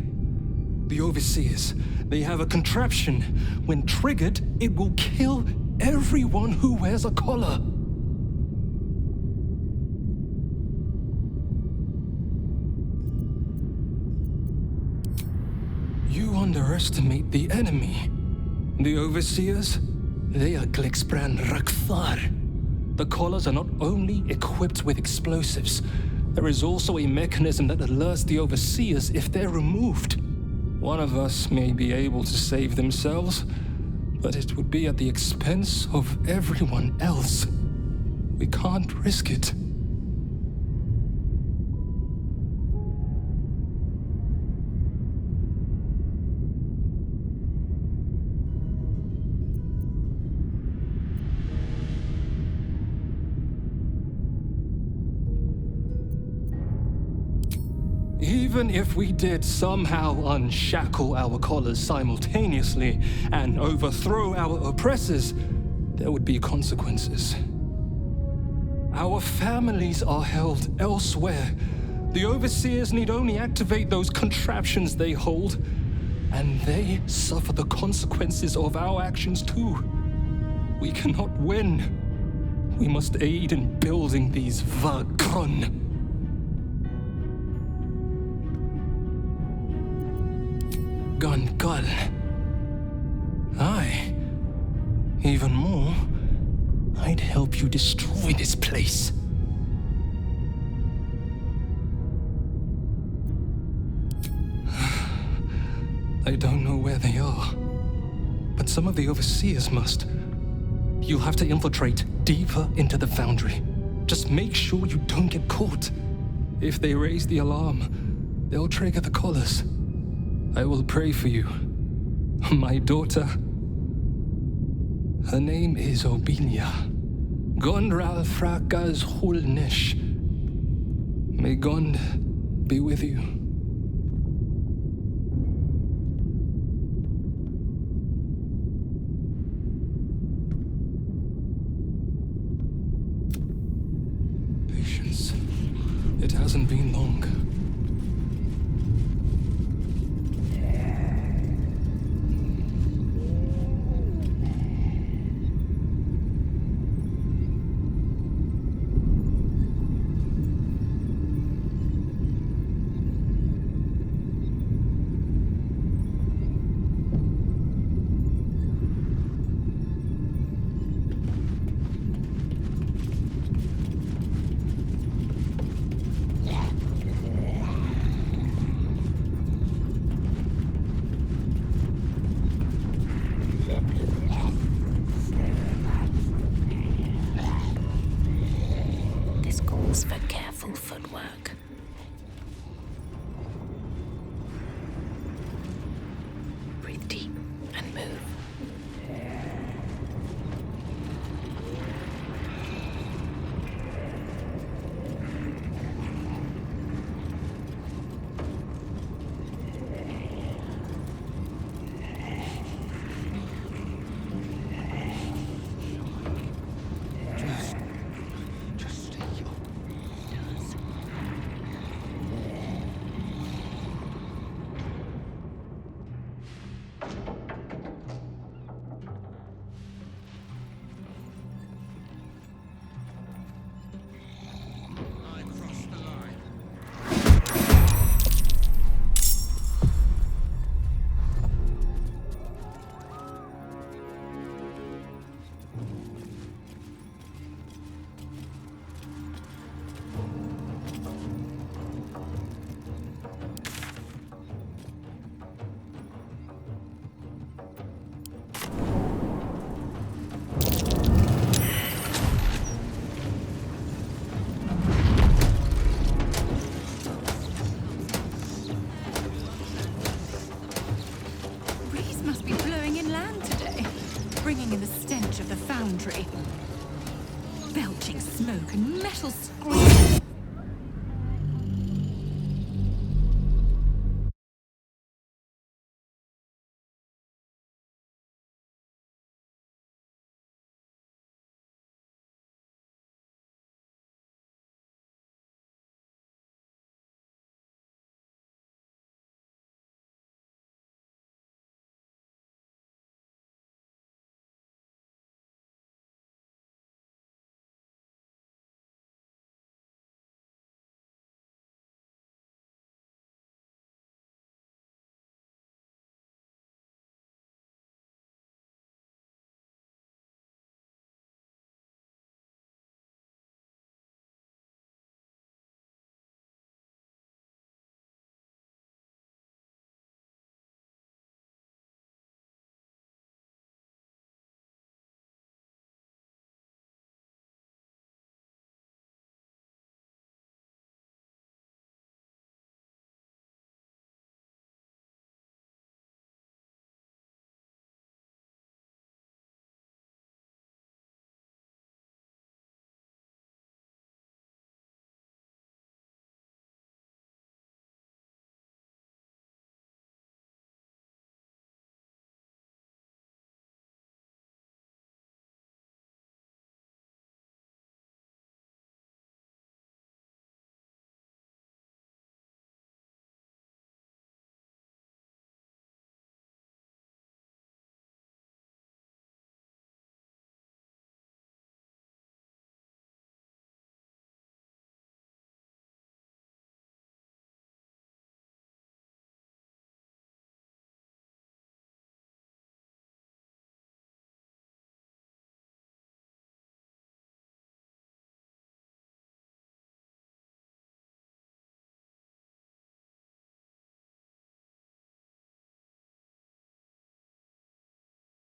The Overseers, they have a contraption. When triggered, it will kill everyone who wears a collar. You underestimate the enemy. The Overseers, they are Glixbran Rakthar. The collars are not only equipped with explosives, there is also a mechanism that alerts the Overseers if they're removed. One of us may be able to save themselves, but it would be at the expense of everyone else. We can't risk it. Even if we did somehow unshackle our collars simultaneously and overthrow our oppressors, there would be consequences. Our families are held elsewhere. The Overseers need only activate those contraptions they hold, and they suffer the consequences of our actions too. We cannot win. We must aid in building these Vagron. Gungal. Aye. Even more, I'd help you destroy this place. I don't know where they are, but some of the Overseers must. You'll have to infiltrate deeper into the Foundry. Just make sure you don't get caught. If they raise the alarm, they'll trigger the collars. I will pray for you. My daughter. Her name is Obinia. Gondral Frakas Hulnish. May Gond be with you. Patience. It hasn't been long. metal scream.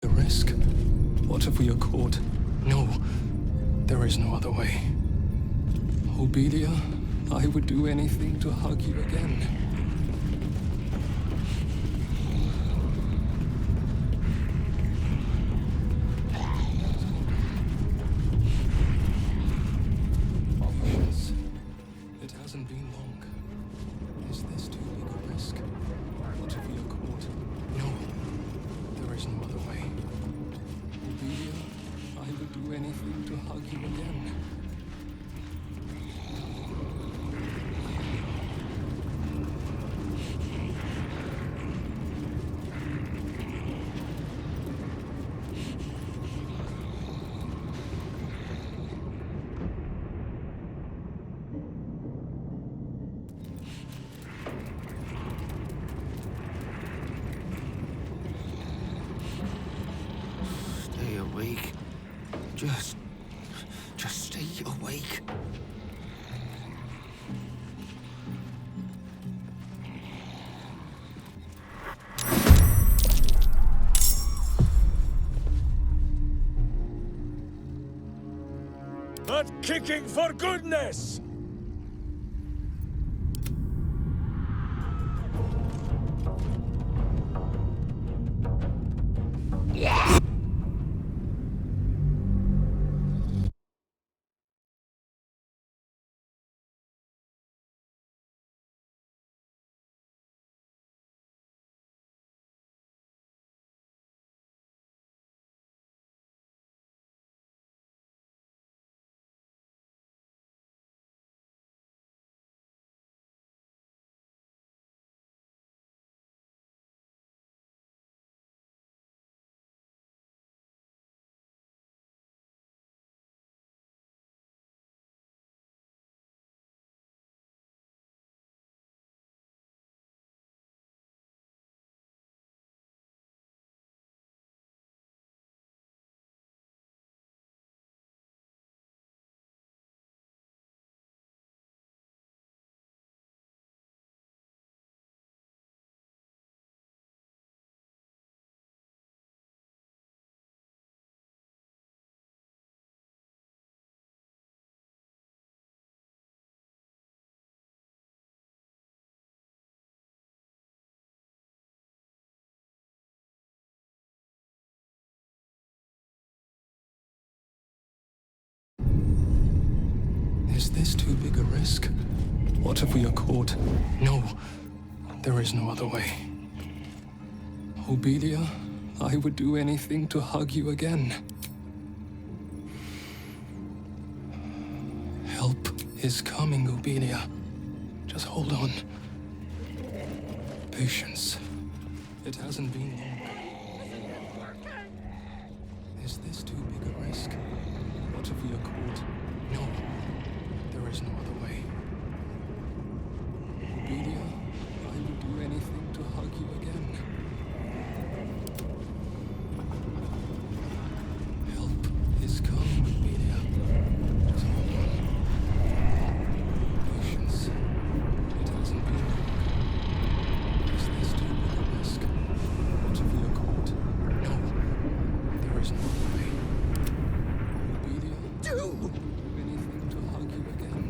The risk? What if we are caught? No, there is no other way. Obelia, I would do anything to hug you again. Yes. It hasn't been long. Is this too big a risk? What if we are caught? No, there is no other way. Obelia, I would do anything to hug you again. Stay awake. Just stay awake. Not kicking for goodness! this too big a risk? What if we are caught? No, there is no other way. Obelia, I would do anything to hug you again. Help is coming, Obelia. Just hold on. Patience. It hasn't been long. Is this too big a risk? What if we are caught? No, there is no other way. Obelia, I would do anything to hug you again. Help is coming, Obelia. Just hold on. Patience. It hasn't been long. Is this too big a risk? What if we are caught? No, there is no other way. Obelia, I would do anything to hug you again.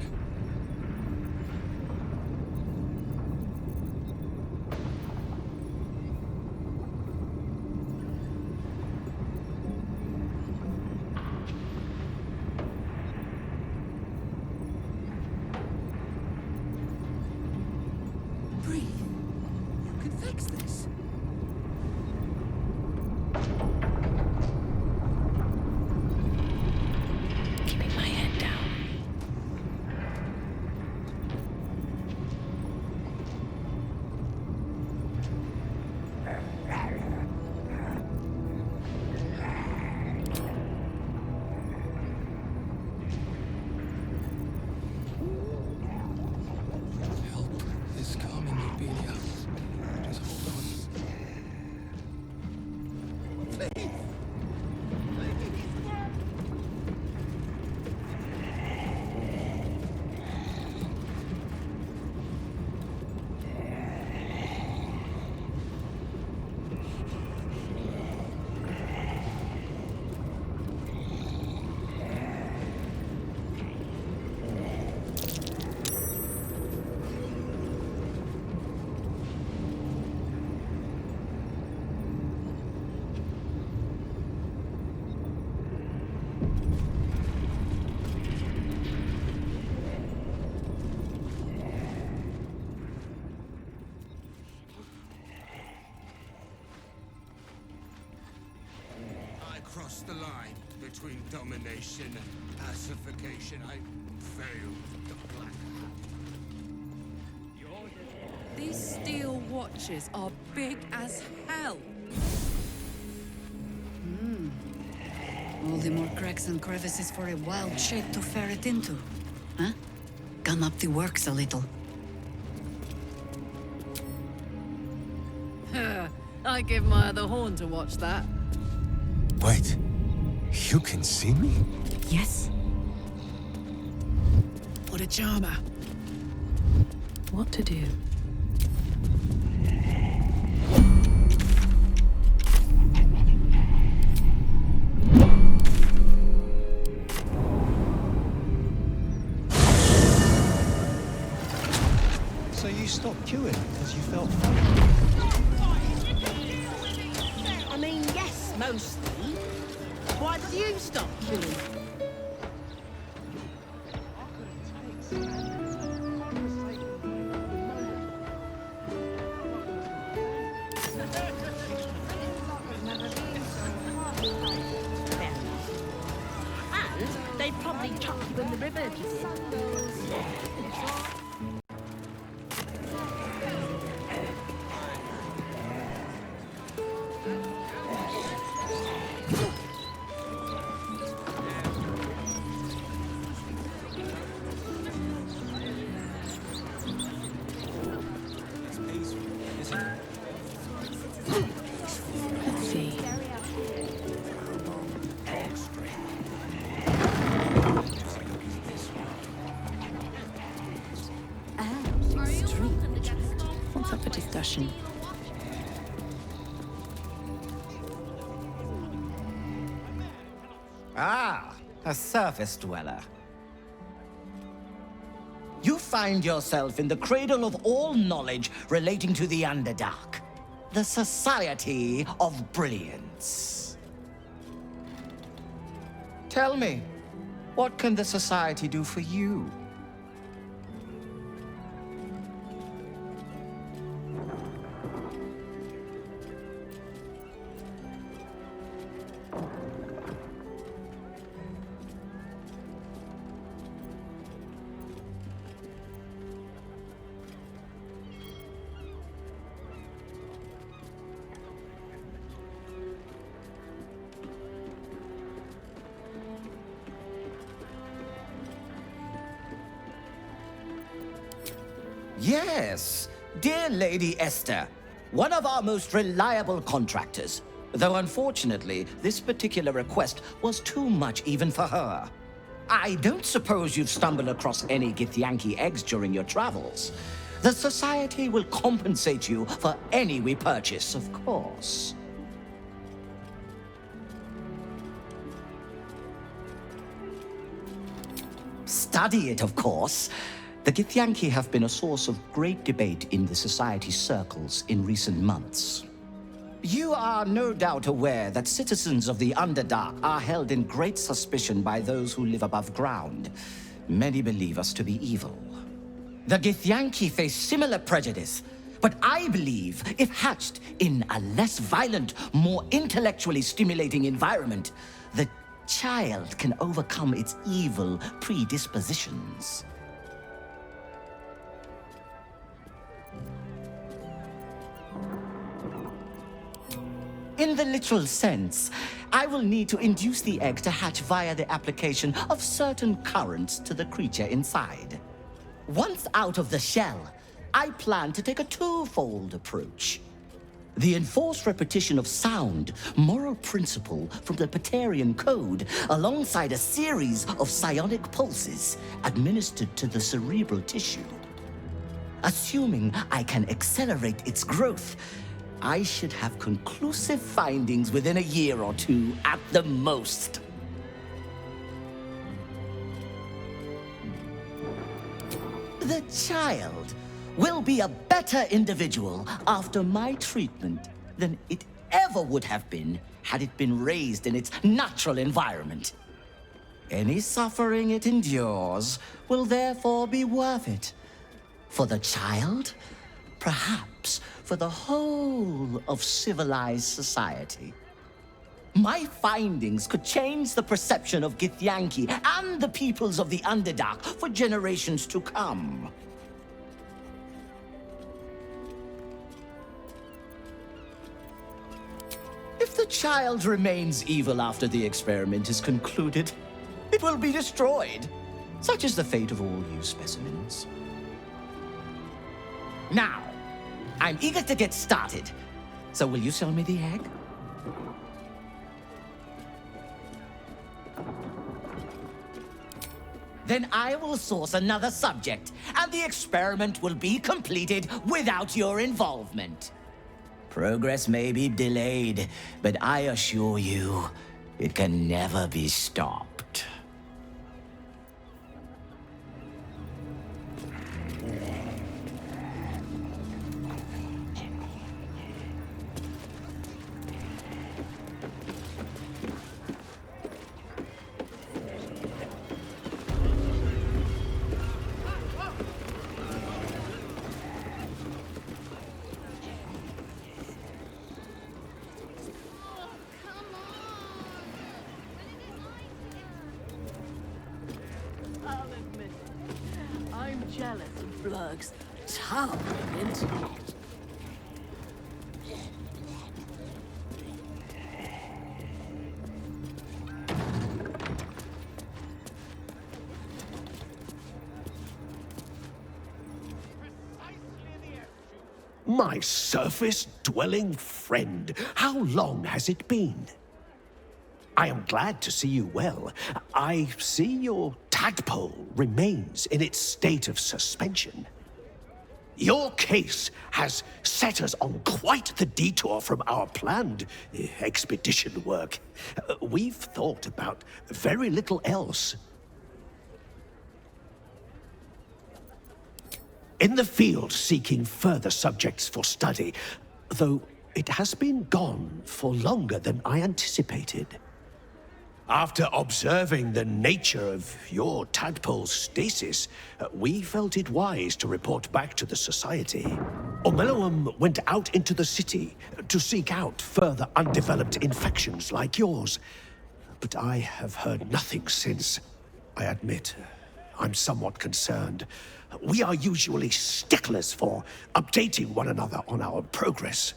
Breathe. You can fix this. Keeping my head down. Help is coming, Obelia. Just hold on. I crossed the line between domination and pacification. I failed the Black Hat. These steel watches are big as hell. All the more cracks and crevices for a wild shape to ferret into. Huh? Gum up the works a little. I give Maya the horn to watch that. Wait, you can see me? Yes. What a charmer. What to do? So you stopped queuing because you felt funny? I mean, yes, mostly. Why did you stop queuing? And they probably chuck you in the river if you did. Let's see. What's up for discussion? Ah, a surface dweller. You find yourself in the cradle of all knowledge relating to the Underdark, the Society of Brilliance. Tell me, what can the Society do for you? Yes, dear Lady Esther, one of our most reliable contractors. Though unfortunately, this particular request was too much even for her. I don't suppose you've stumbled across any Githyanki eggs during your travels. The Society will compensate you for any we purchase, of course. Study it, of course. The Githyanki have been a source of great debate in the Society's circles in recent months. You are no doubt aware that citizens of the Underdark are held in great suspicion by those who live above ground. Many believe us to be evil. The Githyanki face similar prejudice, but I believe if hatched in a less violent, more intellectually stimulating environment, the child can overcome its evil predispositions. In the literal sense, I will need to induce the egg to hatch via the application of certain currents to the creature inside. Once out of the shell, I plan to take a twofold approach. The enforced repetition of sound, moral principle from the Patarian Code, alongside a series of psionic pulses administered to the cerebral tissue. Assuming I can accelerate its growth, I should have conclusive findings within a year or two at the most. The child will be a better individual after my treatment than it ever would have been had it been raised in its natural environment. Any suffering it endures will therefore be worth it. For the child, perhaps for the whole of civilized society. My findings could change the perception of Githyanki and the peoples of the Underdark for generations to come. If the child remains evil after the experiment is concluded, it will be destroyed. Such is the fate of all you specimens. Now, I'm eager to get started. So will you sell me the egg? Then I will source another subject, and the experiment will be completed without your involvement. Progress may be delayed, but I assure you, it can never be stopped. Jealous of Blurg's towering intellect. My surface-dwelling friend, how long has it been? I am glad to see you well. I see your tadpole remains in its state of suspension. Your case has set us on quite the detour from our planned expedition work. We've thought about very little else. In the field seeking further subjects for study, though it has been gone for longer than I anticipated. After observing the nature of your tadpole's stasis, we felt it wise to report back to the Society. Omeluum went out into the city to seek out further undeveloped infections like yours. But I have heard nothing since. I admit, I'm somewhat concerned. We are usually sticklers for updating one another on our progress.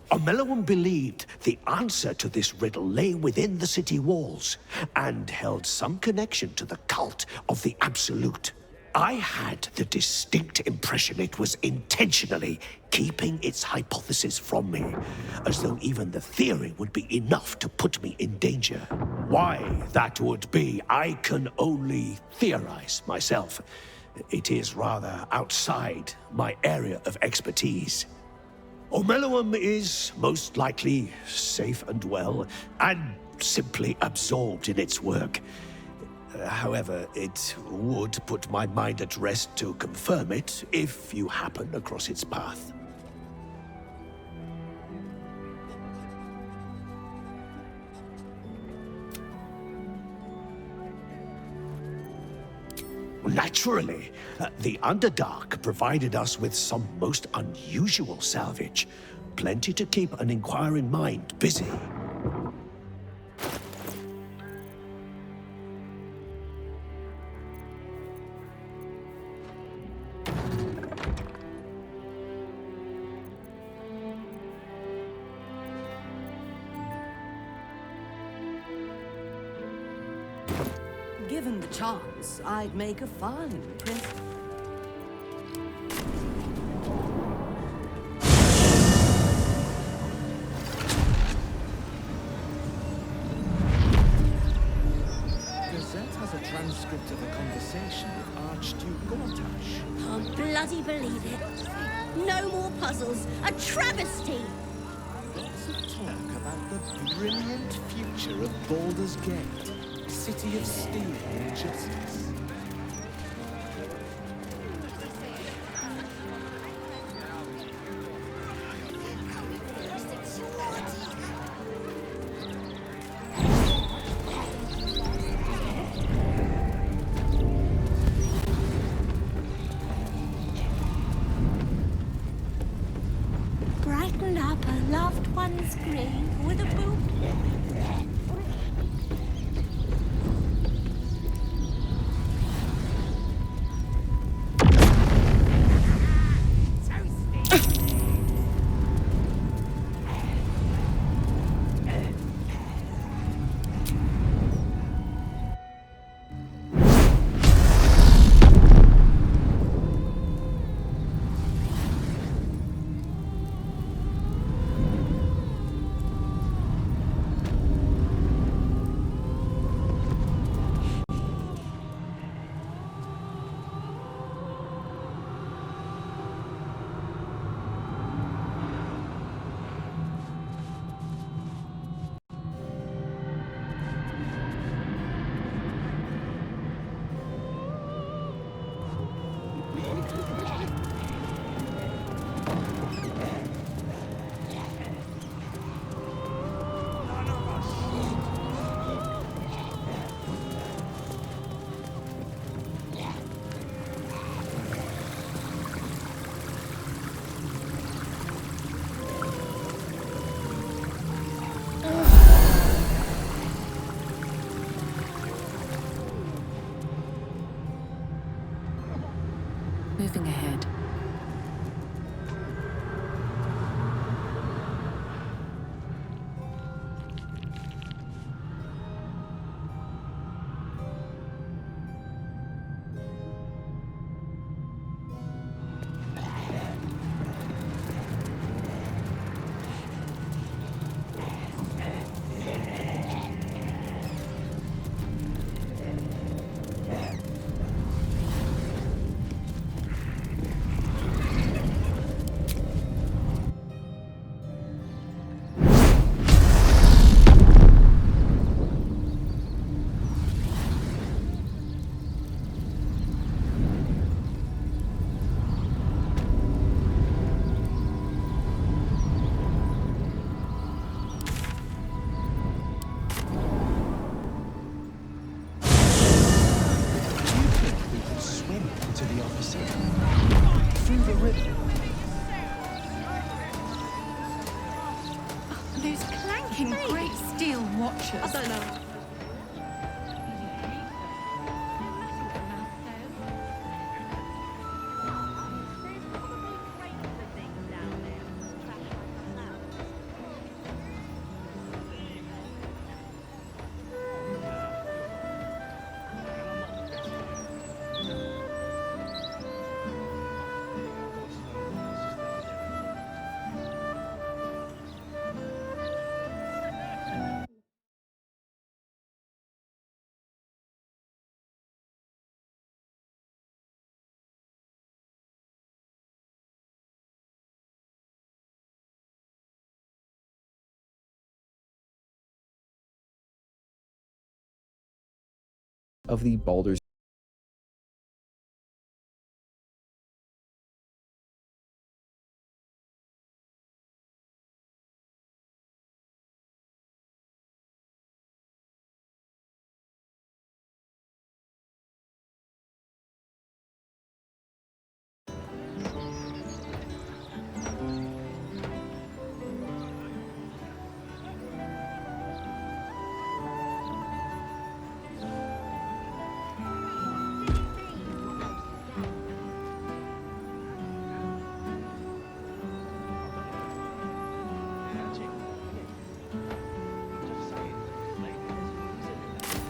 Omeluum believed the answer to this riddle lay within the city walls, and held some connection to the cult of the Absolute. I had the distinct impression it was intentionally keeping its hypothesis from me, as though even the theory would be enough to put me in danger. Why that would be, I can only theorize myself. It is rather outside my area of expertise. Omeluum is most likely safe and well, and simply absorbed in its work. However, it would put my mind at rest to confirm it if you happen across its path. Naturally, the Underdark provided us with some most unusual salvage. Plenty to keep an inquiring mind busy. Given the chance, I'd make a fine prince. Gazette has a transcript of a conversation with Archduke Gortash. Can't bloody believe it. No more puzzles. A travesty! Lots of talk about the brilliant future of Baldur's Gate. City of Steel and Justice. Brighten up a loved one's grave with a boot. Moving ahead. Through the river. Those clanking great steel watches. I don't know. of the Baldur's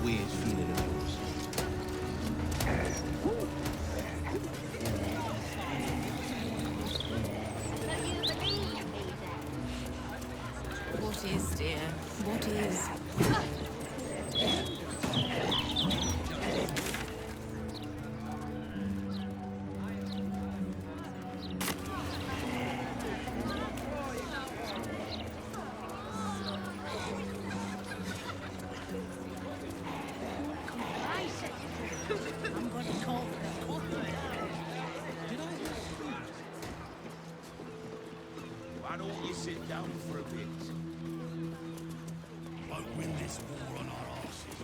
weird feeling of yours. What is, dear? What is? Why don't you sit down for a bit? Won't win this war on our asses.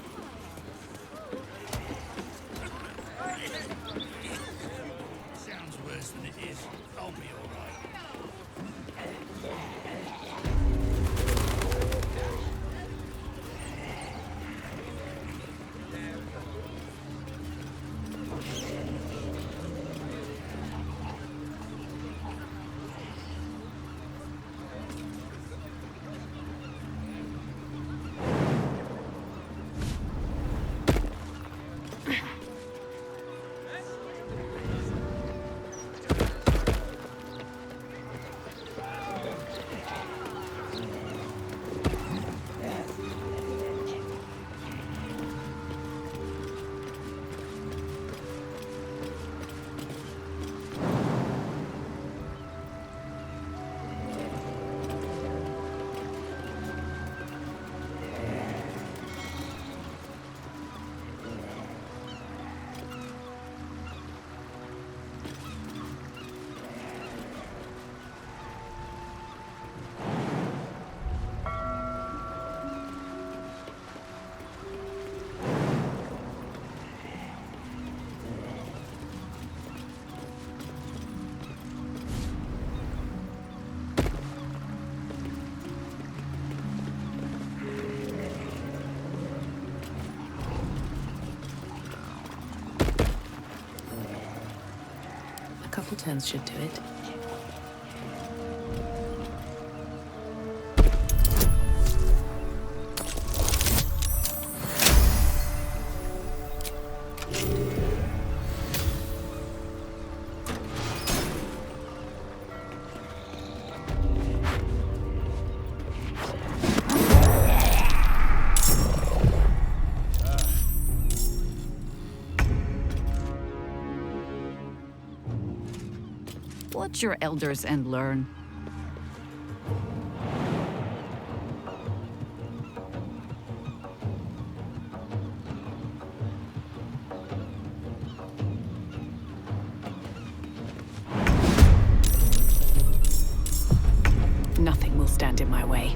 Sounds worse than it is. I'll be all right. A couple turns should do it. Watch your elders and learn. Nothing will stand in my way.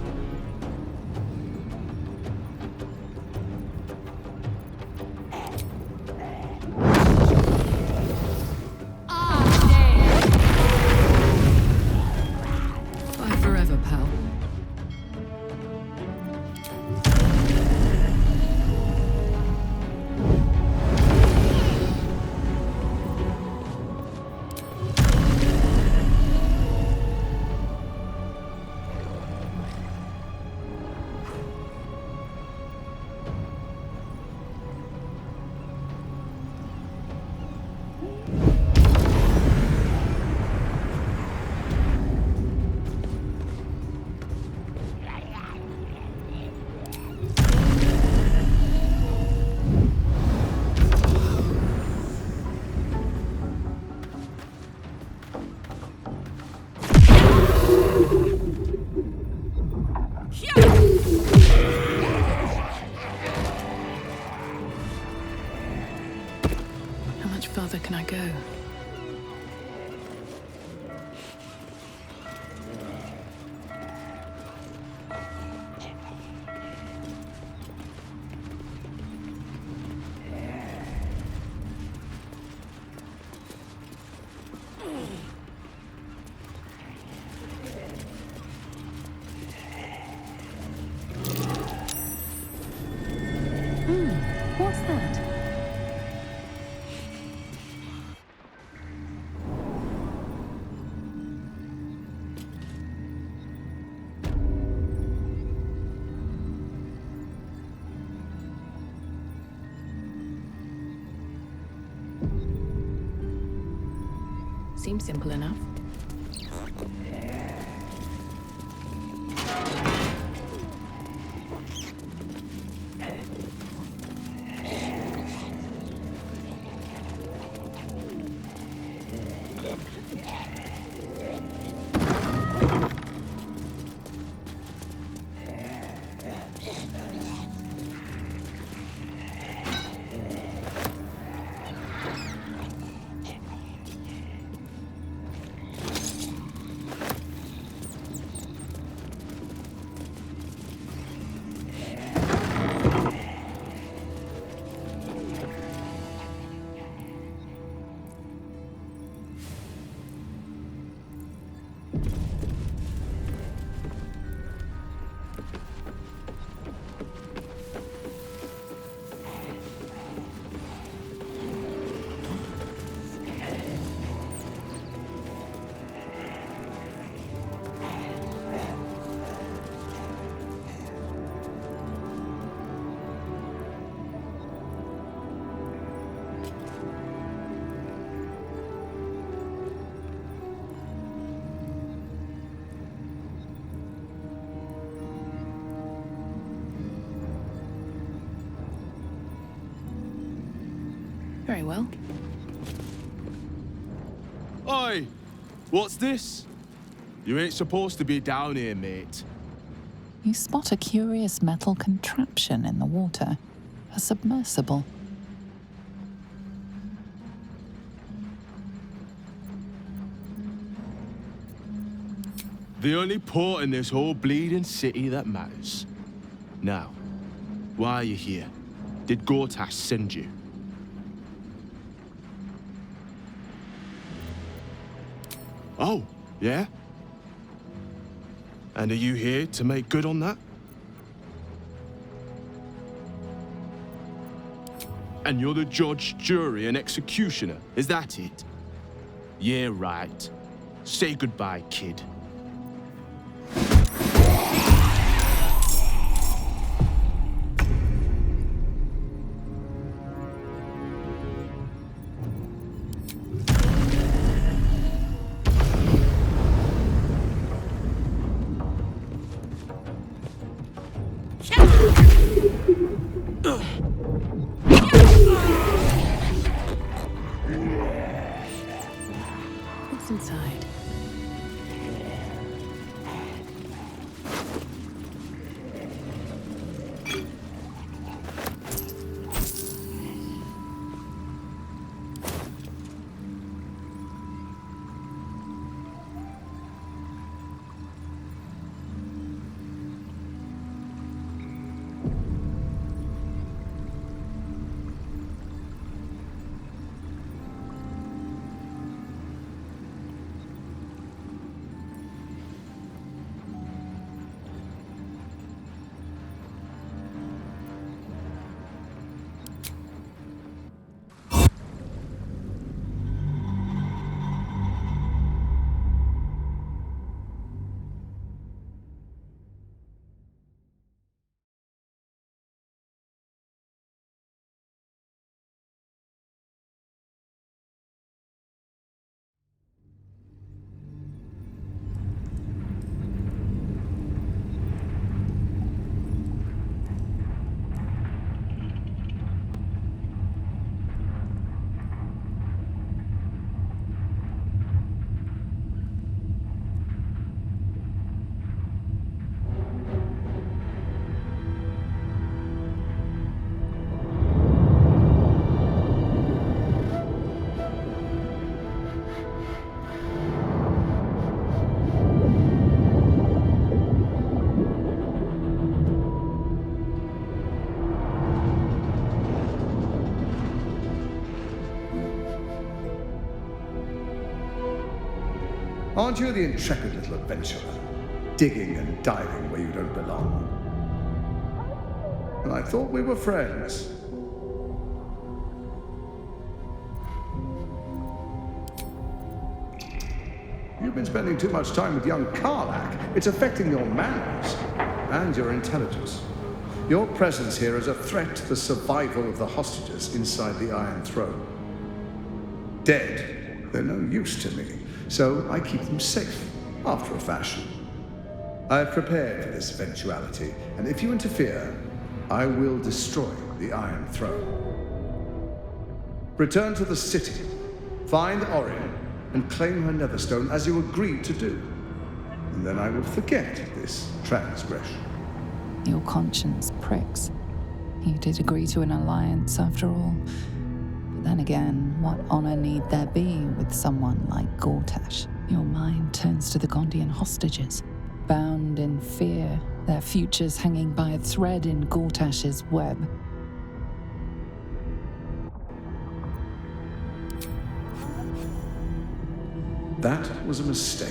much further can I go? What's that? Seems simple enough. Very well. Oi! What's this? You ain't supposed to be down here, mate. You spot a curious metal contraption in the water. A submersible. The only port in this whole bleeding city that matters. Now, why are you here? Did Gortash send you? Oh, yeah? And are you here to make good on that? And you're the judge, jury, and executioner, is that it? Yeah, right. Say goodbye, kid. What's inside? Aren't you the intrepid little adventurer, digging and diving where you don't belong? And I thought we were friends. You've been spending too much time with young Karlach. It's affecting your manners and your intelligence. Your presence here is a threat to the survival of the hostages inside the Iron Throne. Dead, they're no use to me, so I keep them safe, after a fashion. I have prepared for this eventuality, and if you interfere, I will destroy the Iron Throne. Return to the city, find Orin, and claim her Netherstone as you agreed to do. And then I will forget this transgression. Your conscience pricks. You did agree to an alliance after all. But then again, what honor need there be with someone like Gortash? Your mind turns to the Gondian hostages, bound in fear, their futures hanging by a thread in Gortash's web. That was a mistake.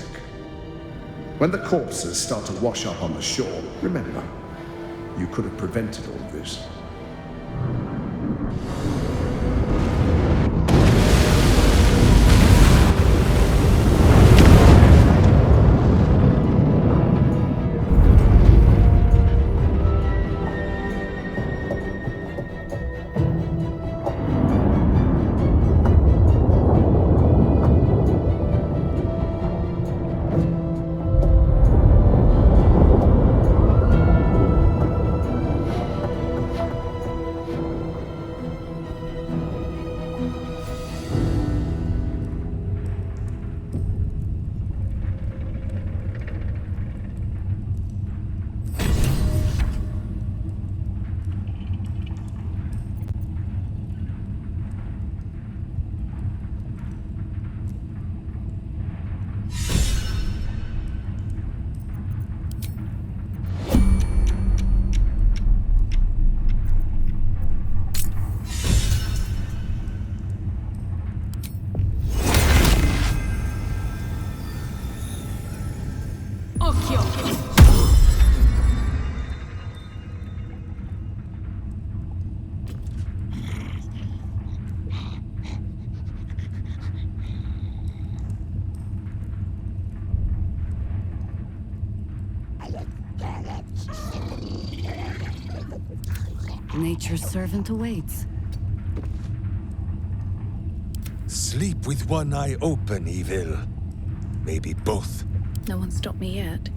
When the corpses start to wash up on the shore, remember, you could have prevented all this. Nature's servant awaits. Sleep with one eye open, Evil. Maybe both. No one stopped me yet.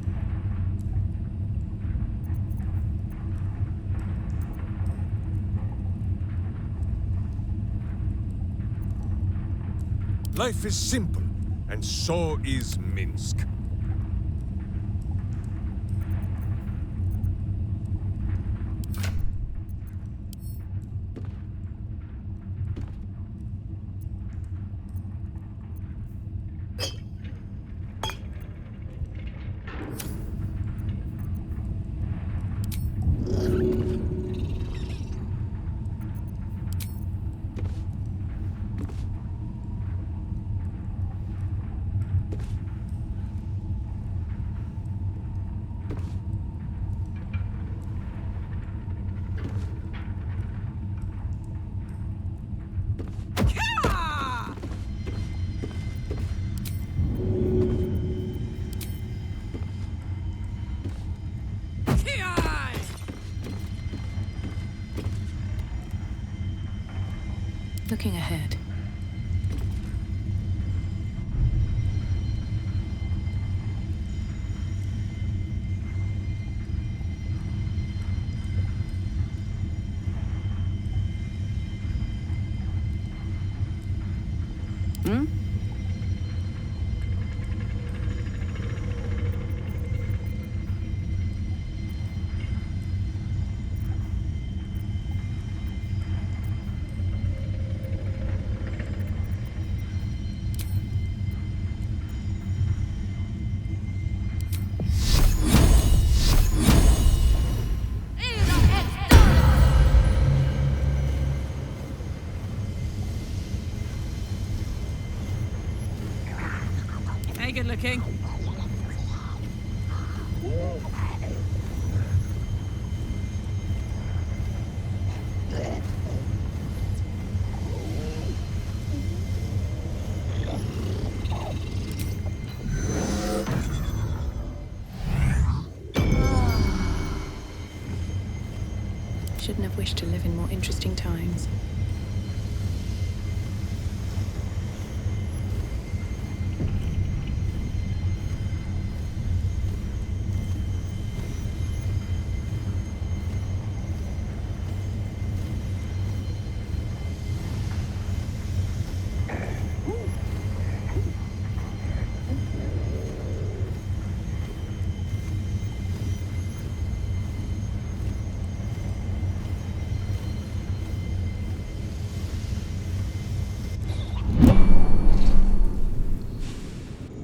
Life is simple, and so is Minsk. Looking ahead. Okay, good looking. Shouldn't have wished to live in more interesting times.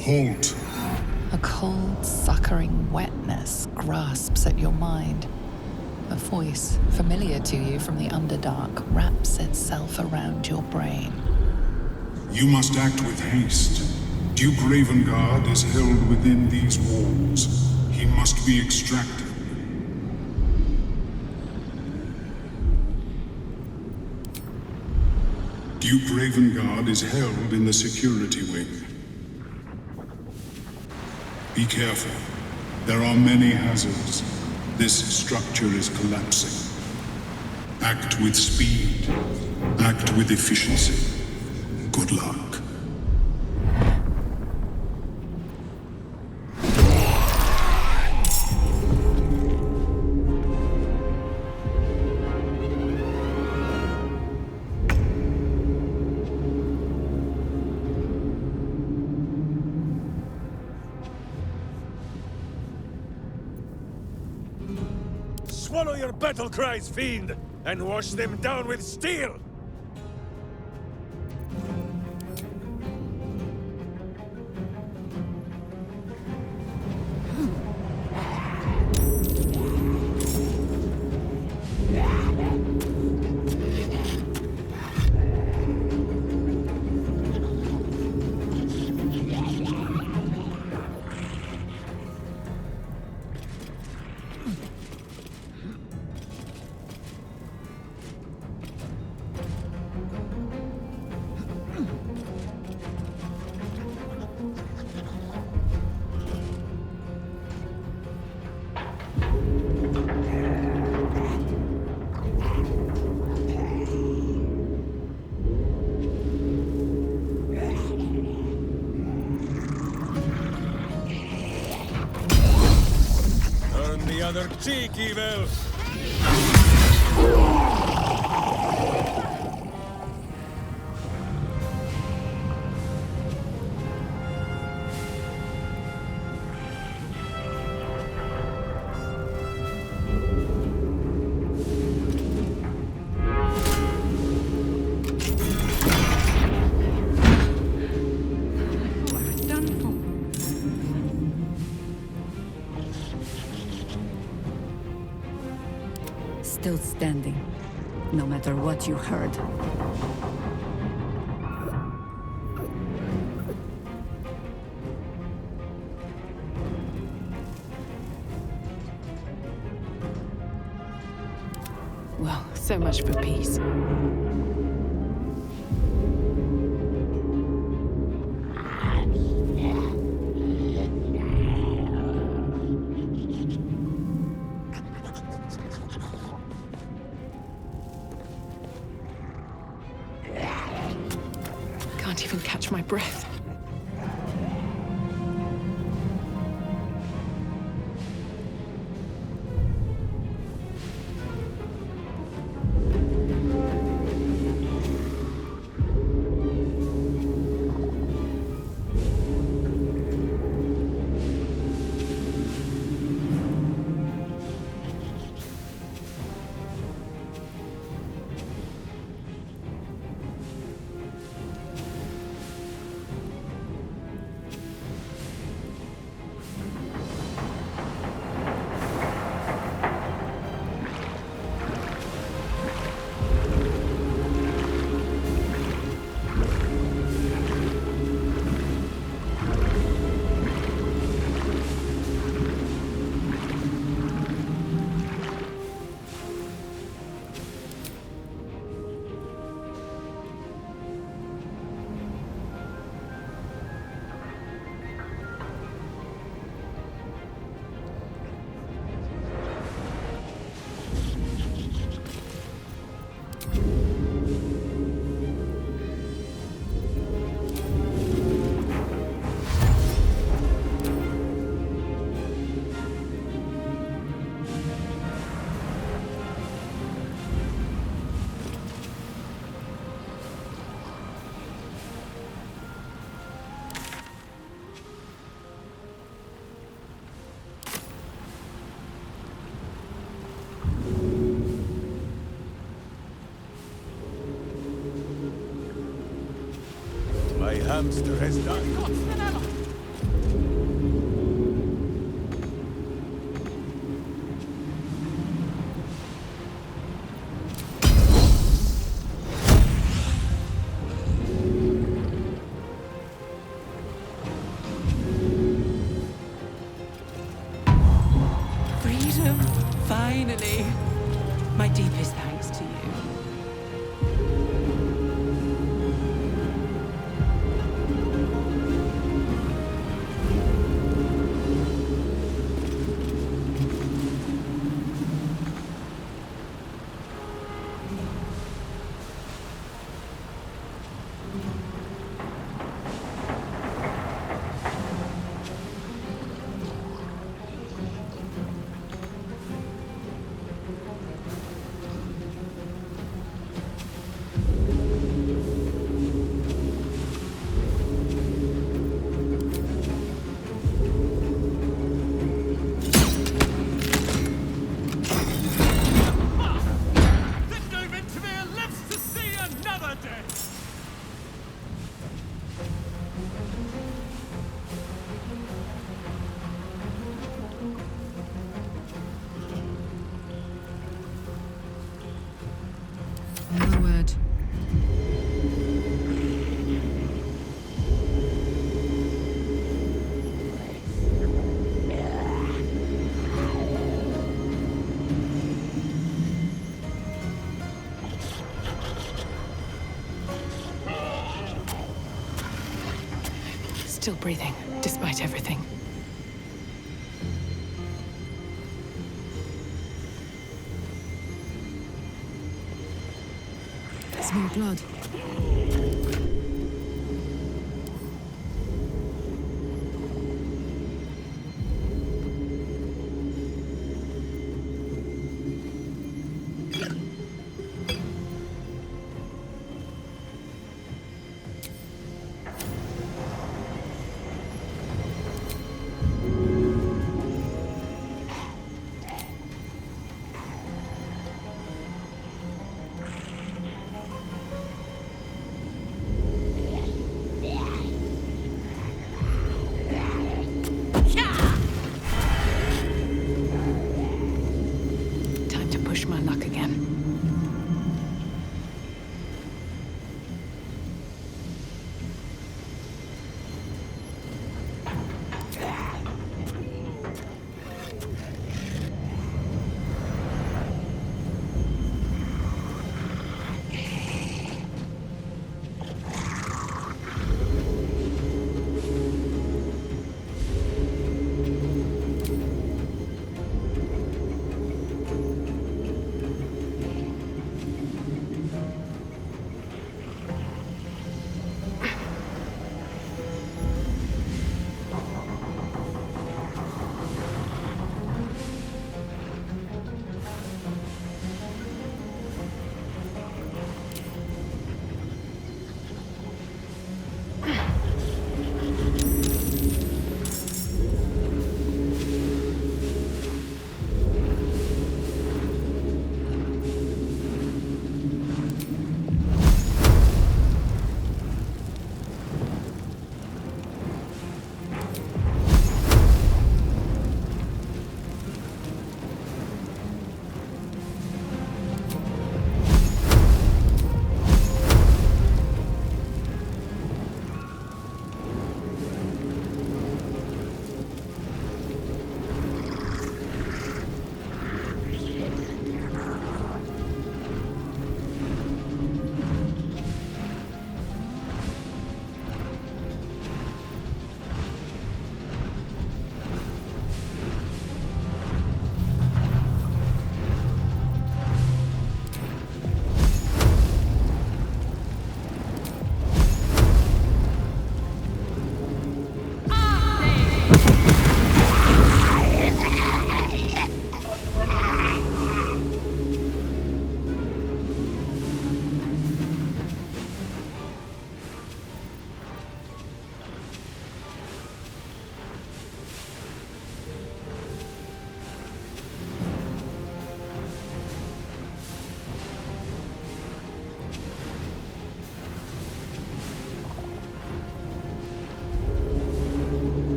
Halt. A cold, suckering wetness grasps at your mind. A voice, familiar to you from the Underdark, wraps itself around your brain. You must act with haste. Duke Ravengard is held within these walls. He must be extracted. Duke Ravengard is held in the security wing. Be careful. There are many hazards. This structure is collapsing. Act with speed. Act with efficiency. Good luck. Swallow your battle cries, fiend, and wash them down with steel! Other cheek, evil! Still standing, no matter what you heard. Well, so much for peace. Can't even catch my breath. hamster has died. Freedom, finally. My deepest thanks to you. No word. Still breathing, despite everything. There's more blood. Time to push my luck again.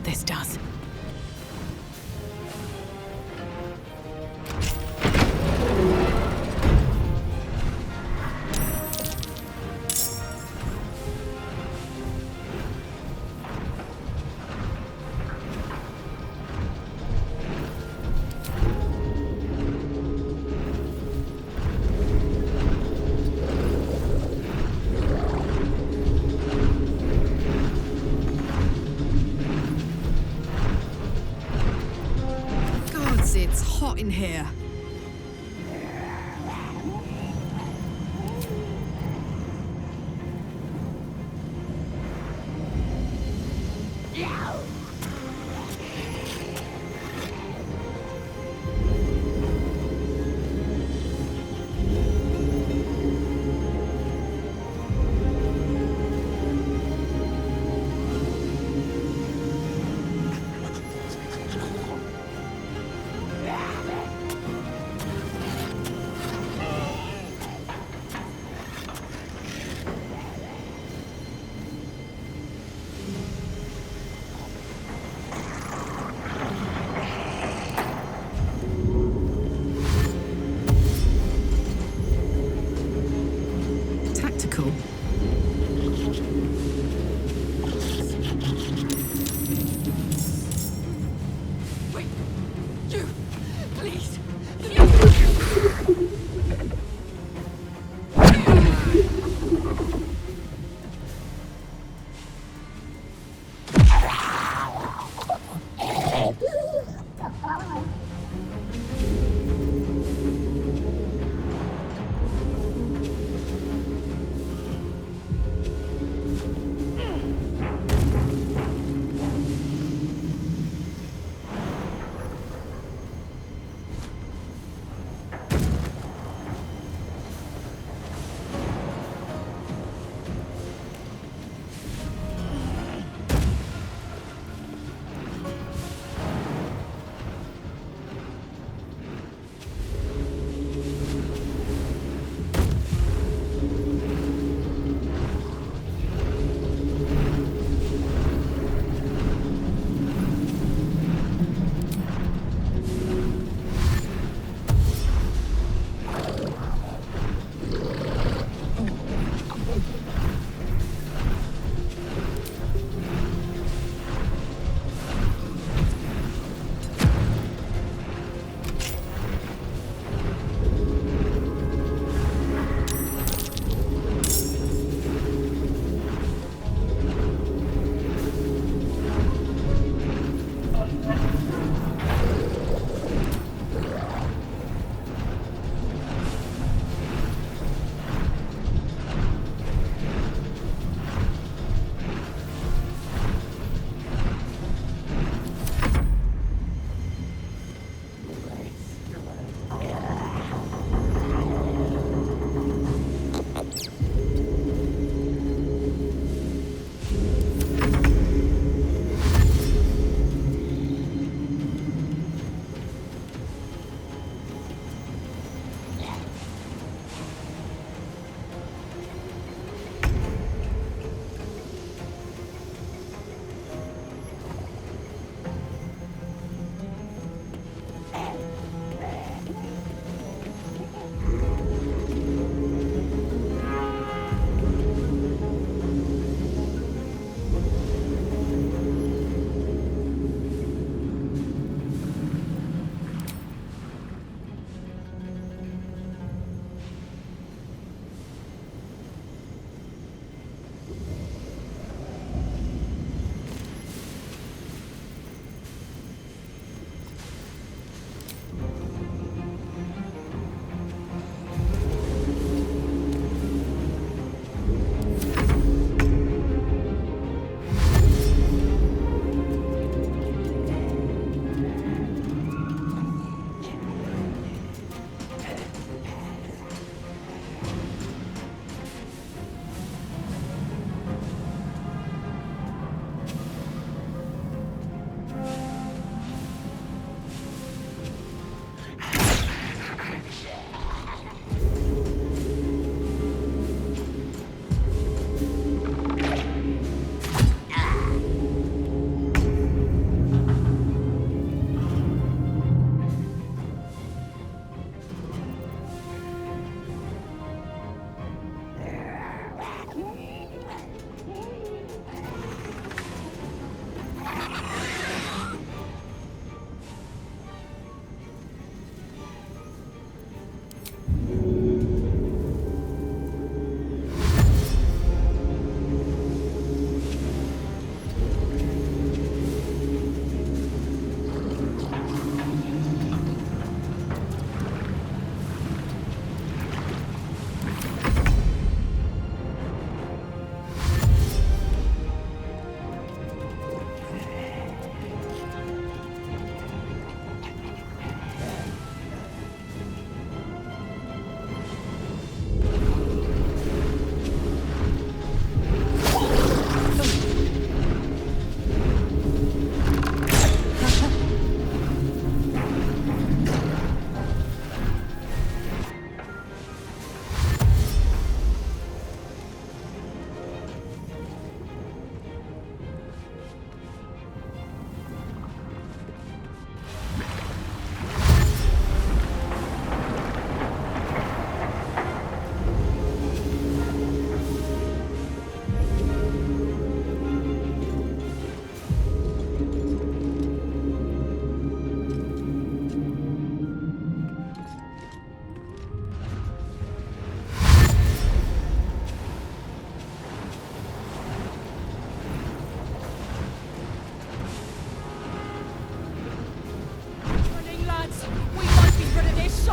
this does. It's hot in here.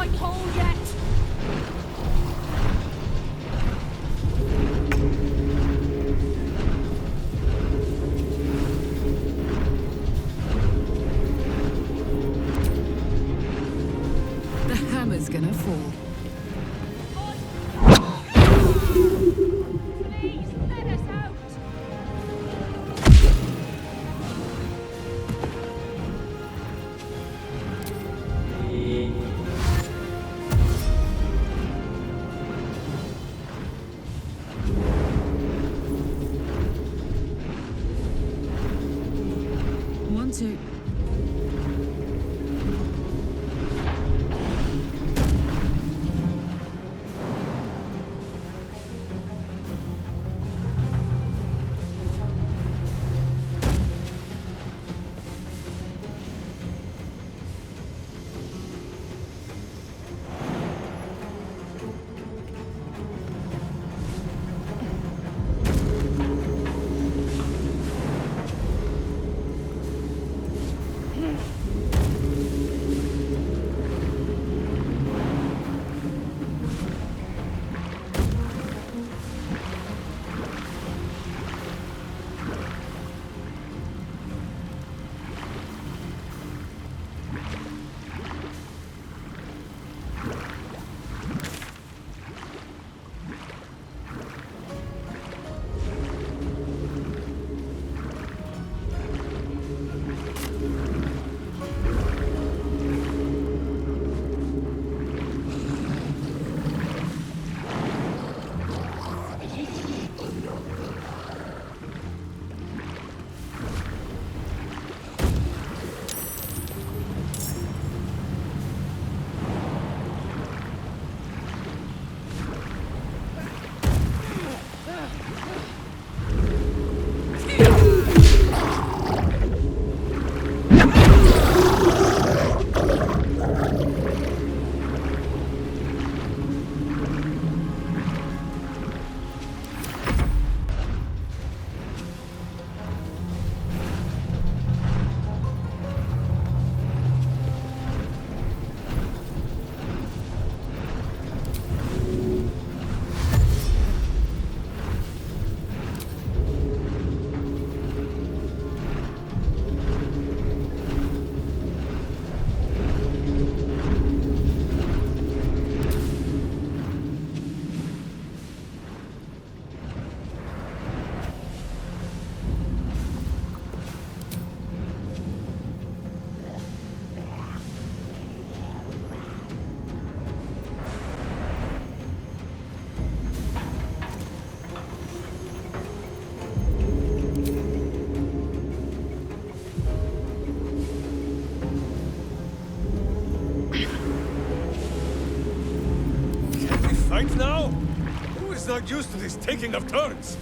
quite whole yet. The hammer's gonna fall. Please, let us out. One, two. Fight now? Who is not used to this taking of turns?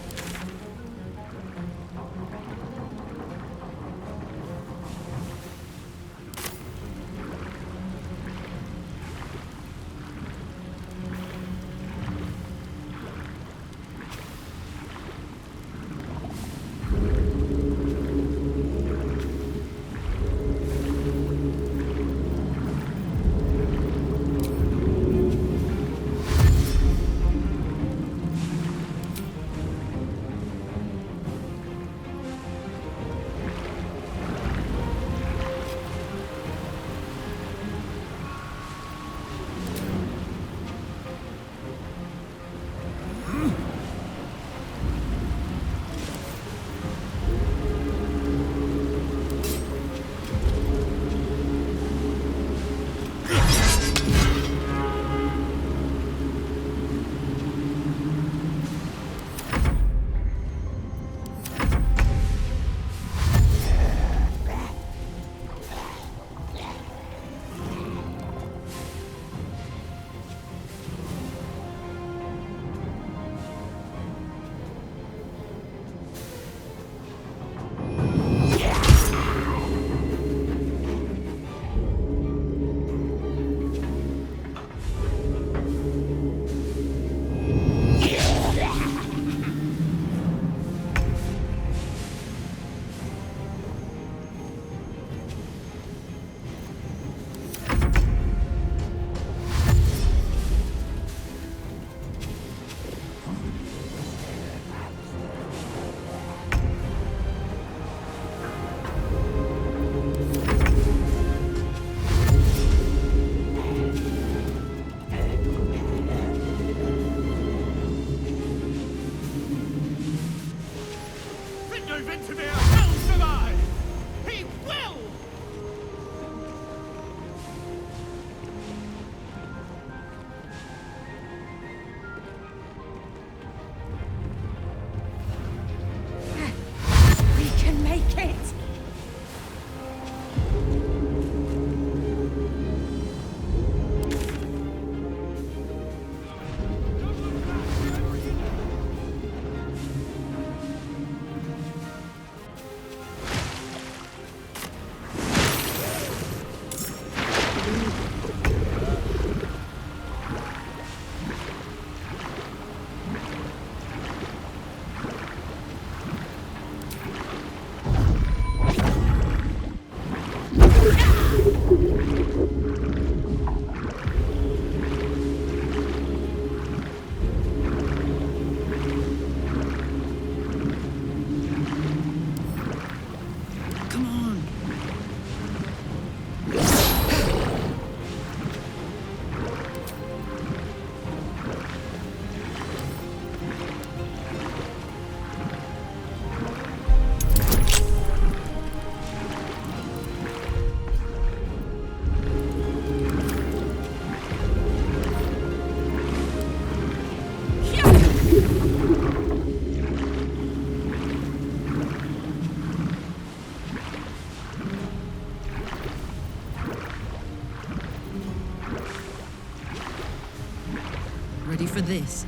for this.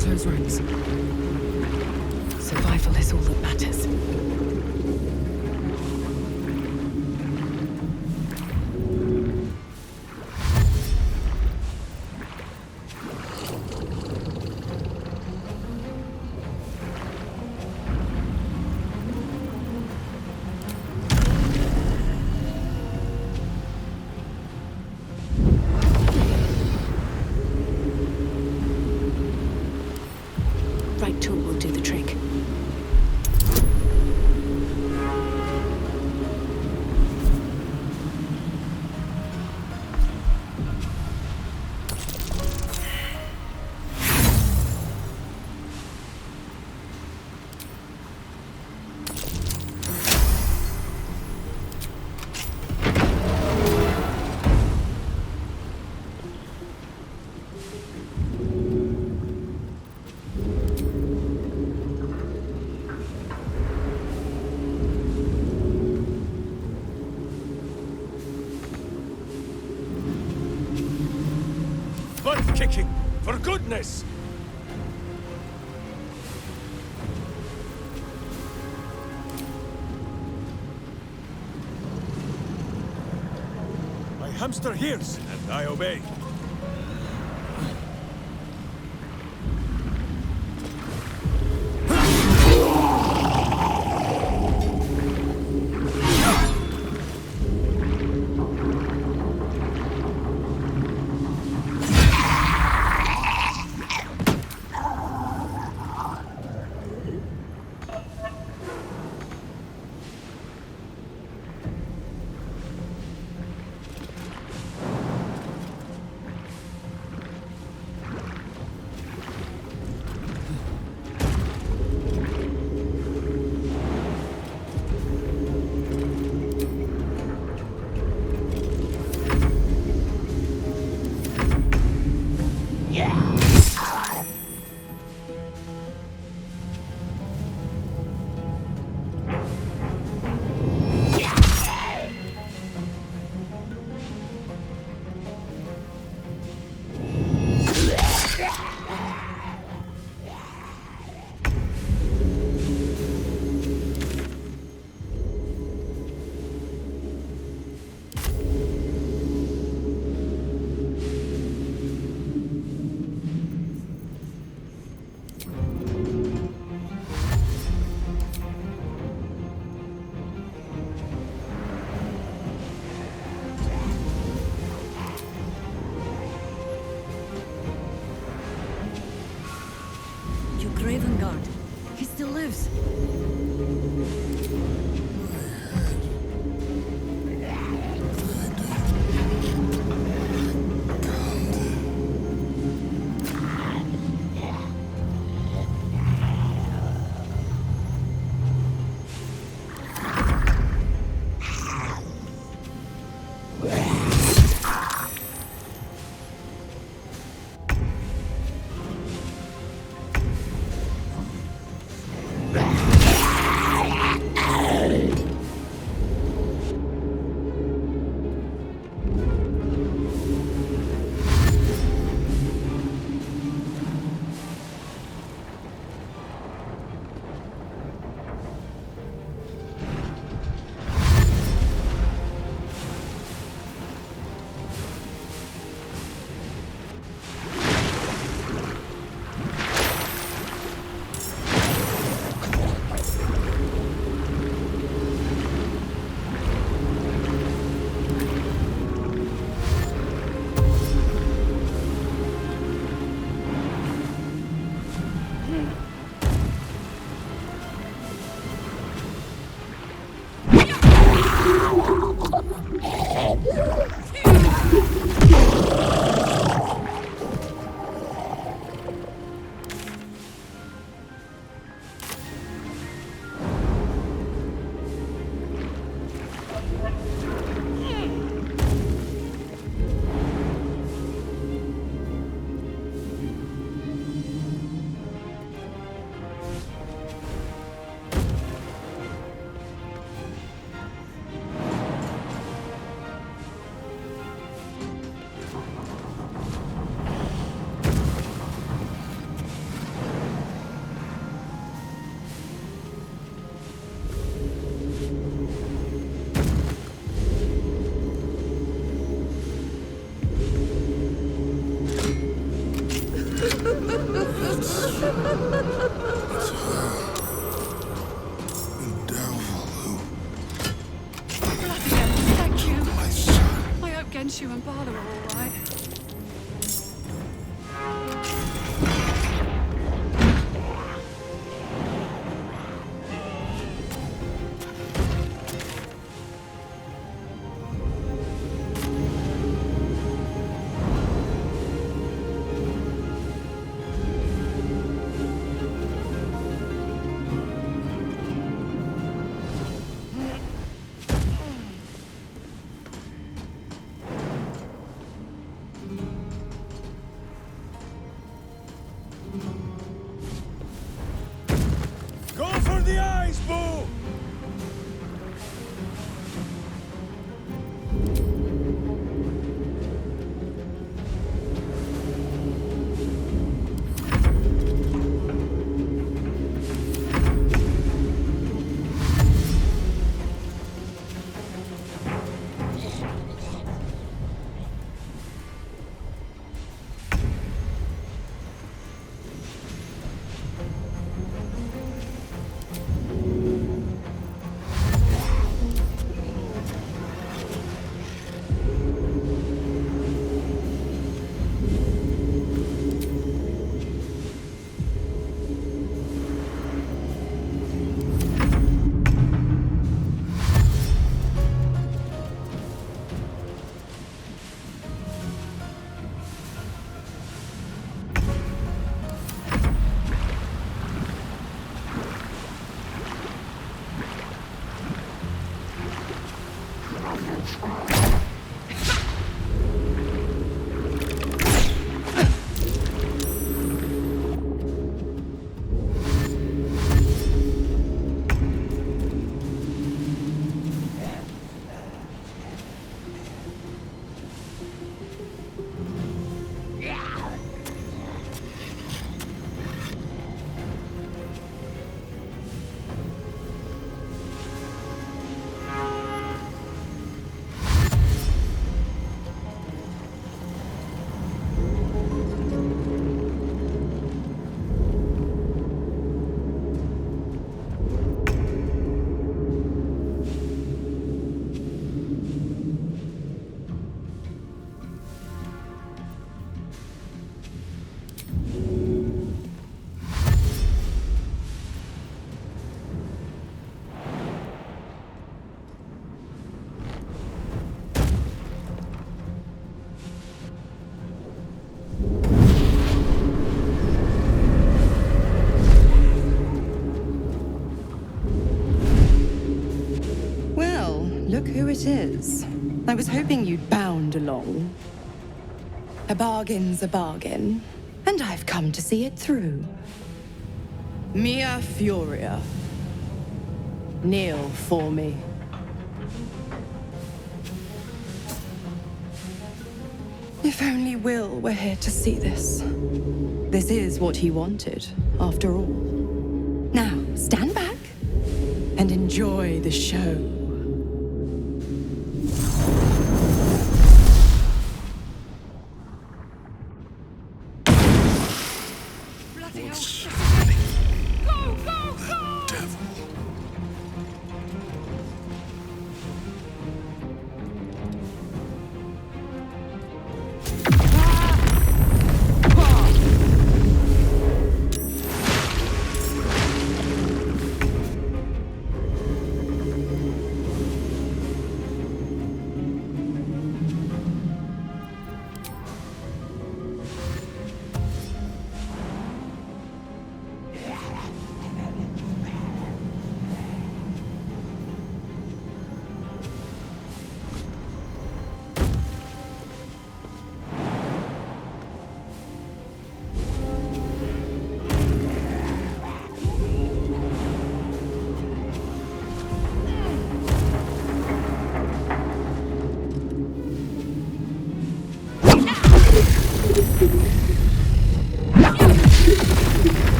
Close ranks. Survival is all that matters. Right tool will do the trick. Butt kicking, for goodness! My hamster hears, and I obey. Gravengard. He still lives. Bloody hell, thank you. I hope Genshu and Bala are all right. Go for the eyes, Boo! Look who it is. I was hoping you'd bound along. A bargain's a bargain, and I've come to see it through. Mia Furia. Kneel for me. If only Will were here to see this. This is what he wanted, after all. Now, stand back and enjoy the show.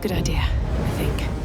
Good idea, I think.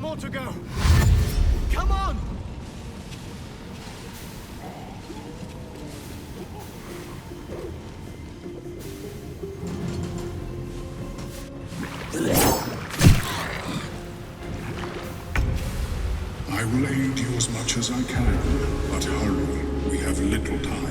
more to go. Come on! I will aid you as much as I can, but hurry. We have little time.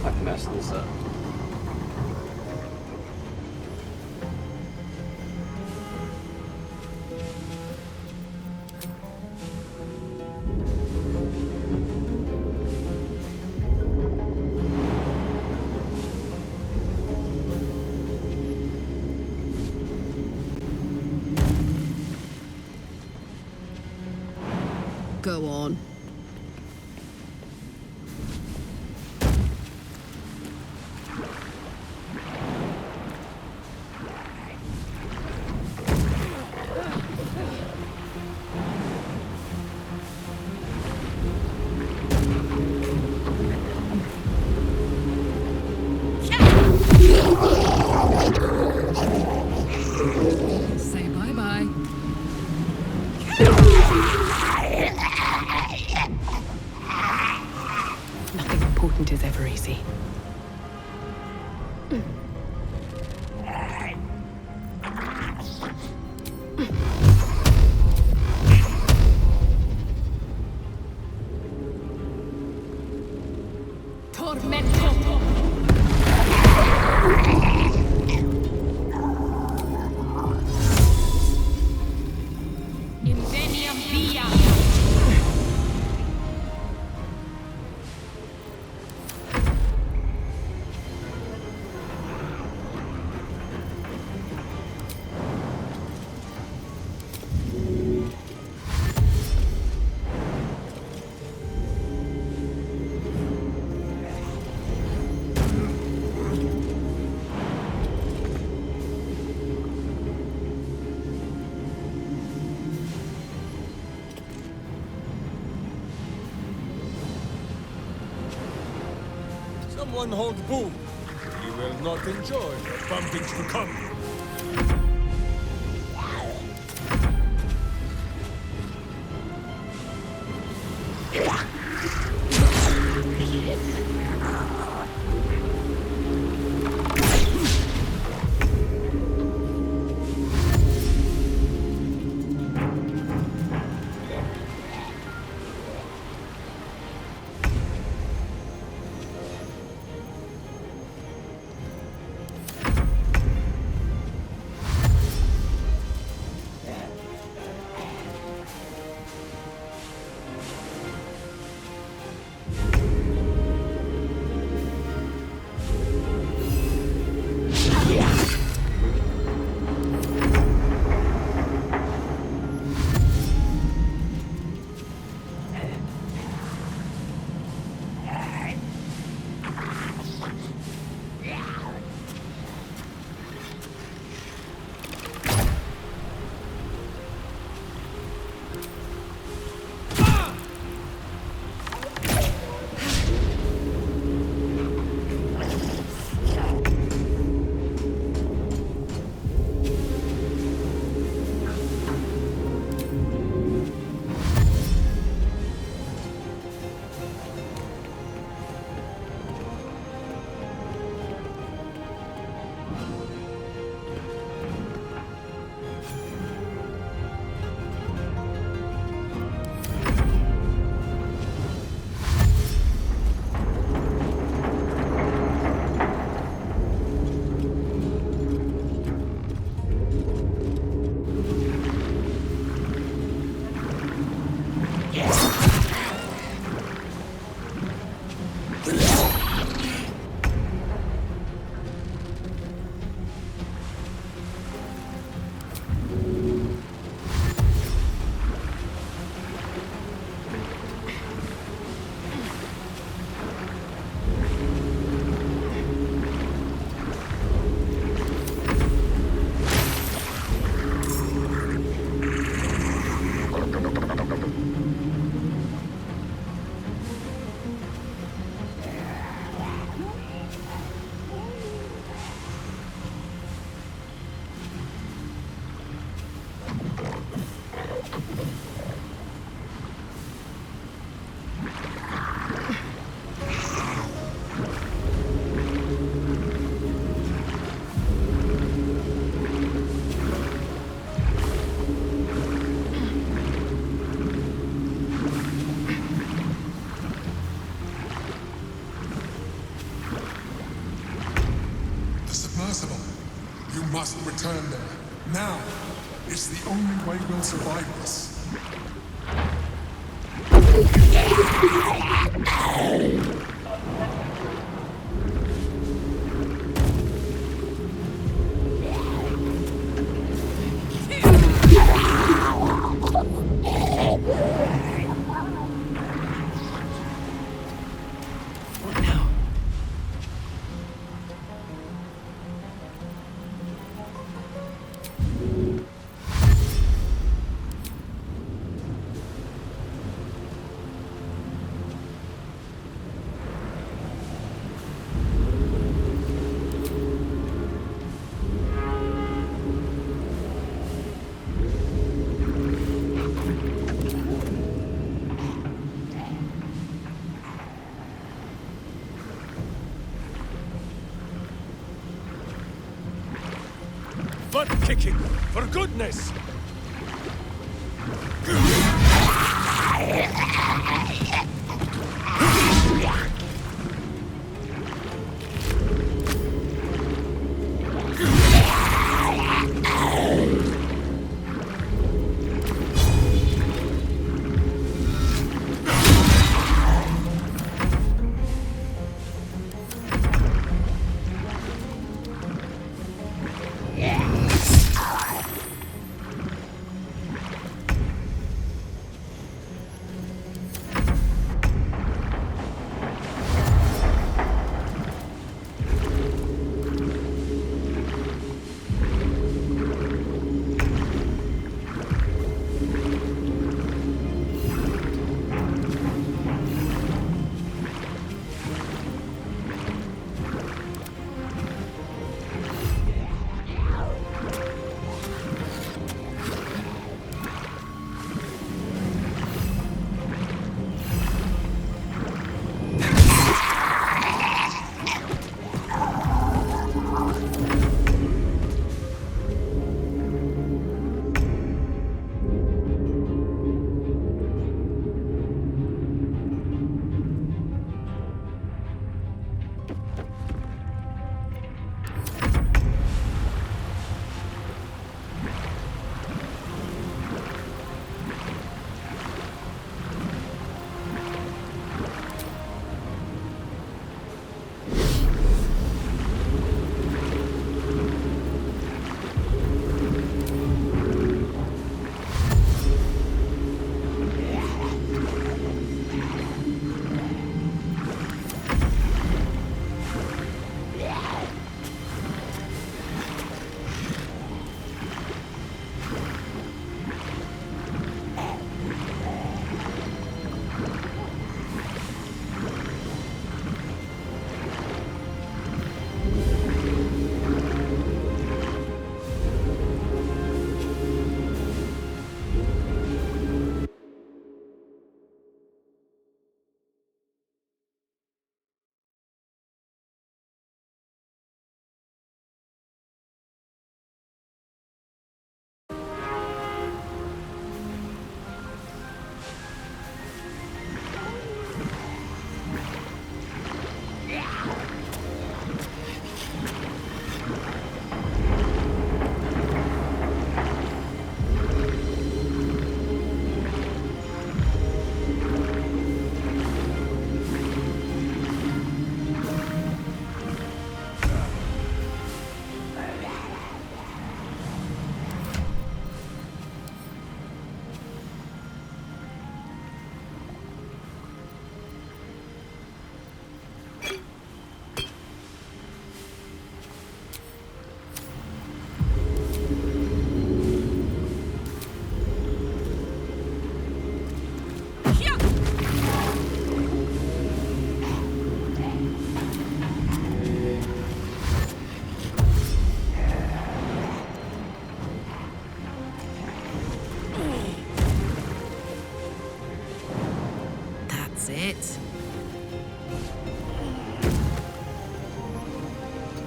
I've messed this up. Go on. Say bye-bye. Nothing important is ever easy. someone hold Boom. He will not enjoy the bumpings to come. You must return there. Now! It's the only way we'll survive this. Butt kicking, for goodness!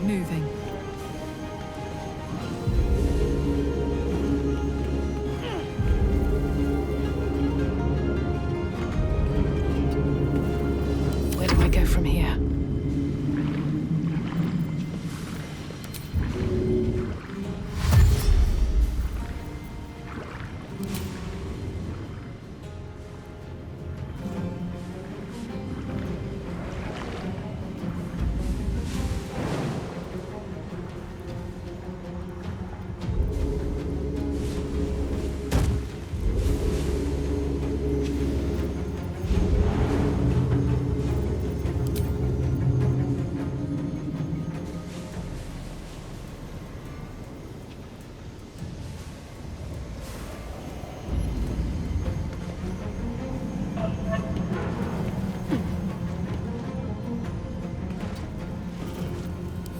moving. Where do I go from here?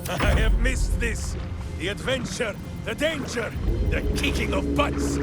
I have missed this. The adventure, the danger, the kicking of butts.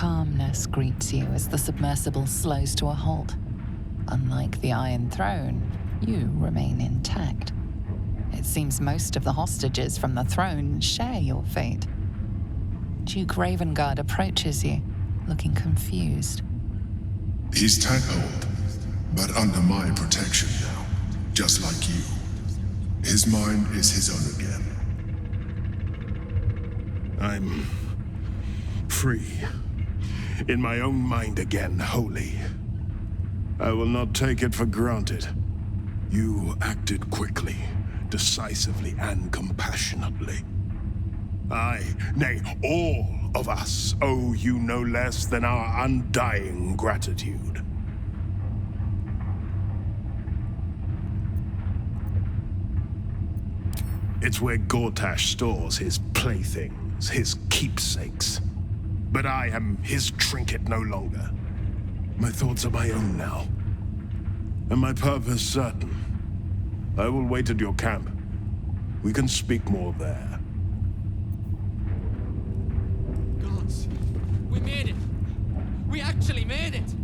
calmness greets you as the submersible slows to a halt. Unlike the Iron Throne, you remain intact. It seems most of the hostages from the throne share your fate. Duke Ravengard approaches you, looking confused. He's tackled, but under my protection now, just like you. His mind is his own again. I'm free. In my own mind again, wholly. I will not take it for granted. You acted quickly, decisively, and compassionately. I, nay, all of us owe you no less than our undying gratitude. It's where Gortash stores his playthings, his keepsakes. But I am his trinket no longer. My thoughts are my own now. And my purpose certain. I will wait at your camp. We can speak more there. Gods, we made it! We actually made it!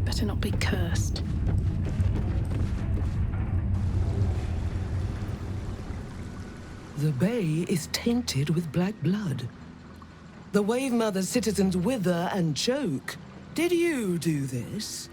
Better not be cursed. The Bay is tainted with black blood. The Wave Mother's citizens wither and choke. Did you do this?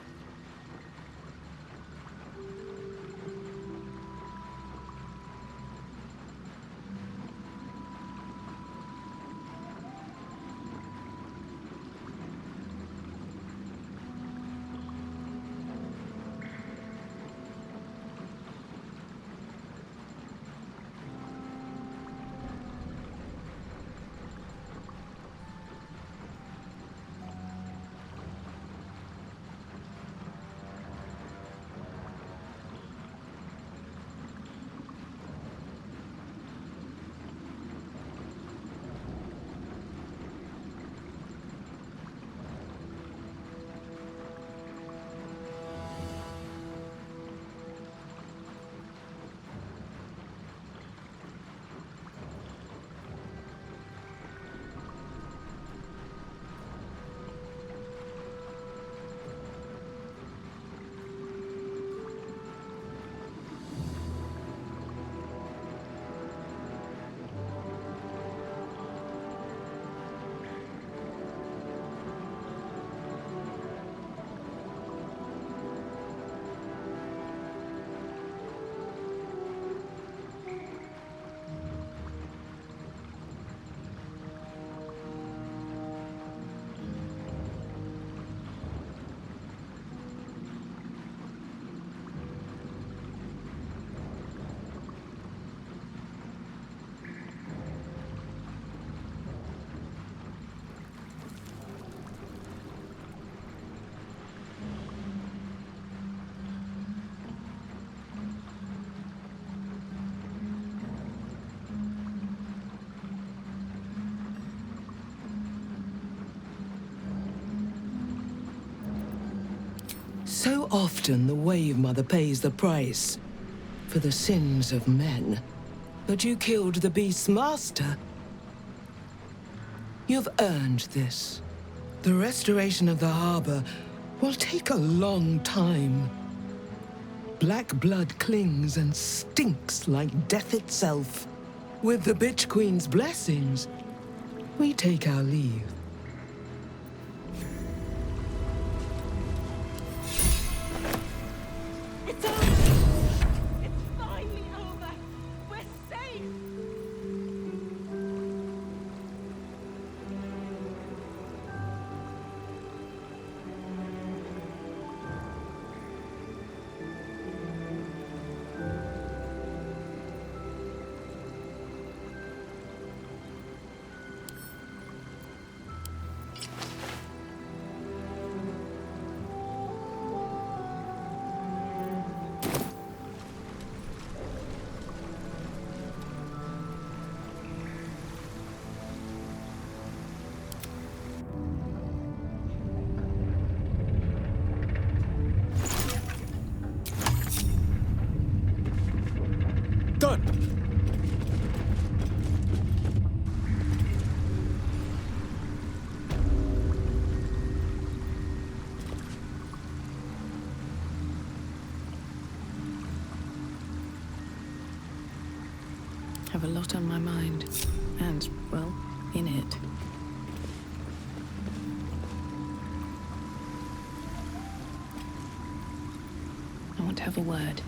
So often the Wave Mother pays the price for the sins of men. But you killed the Beast's master. You've earned this. The restoration of the harbor will take a long time. Black blood clings and stinks like death itself. With the Bitch Queen's blessings, we take our leave. have a lot on my mind. And, well, in it. I want to have a word.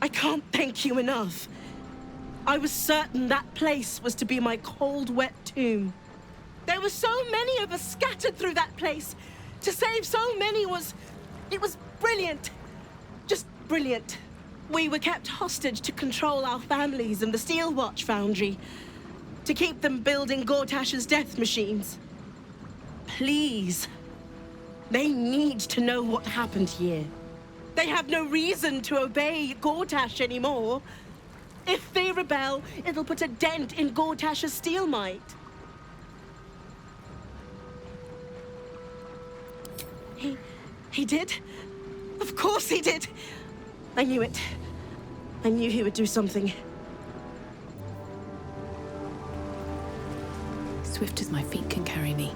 I can't thank you enough. I was certain that place was to be my cold, wet tomb. There were so many of us scattered through that place. To save so many it was brilliant. Just brilliant. We were kept hostage to control our families and the Steelwatch Foundry, to keep them building Gortash's death machines. Please. They need to know what happened here. They have no reason to obey Gortash anymore. If they rebel, it'll put a dent in Gortash's steel might. He did? Of course he did! I knew it. I knew he would do something. Swift as my feet can carry me.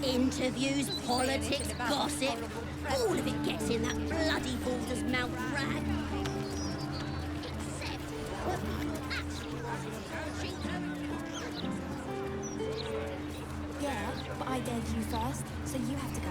Interviews, politics, gossip, all of it gets in that bloody Baldur's Mouth rag. Yeah, but I dared you first, so you have to go.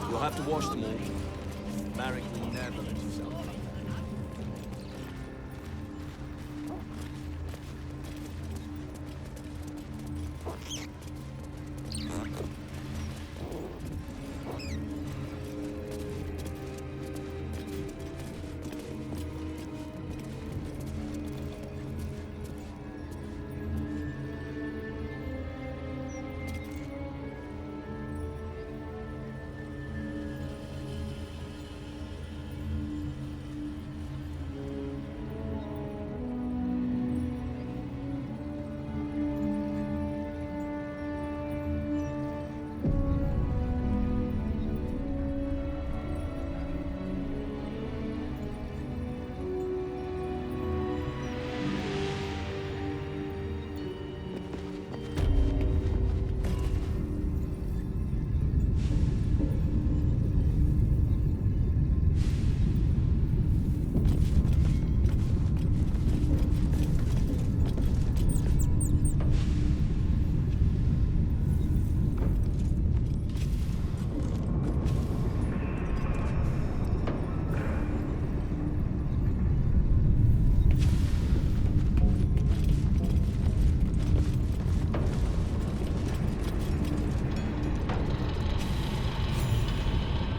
You'll have to wash them all. Marek will never let yourself.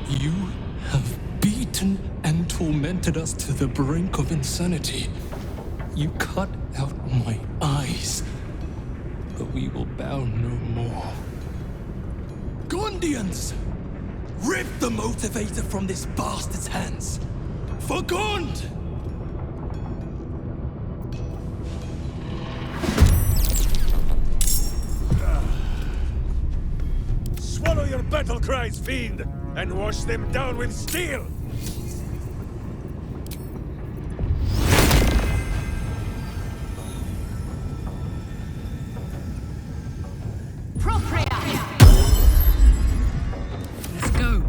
You have beaten and tormented us to the brink of insanity. You cut out my eyes, but we will bow no more. Gondians! Rip the motivator from this bastard's hands! For Gond! Swallow your battle cries, fiend, and wash them down with steel! Let's go.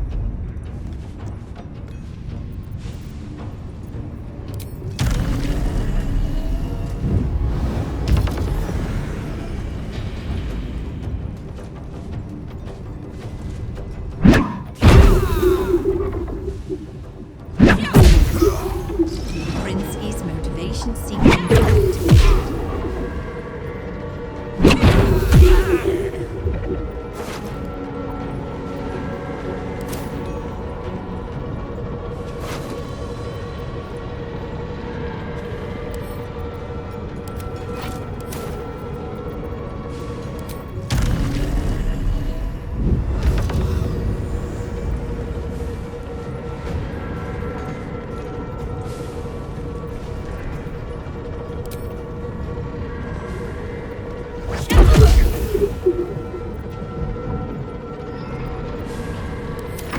Prinsky's motivation sequence activated.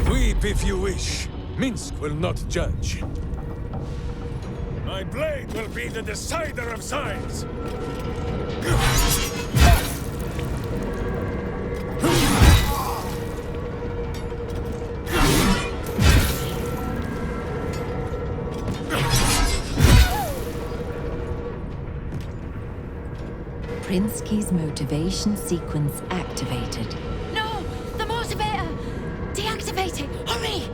Weep if you wish. Minsk will not judge. My blade will be the decider of signs. Prinsky's motivation sequence activated. No! The motivator! Deactivate it! Hurry!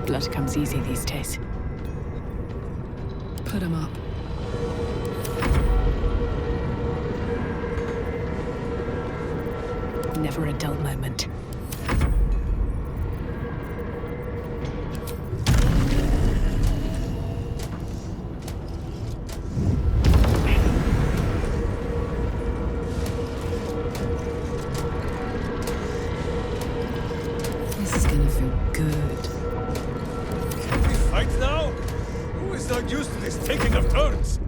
Blood comes easy these days. Put him up. Never a dull moment. This is gonna feel good. Can we fight now? Who is not used to this taking of turns?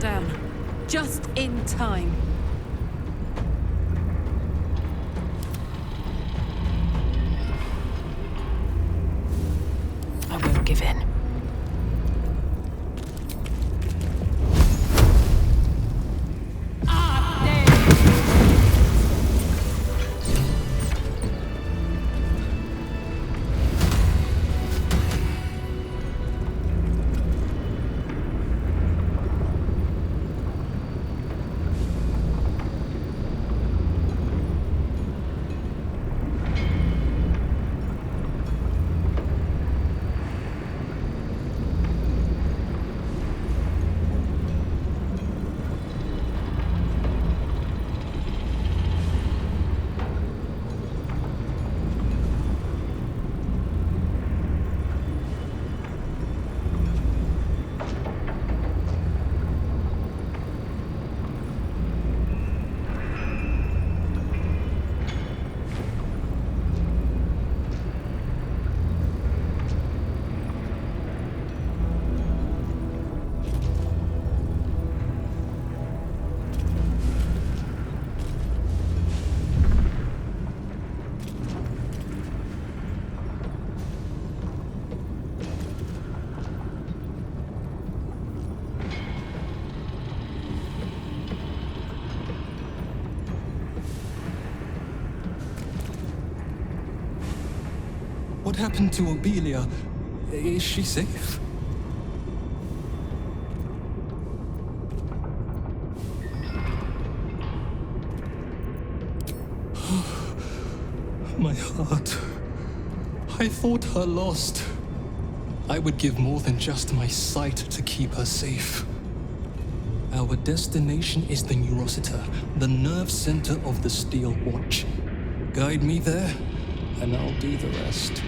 down. Just in time. I won't give in. What happened to Obelia? Is she safe? My heart. I thought her lost. I would give more than just my sight to keep her safe. Our destination is the Neurosita, the nerve center of the Steel Watch. Guide me there, and I'll do the rest.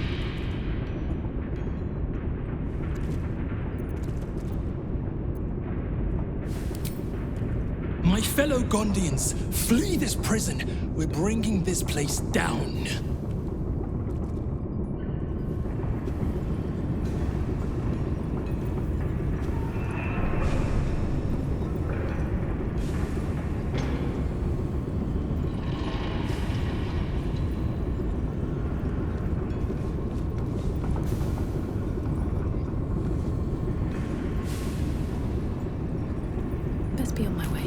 My fellow Gondians, flee this prison. We're bringing this place down. Best be on my way.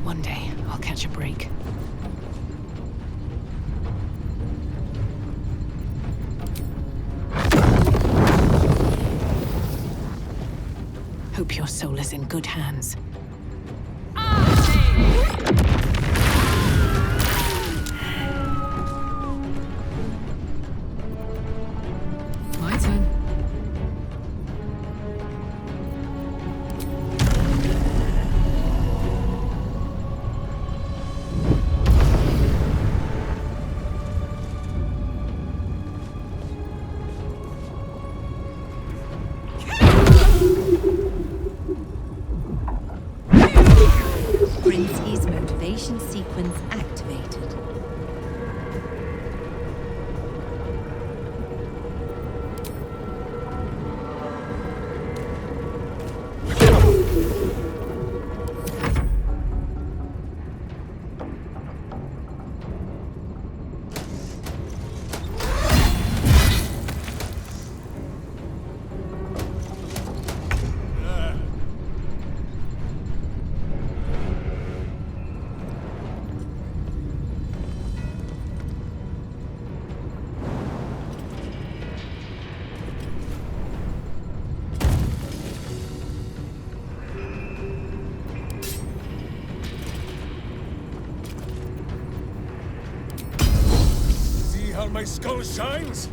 One day, I'll catch a break. Hope your soul is in good hands. My turn. Prinsky's motivation sequence activated. See how my skull shines?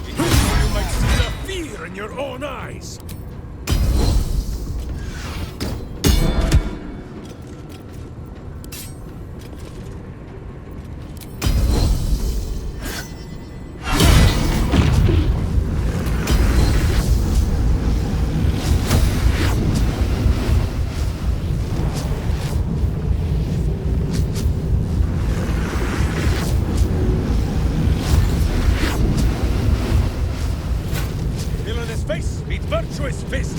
It is so you might see the fear in your own eyes. Villainous face meets virtuous fist.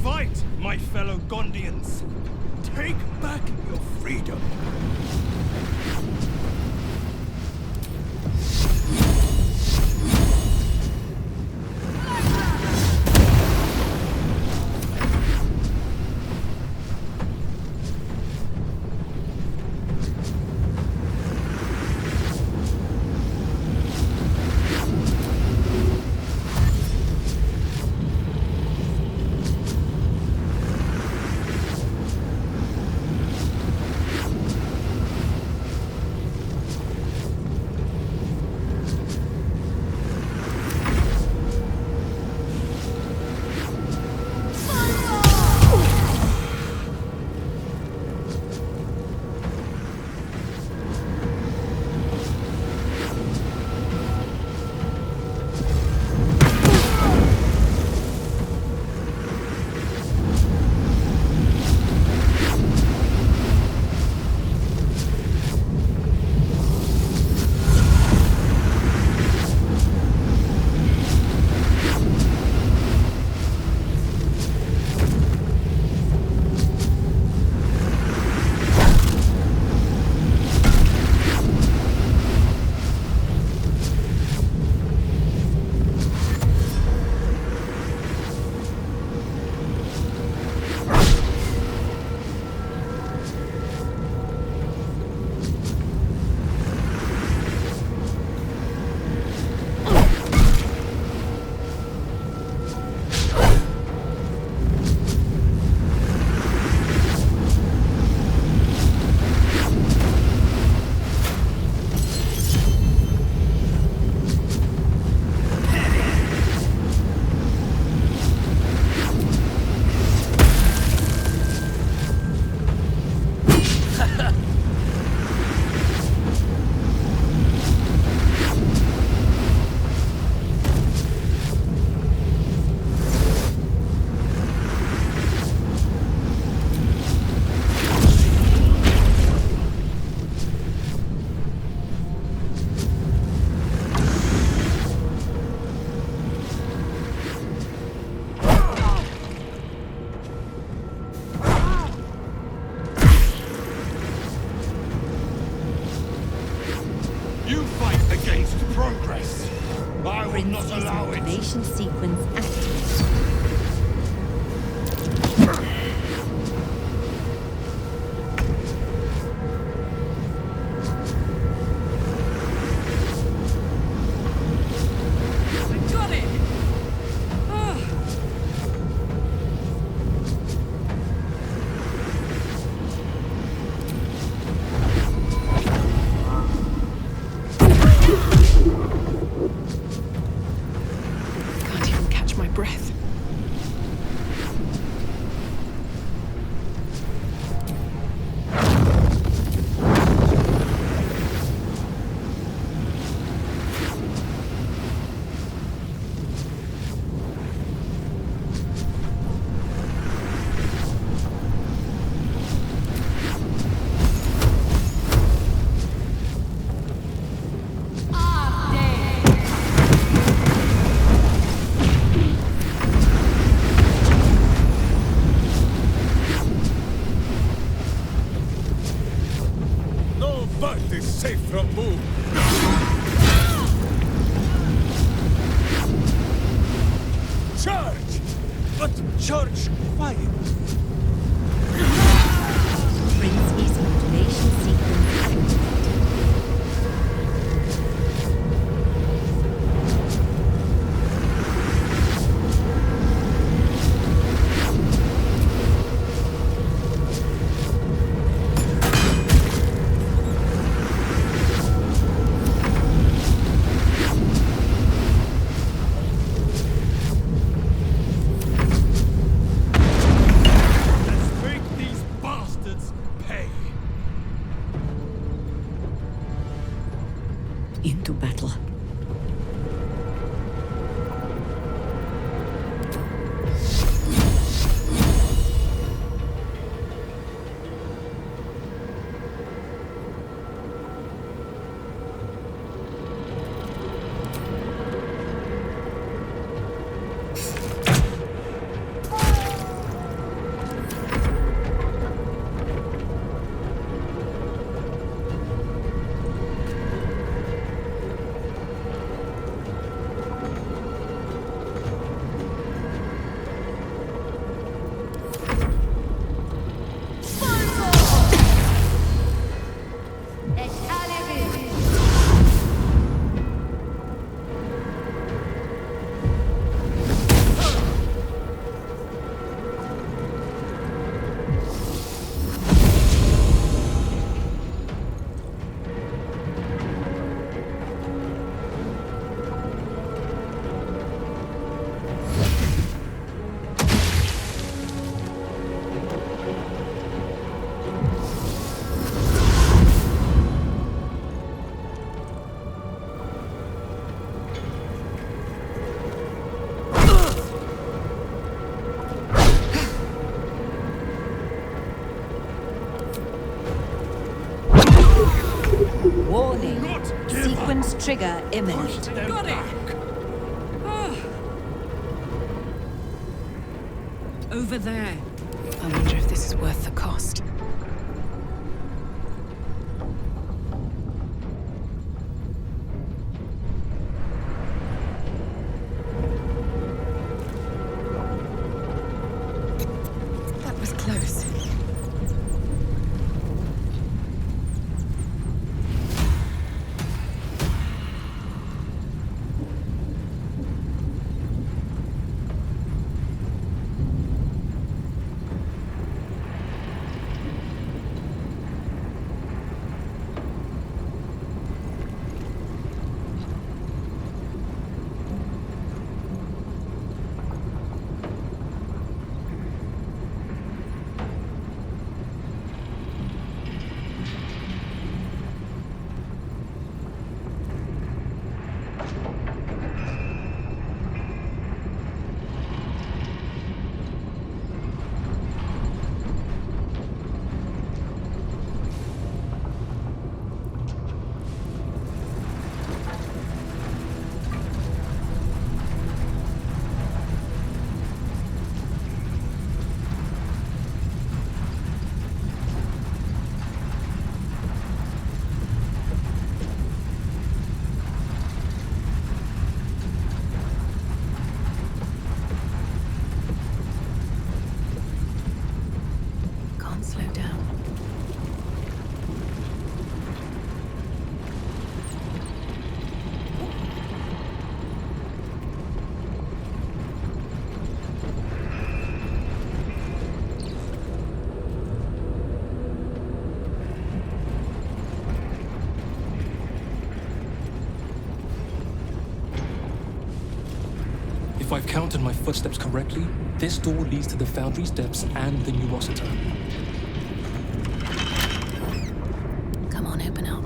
Fight, my fellow Gondians! Take back your freedom! Prince's activation sequence activated. Safe from move. Charge! But charge quiet. Prince's activation sequence activated. Into battle. Warning. Sequence trigger imminent. Got it! Over there. I wonder if this is worth the cost. That was close. on, slow down. If I've counted my footsteps correctly, this door leads to the Foundry's depths and the Nuosity. Come on, open up.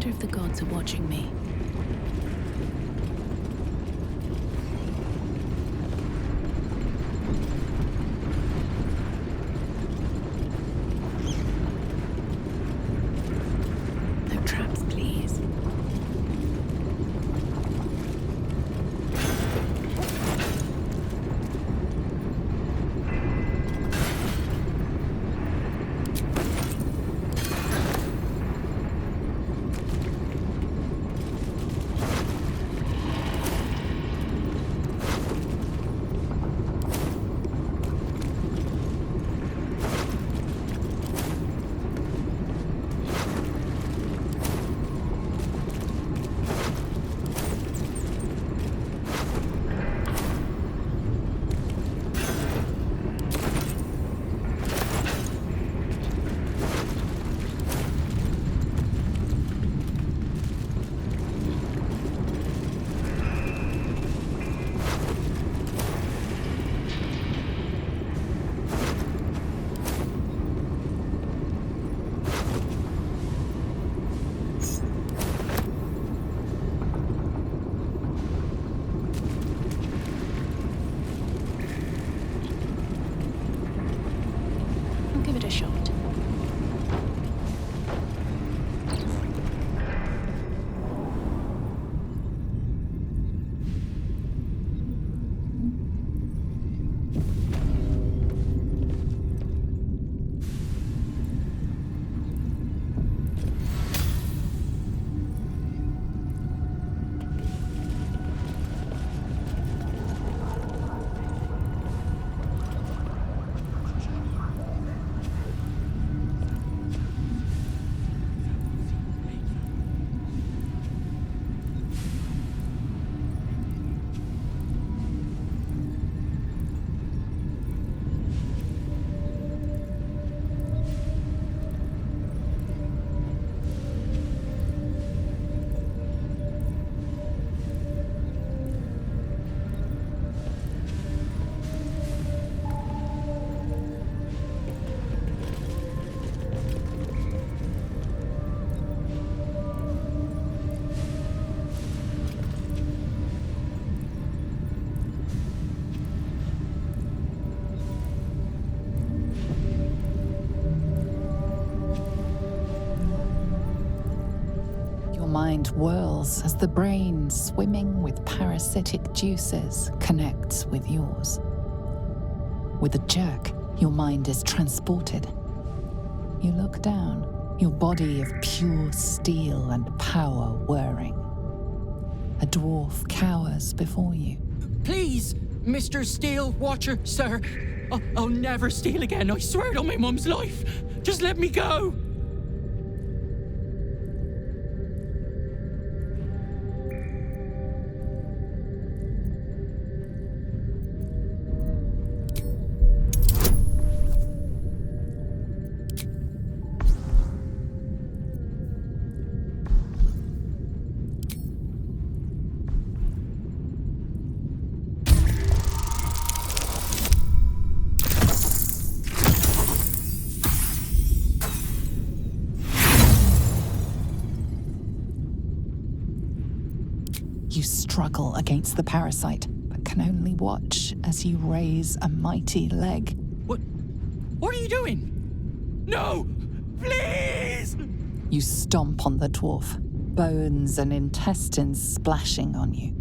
wonder if the gods are watching me. No traps, please. Mind whirls as the brain, swimming with parasitic juices, connects with yours. With a jerk, your mind is transported. You look down, your body of pure steel and power whirring. A dwarf cowers before you. Please, Mr. Steel Watcher, sir. I'll never steal again, I swear it on my mum's life. Just let me go. You struggle against the parasite, but can only watch as you raise a mighty leg. What are you doing? No! Please! You stomp on the dwarf, bones and intestines splashing on you.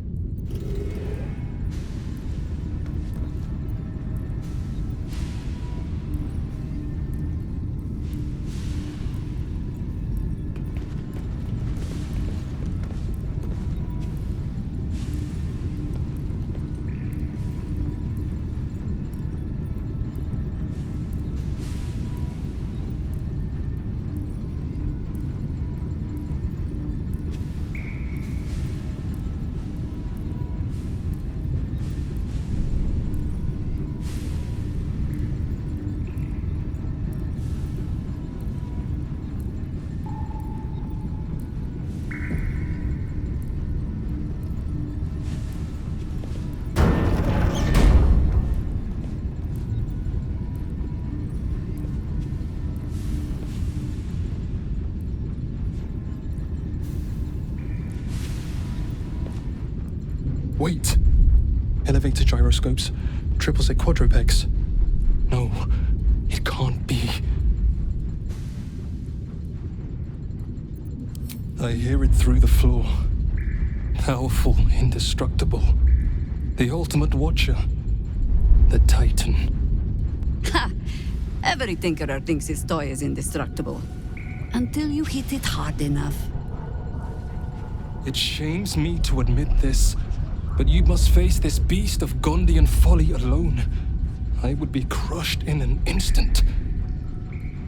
Wait. Elevator gyroscopes, triple set quadrupex. No, it can't be. I hear it through the floor. Powerful, indestructible. The ultimate watcher. The Titan. Ha! Every tinkerer thinks his toy is indestructible. Until you hit it hard enough. It shames me to admit this, but you must face this beast of Gondian folly alone. I would be crushed in an instant.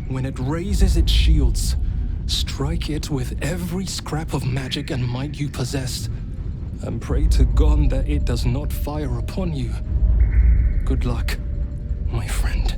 When it raises its shields, strike it with every scrap of magic and might you possess, and pray to God that it does not fire upon you. Good luck, my friend.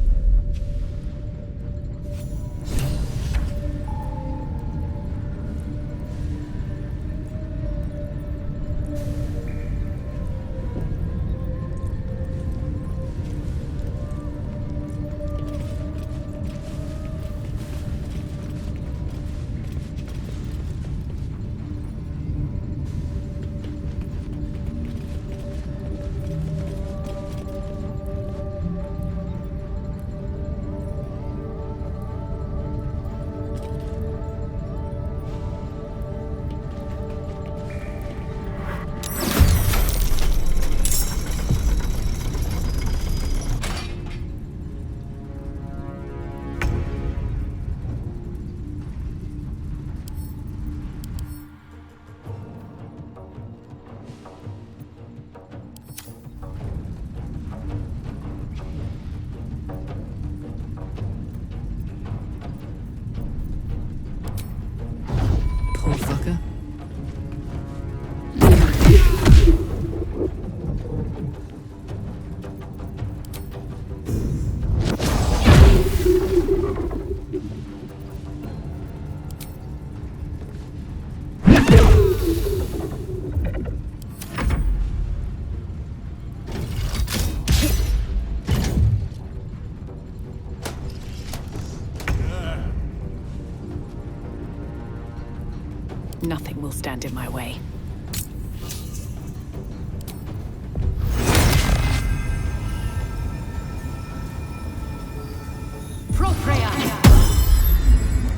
Nothing will stand in my way.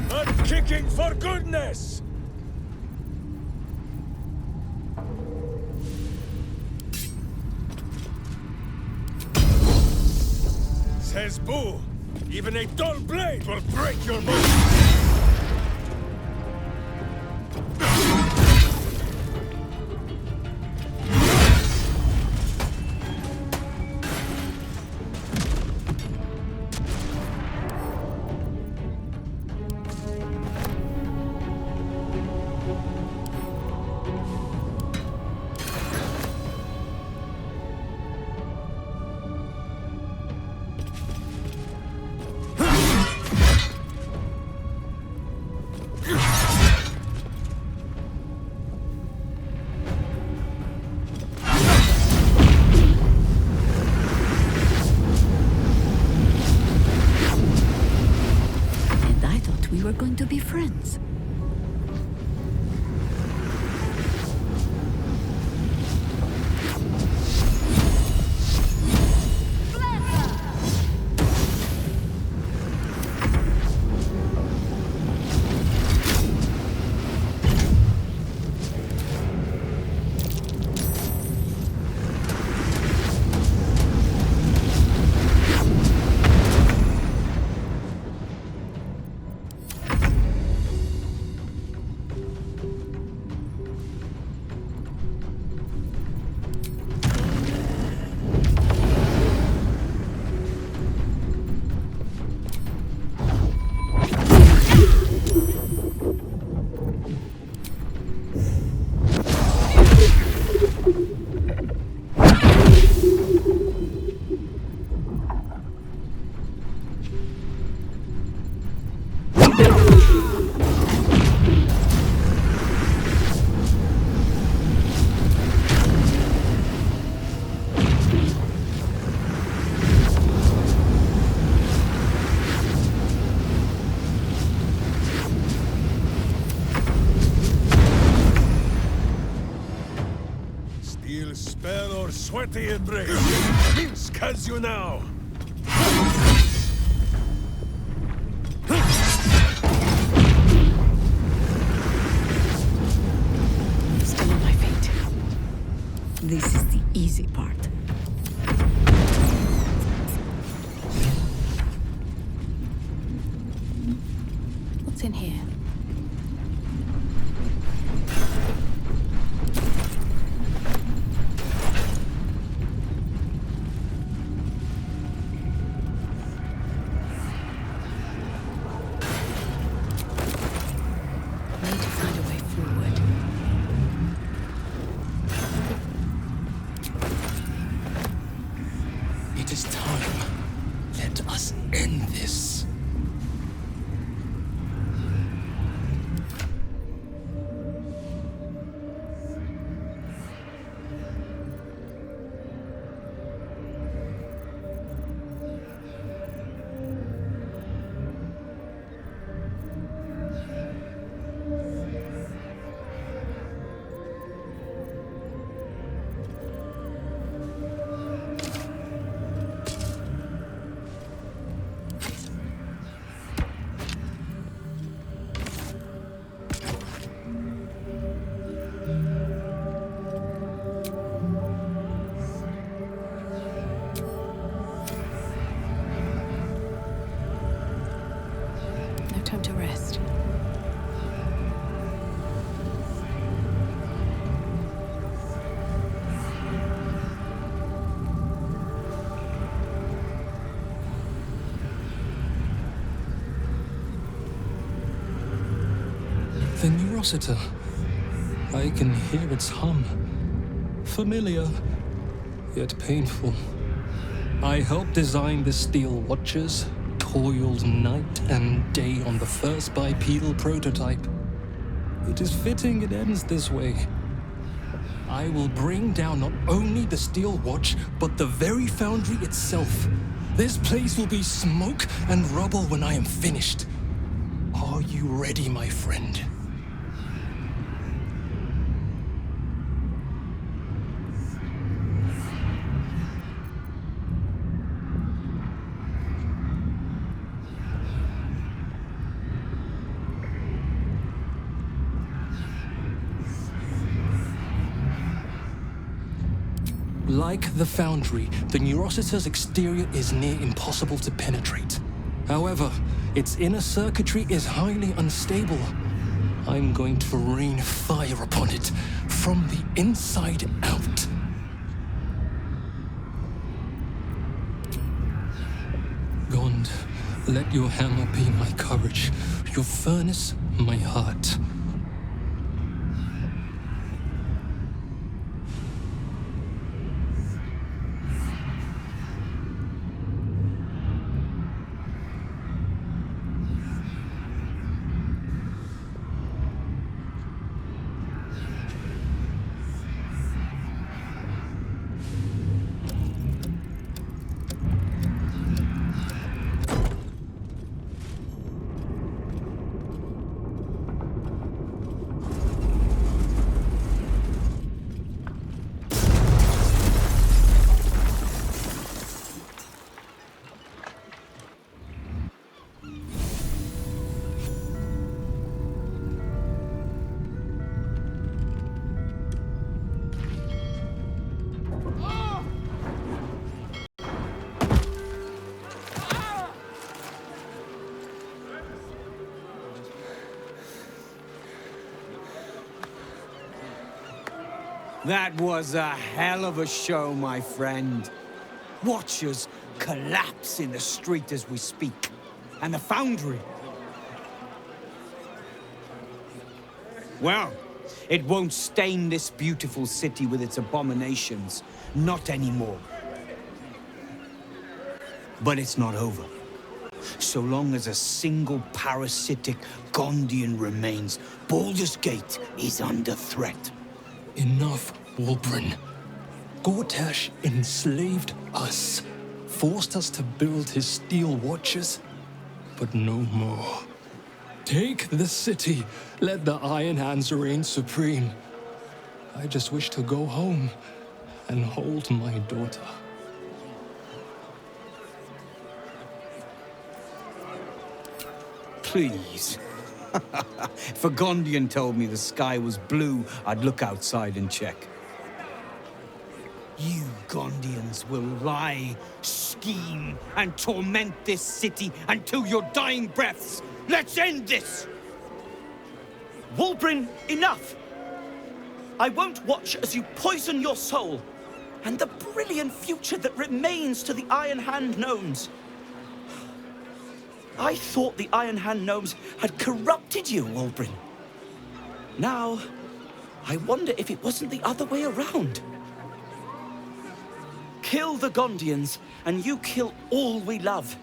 Not kicking for goodness! Says Boo, even a dull blade will break your bones! He'll spell or sweaty and brave. Minsk has you now! Still on my feet. This is the easy part. What's in here? Need to find a way forward. It is time. Let us end this. No time to rest. The Neurosita. I can hear its hum. Familiar, yet painful. I helped design the Steel Watchers, toiled night and day on the first bipedal prototype. It is fitting it ends this way. I will bring down not only the Steel Watch, but the very foundry itself. This place will be smoke and rubble when I am finished. Are you ready, my friend? Like the Foundry, the Neurosita's exterior is near impossible to penetrate. However, its inner circuitry is highly unstable. I'm going to rain fire upon it from the inside out. Gond, let your hammer be my courage, your furnace my heart. That was a hell of a show, my friend. Watchers collapse in the street as we speak. And the Foundry. Well, it won't stain this beautiful city with its abominations. Not anymore. But it's not over. So long as a single parasitic Gondian remains, Baldur's Gate is under threat. Enough, Wulbren. Gortash enslaved us, forced us to build his Steel Watchers, but no more. Take the city, let the Iron Hands reign supreme. I just wish to go home and hold my daughter. Please. If a Gondian told me the sky was blue, I'd look outside and check. You Gondians will lie, scheme, and torment this city until your dying breaths. Let's end this! Wulbren, enough! I won't watch as you poison your soul and the brilliant future that remains to the Iron Hand gnomes. I thought the Iron Hand gnomes had corrupted you, Wulbren. Now, I wonder if it wasn't the other way around. Kill the Gondians, and you kill all we love.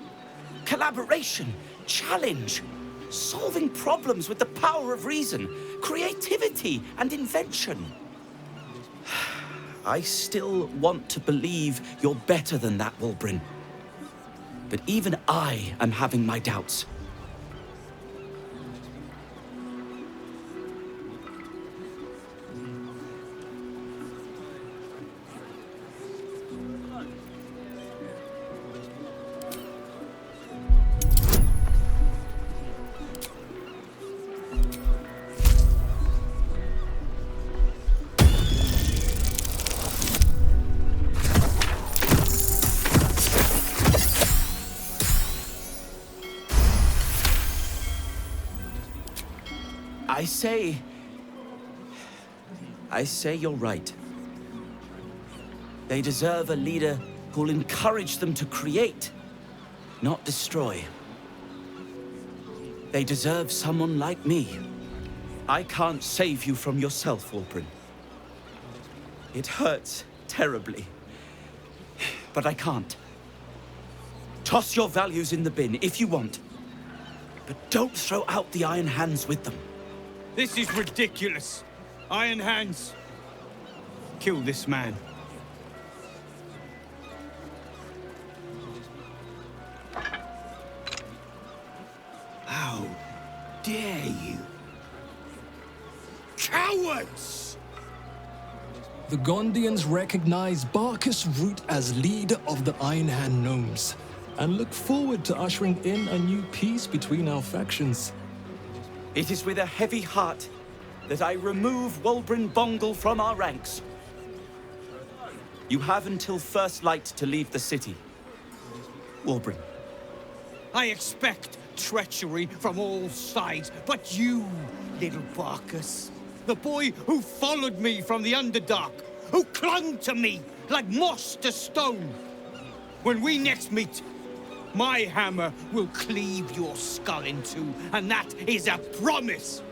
Collaboration, challenge, solving problems with the power of reason, creativity, and invention. I still want to believe you're better than that, Wulbren. But even I am having my doubts. I say you're right. They deserve a leader who'll encourage them to create, not destroy. They deserve someone like me. I can't save you from yourself, Wulbren. It hurts terribly, but I can't. Toss your values in the bin if you want, but don't throw out the Iron Hands with them. This is ridiculous. Iron Hands. Kill this man. How dare you? Cowards! The Gondians recognize Barkus Root as leader of the Iron Hand gnomes, and look forward to ushering in a new peace between our factions. It is with a heavy heart that I remove Wulbren Bongal from our ranks. You have until first light to leave the city. Wulbren. I expect treachery from all sides, but you, little Barkus, the boy who followed me from the Underdark, who clung to me like moss to stone. When we next meet, my hammer will cleave your skull in two, and that is a promise!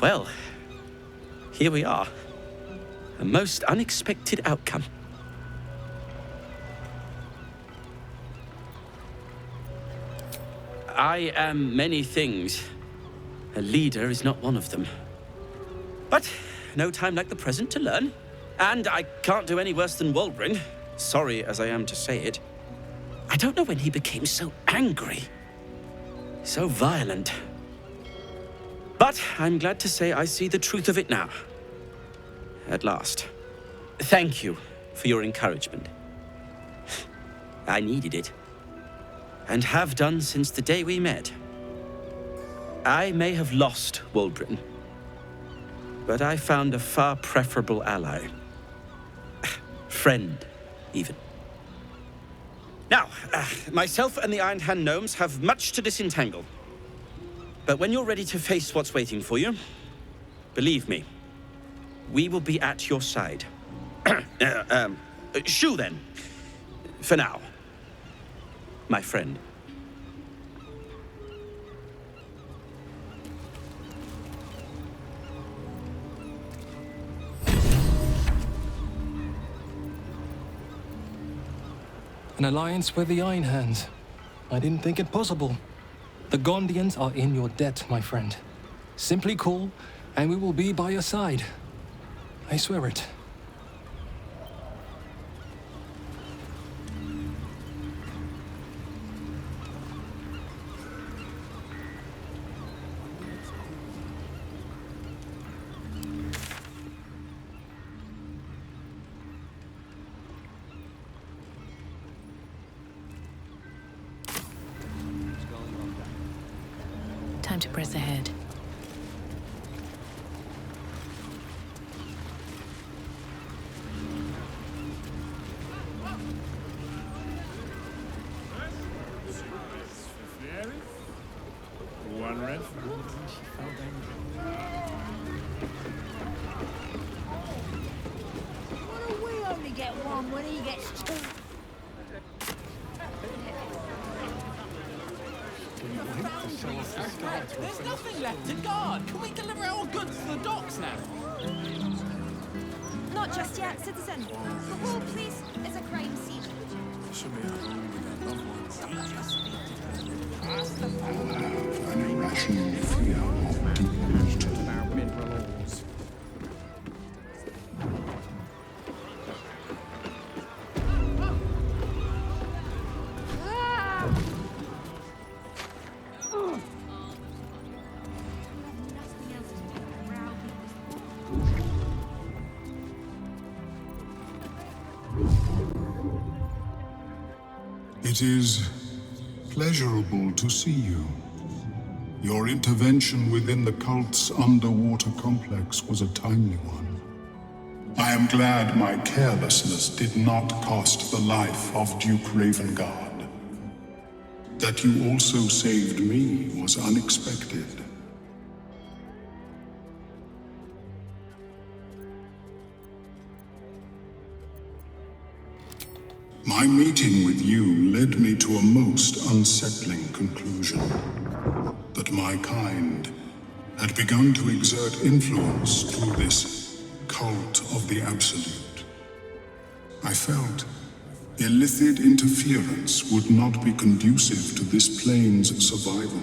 Well, here we are. A most unexpected outcome. I am many things. A leader is not one of them. But no time like the present to learn. And I can't do any worse than Wulbren, sorry as I am to say it. I don't know when he became so angry, so violent. But I'm glad to say I see the truth of it now. At last. Thank you for your encouragement. I needed it. And have done since the day we met. I may have lost Wulbren, but I found a far preferable ally. Friend, even. Now, myself and the Iron Hand gnomes have much to disentangle. But when you're ready to face what's waiting for you, believe me, we will be at your side. Shu then, for now, my friend. An alliance with the Iron Hands. I didn't think it possible. The Gondians are in your debt, my friend. Simply call, and we will be by your side. I swear it. Time to press ahead. One ref. Why do we only get one when he gets two? There's nothing left to guard. Can we deliver our goods to the docks now? Not just yet, citizen. The whole place is a crime scene. Should be at home with their loved ones. An irrational fear of deep about mineral ores. It is pleasurable to see you. Your intervention within the cult's underwater complex was a timely one. I am glad my carelessness did not cost the life of Duke Ravengard. That you also saved me was unexpected. My meeting with you led me to a most unsettling conclusion. That my kind had begun to exert influence through this cult of the Absolute. I felt illicit interference would not be conducive to this plane's survival.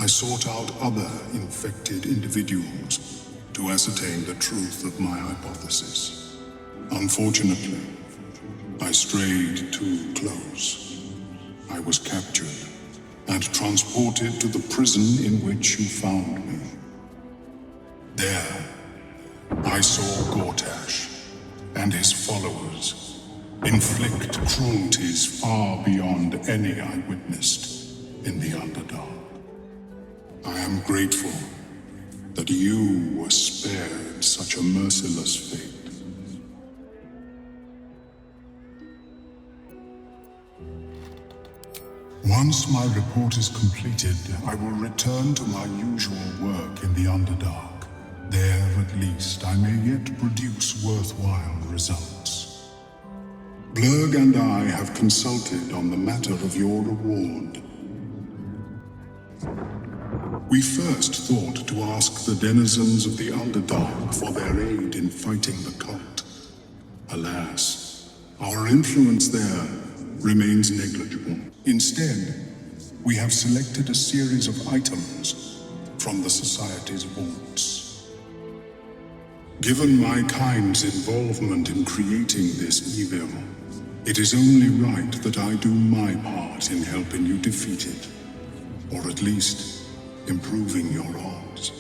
I sought out other infected individuals to ascertain the truth of my hypothesis. Unfortunately, I strayed too close. I was captured and transported to the prison in which you found me. There, I saw Gortash and his followers inflict cruelties far beyond any I witnessed in the Underdark. I am grateful that you were spared such a merciless fate. Once my report is completed, I will return to my usual work in the Underdark. There, at least, I may yet produce worthwhile results. Blurg and I have consulted on the matter of your reward. We first thought to ask the denizens of the Underdark for their aid in fighting the cult. Alas, our influence there remains negligible. Instead, we have selected a series of items from the Society's vaults. Given my kind's involvement in creating this evil, it is only right that I do my part in helping you defeat it, or at least improving your odds.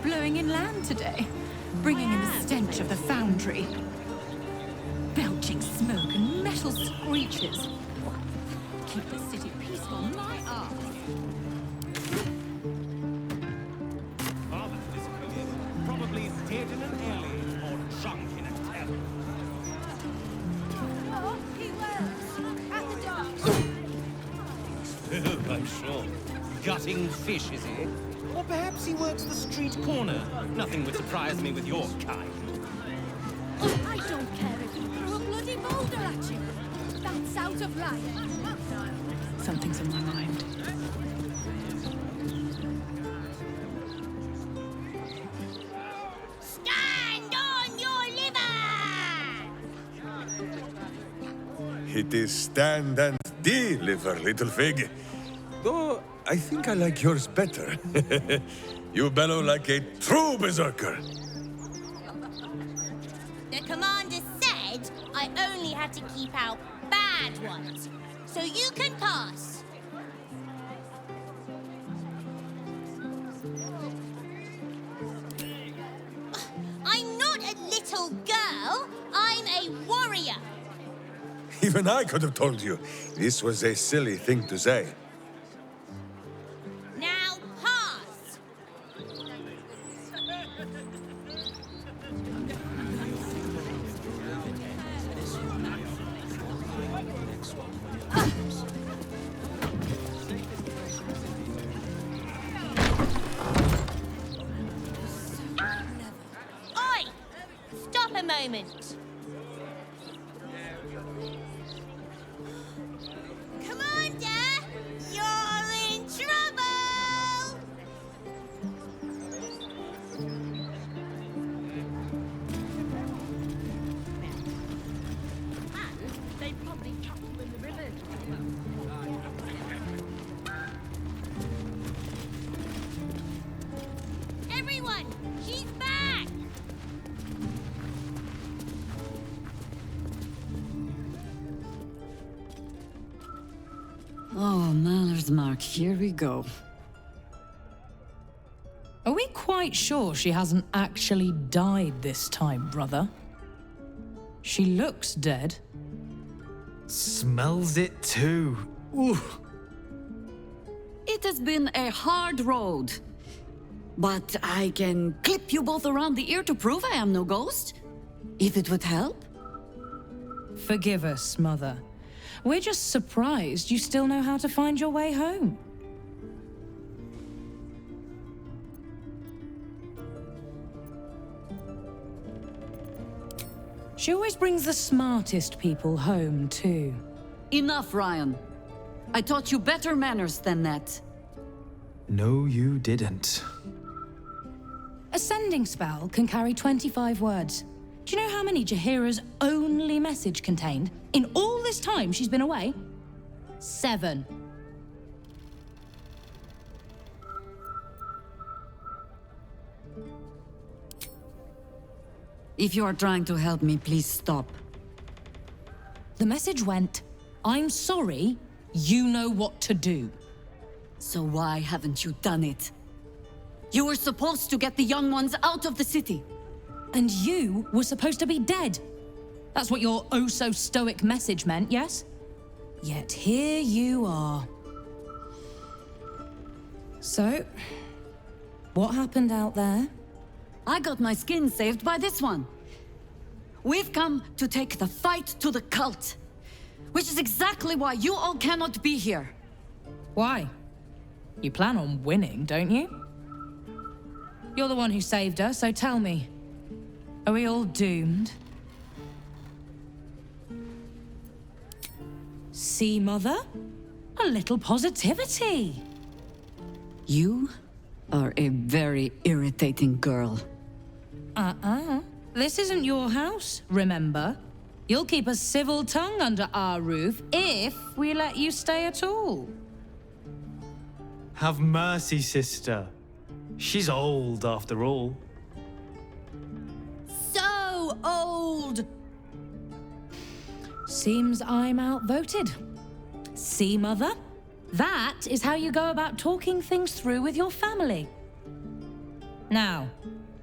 blowing inland today, bringing in the stench of the foundry. Belching smoke and metal screeches. Keep the city peaceful, my arse. Probably dead in an alley or drunk in a tavern. Oh, he works at the docks. Oh, I'm sure. Gutting fish, is he? Or perhaps he works the street corner. Nothing would surprise me with your kind. I don't care if he threw a bloody boulder at you. That's out of line. Something's on my mind. Stand on your liver! It is stand and deliver, little fig. Though I think I like yours better. You bellow like a true berserker. The commander said I only had to keep out bad ones. So you can pass. I'm not a little girl. I'm a warrior. Even I could have told you. This was a silly thing to say. Now pass. Oi! Stop a moment. Commander, you're in trouble! And they probably chucked you in the river. Everyone, she's back! Oh, Maller's Mark, here we go. Are we quite sure she hasn't actually died this time, brother? She looks dead. Smells it too. Ooh. It has been a hard road. But I can clip you both around the ear to prove I am no ghost. If it would help. Forgive us, Mother. We're just surprised you still know how to find your way home. She always brings the smartest people home, too. Enough, Ryan. I taught you better manners than that. No, you didn't. A sending spell can carry 25 words. Do you know how many Jaheira's only message contained in all this time she's been away? 7. If you are trying to help me, please stop. The message went, I'm sorry, you know what to do. So why haven't you done it? You were supposed to get the young ones out of the city. And you were supposed to be dead. That's what your oh-so-stoic message meant, yes? Yet here you are. So, what happened out there? I got my skin saved by this one. We've come to take the fight to the cult. Which is exactly why you all cannot be here. Why? You plan on winning, don't you? You're the one who saved her, so tell me. Are we all doomed? See, Mother? A little positivity. You are a very irritating girl. This isn't your house, remember? You'll keep a civil tongue under our roof if we let you stay at all. Have mercy, sister. She's old, after all. So old! Seems I'm outvoted. See, Mother? That is how you go about talking things through with your family. Now,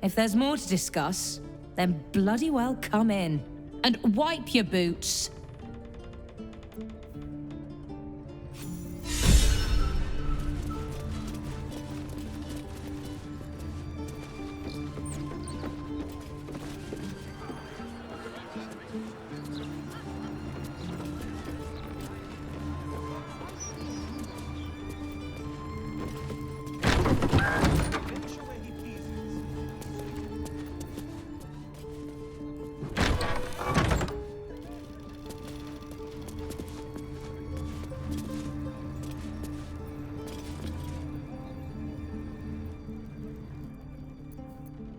if there's more to discuss, then bloody well come in. And wipe your boots.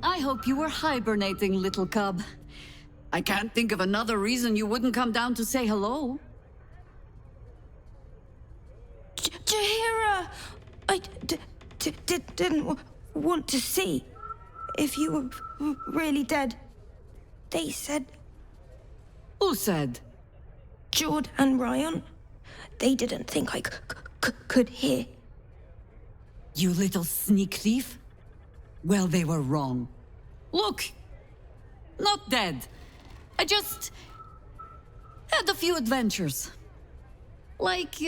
I hope you were hibernating, little cub. I can't think of another reason you wouldn't come down to say hello. Jaheira! I didn't want to see if you were really dead. They said... Who said? Jord and Ryan. They didn't think I could hear. You little sneak thief? Well, they were wrong. Look! Not dead. I just... had a few adventures. Like,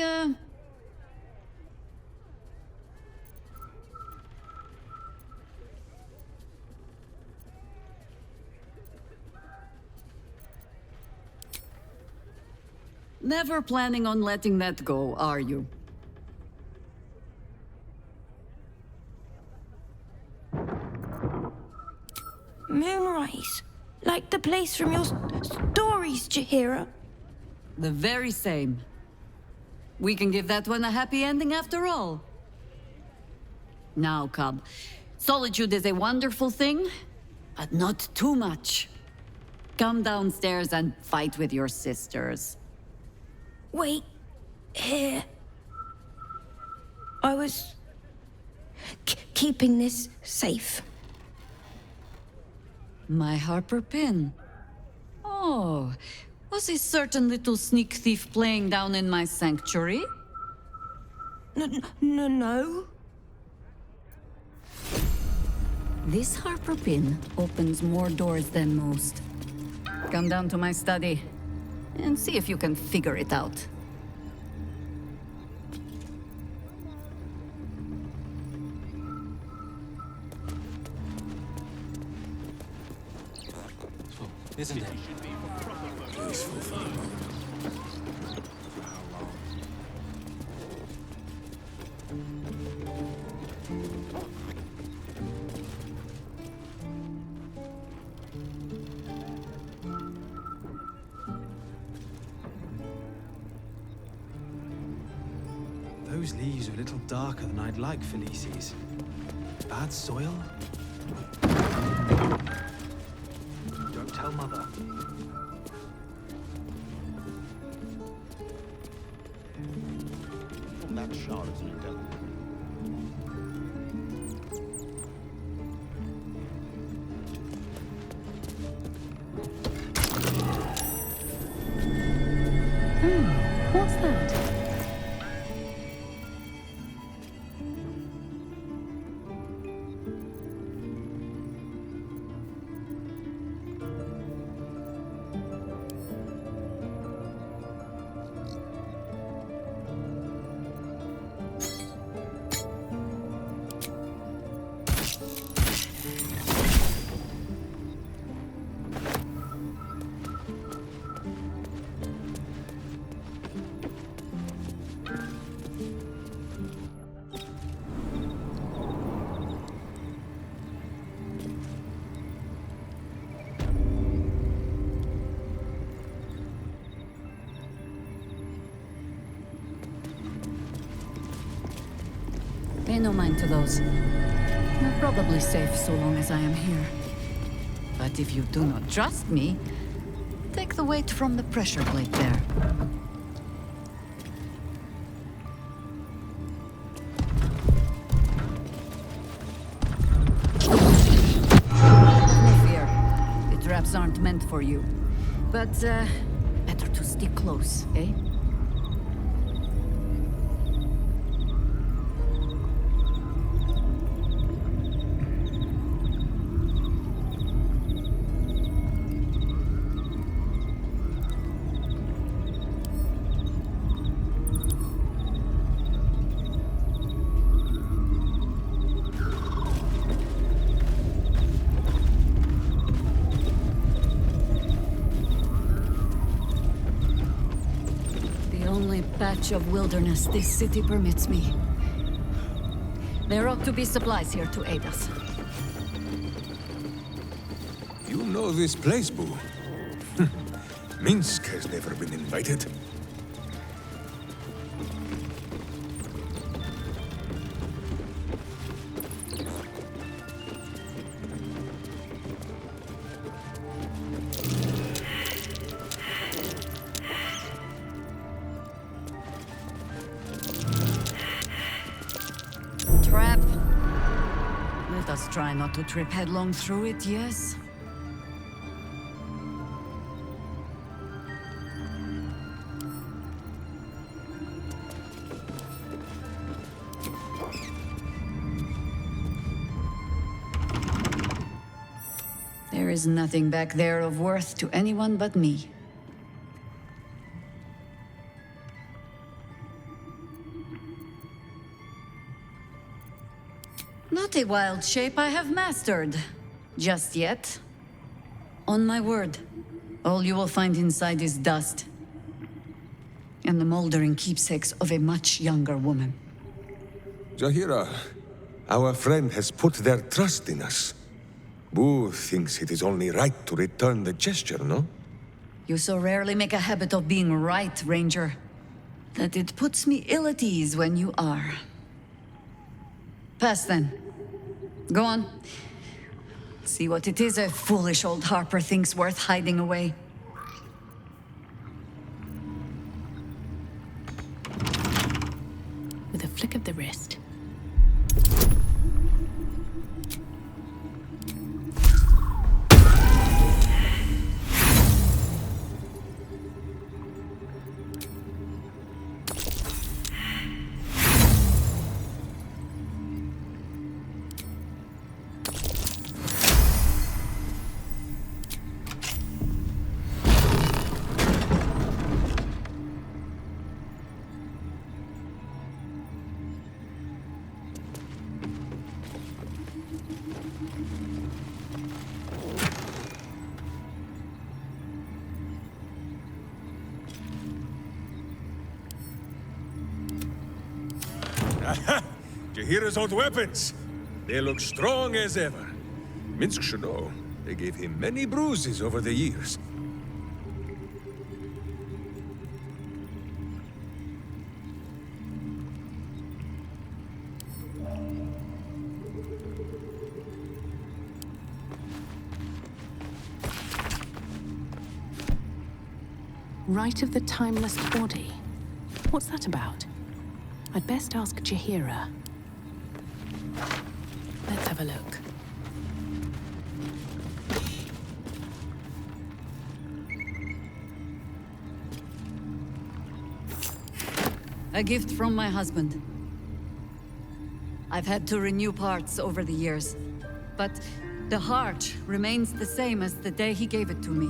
Never planning on letting that go, are you? Moonrise. Like the place from your stories, Jaheira. The very same. We can give that one a happy ending after all. Now, cub. Solitude is a wonderful thing, but not too much. Come downstairs and fight with your sisters. Wait. Here. I was... keeping this safe. My Harper pin. Oh, was a certain little sneak thief playing down in my sanctuary? No. This Harper pin opens more doors than most. Come down to my study and see if you can figure it out. Isn't it? Useful for the moment. Those leaves are a little darker than I'd like, Felices. Bad soil? Don't tell Mother. That shard is an devil. What's that? Pay no mind to those. You're probably safe so long as I am here. But if you do not trust me, take the weight from the pressure plate there. No fear. The traps aren't meant for you. But, better to stick close, eh? much of wilderness this city permits me. There ought to be supplies here to aid us. You know this place, Boo. Minsk has never been invited. Trap. Let us try not to trip headlong through it, yes? There is nothing back there of worth to anyone but me. Not a wild shape I have mastered. Just yet. On my word, all you will find inside is dust. And the moldering keepsakes of a much younger woman. Jaheira, our friend has put their trust in us. Boo thinks it is only right to return the gesture, no? You so rarely make a habit of being right, Ranger, that it puts me ill at ease when you are. Pass then. Go on. See what it is a foolish old Harper thinks worth hiding away. With a flick of the wrist. Aha! Jaheira's old weapons. They look strong as ever. Minsk should know. They gave him many bruises over the years. Rite of the Timeless Body. What's that about? I'd best ask Jaheira. Let's have a look. A gift from my husband. I've had to renew parts over the years, but the heart remains the same as the day he gave it to me.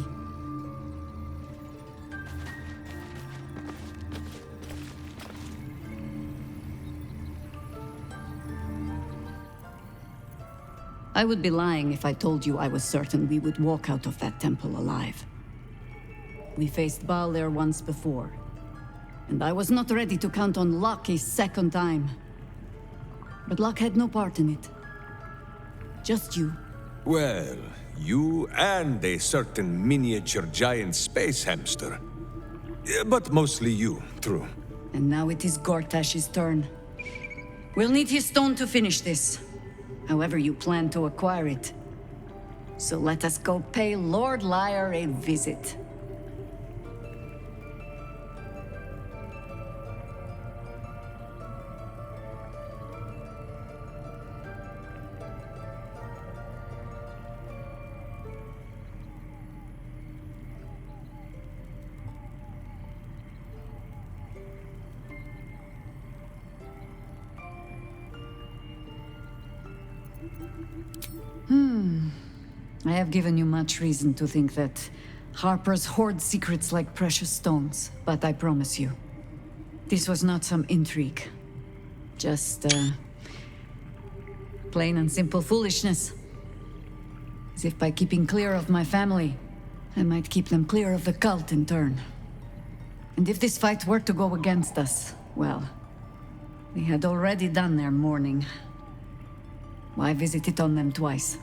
I would be lying if I told you I was certain we would walk out of that temple alive. We faced Baal there once before, and I was not ready to count on luck a second time. But luck had no part in it. Just you. Well, you and a certain miniature giant space hamster. But mostly you, true. And now it is Gortash's turn. We'll need his stone to finish this. However you plan to acquire it. So let us go pay Lord Lyre a visit. I have given you much reason to think that Harpers hoard secrets like precious stones, but I promise you, this was not some intrigue. Just, plain and simple foolishness. As if by keeping clear of my family, I might keep them clear of the cult in turn. And if this fight were to go against us, well, they had already done their mourning. Why visit it on them twice?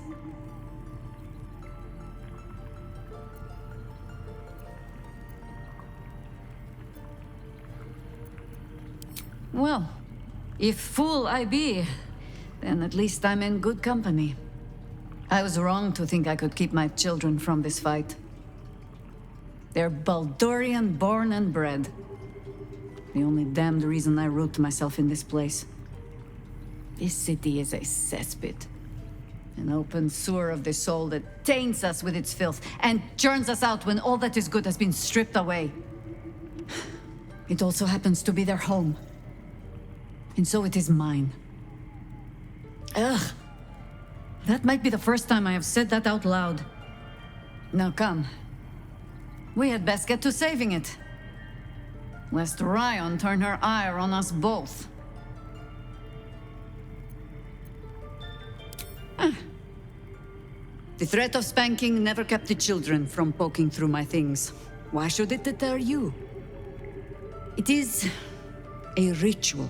Well, if fool I be, then at least I'm in good company. I was wrong to think I could keep my children from this fight. They're Baldurian born and bred. The only damned reason I root myself in this place. This city is a cesspit. An open sewer of the soul that taints us with its filth and churns us out when all that is good has been stripped away. It also happens to be their home. And so it is mine. Ugh. That might be the first time I have said that out loud. Now come. We had best get to saving it. Lest Ryon turn her ire on us both. The threat of spanking never kept the children from poking through my things. Why should it deter you? It is a ritual,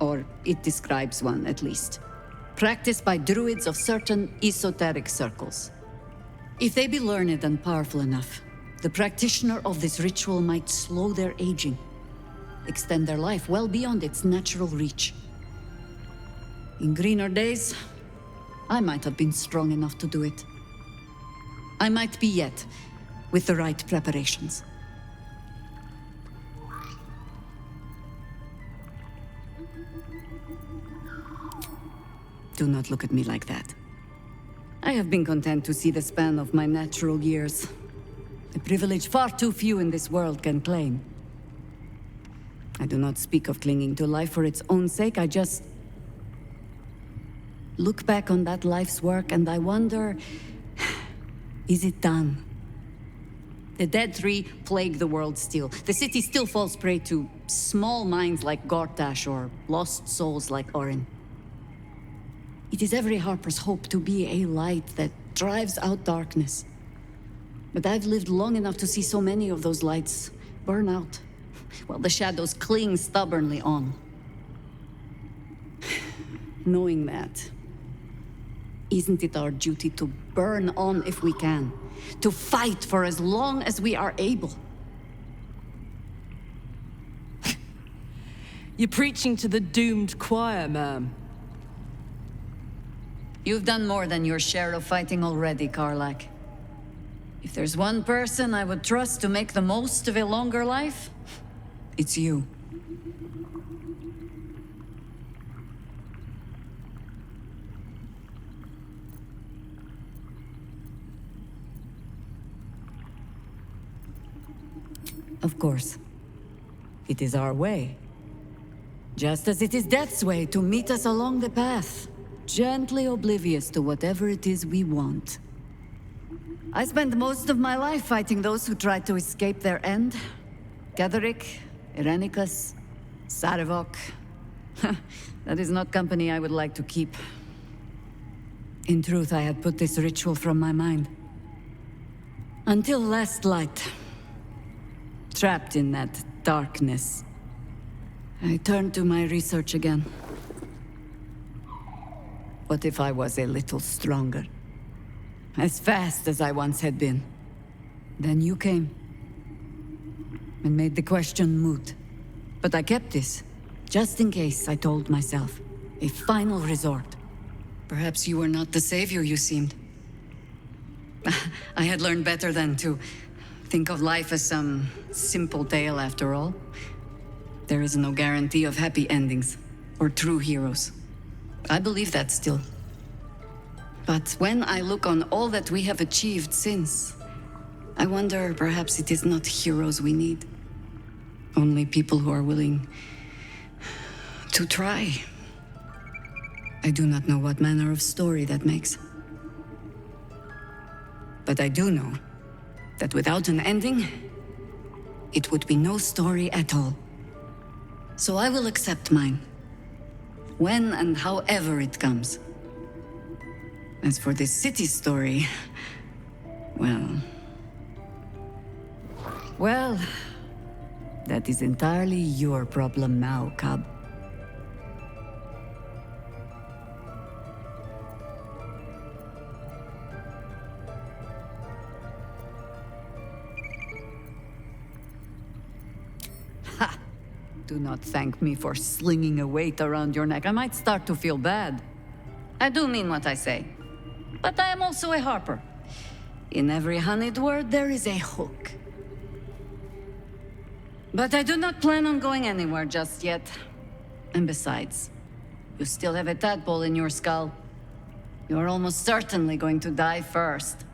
or it describes one at least, practiced by druids of certain esoteric circles. If they be learned and powerful enough, the practitioner of this ritual might slow their aging, extend their life well beyond its natural reach. In greener days, I might have been strong enough to do it. I might be yet, with the right preparations. Do not look at me like that. I have been content to see the span of my natural years. A privilege far too few in this world can claim. I do not speak of clinging to life for its own sake, I just look back on that life's work and I wonder, is it done? The Dead Three plague the world still. The city still falls prey to small minds like Gortash or lost souls like Orin. It is every Harper's hope to be a light that drives out darkness. But I've lived long enough to see so many of those lights burn out, while the shadows cling stubbornly on. Knowing that, isn't it our duty to burn on if we can? To fight for as long as we are able? You're preaching to the doomed choir, ma'am. You've done more than your share of fighting already, Karlach. If there's one person I would trust to make the most of a longer life, it's you. Of course. It is our way. Just as it is Death's way to meet us along the path, gently oblivious to whatever it is we want. I spent most of my life fighting those who tried to escape their end. Ketheric, Irenicus, Sarevok. That is not company I would like to keep. In truth, I had put this ritual from my mind. Until last light. Trapped in that darkness, I turned to my research again. What if I was a little stronger? As fast as I once had been. Then you came. And made the question moot. But I kept this. Just in case, I told myself. A final resort. Perhaps you were not the savior you seemed. I had learned better than to think of life as some simple tale after all. There is no guarantee of happy endings. Or true heroes. I believe that still. But when I look on all that we have achieved since, I wonder perhaps it is not heroes we need. Only people who are willing to try. I do not know what manner of story that makes. But I do know that without an ending, it would be no story at all. So I will accept mine. When and however it comes. As for this city story, well, That is entirely your problem now, Cub. Ha! Do not thank me for slinging a weight around your neck. I might start to feel bad. I do mean what I say. But I am also a harper. In every honeyed word, there is a hook. But I do not plan on going anywhere just yet. And besides, you still have a tadpole in your skull. You are almost certainly going to die first.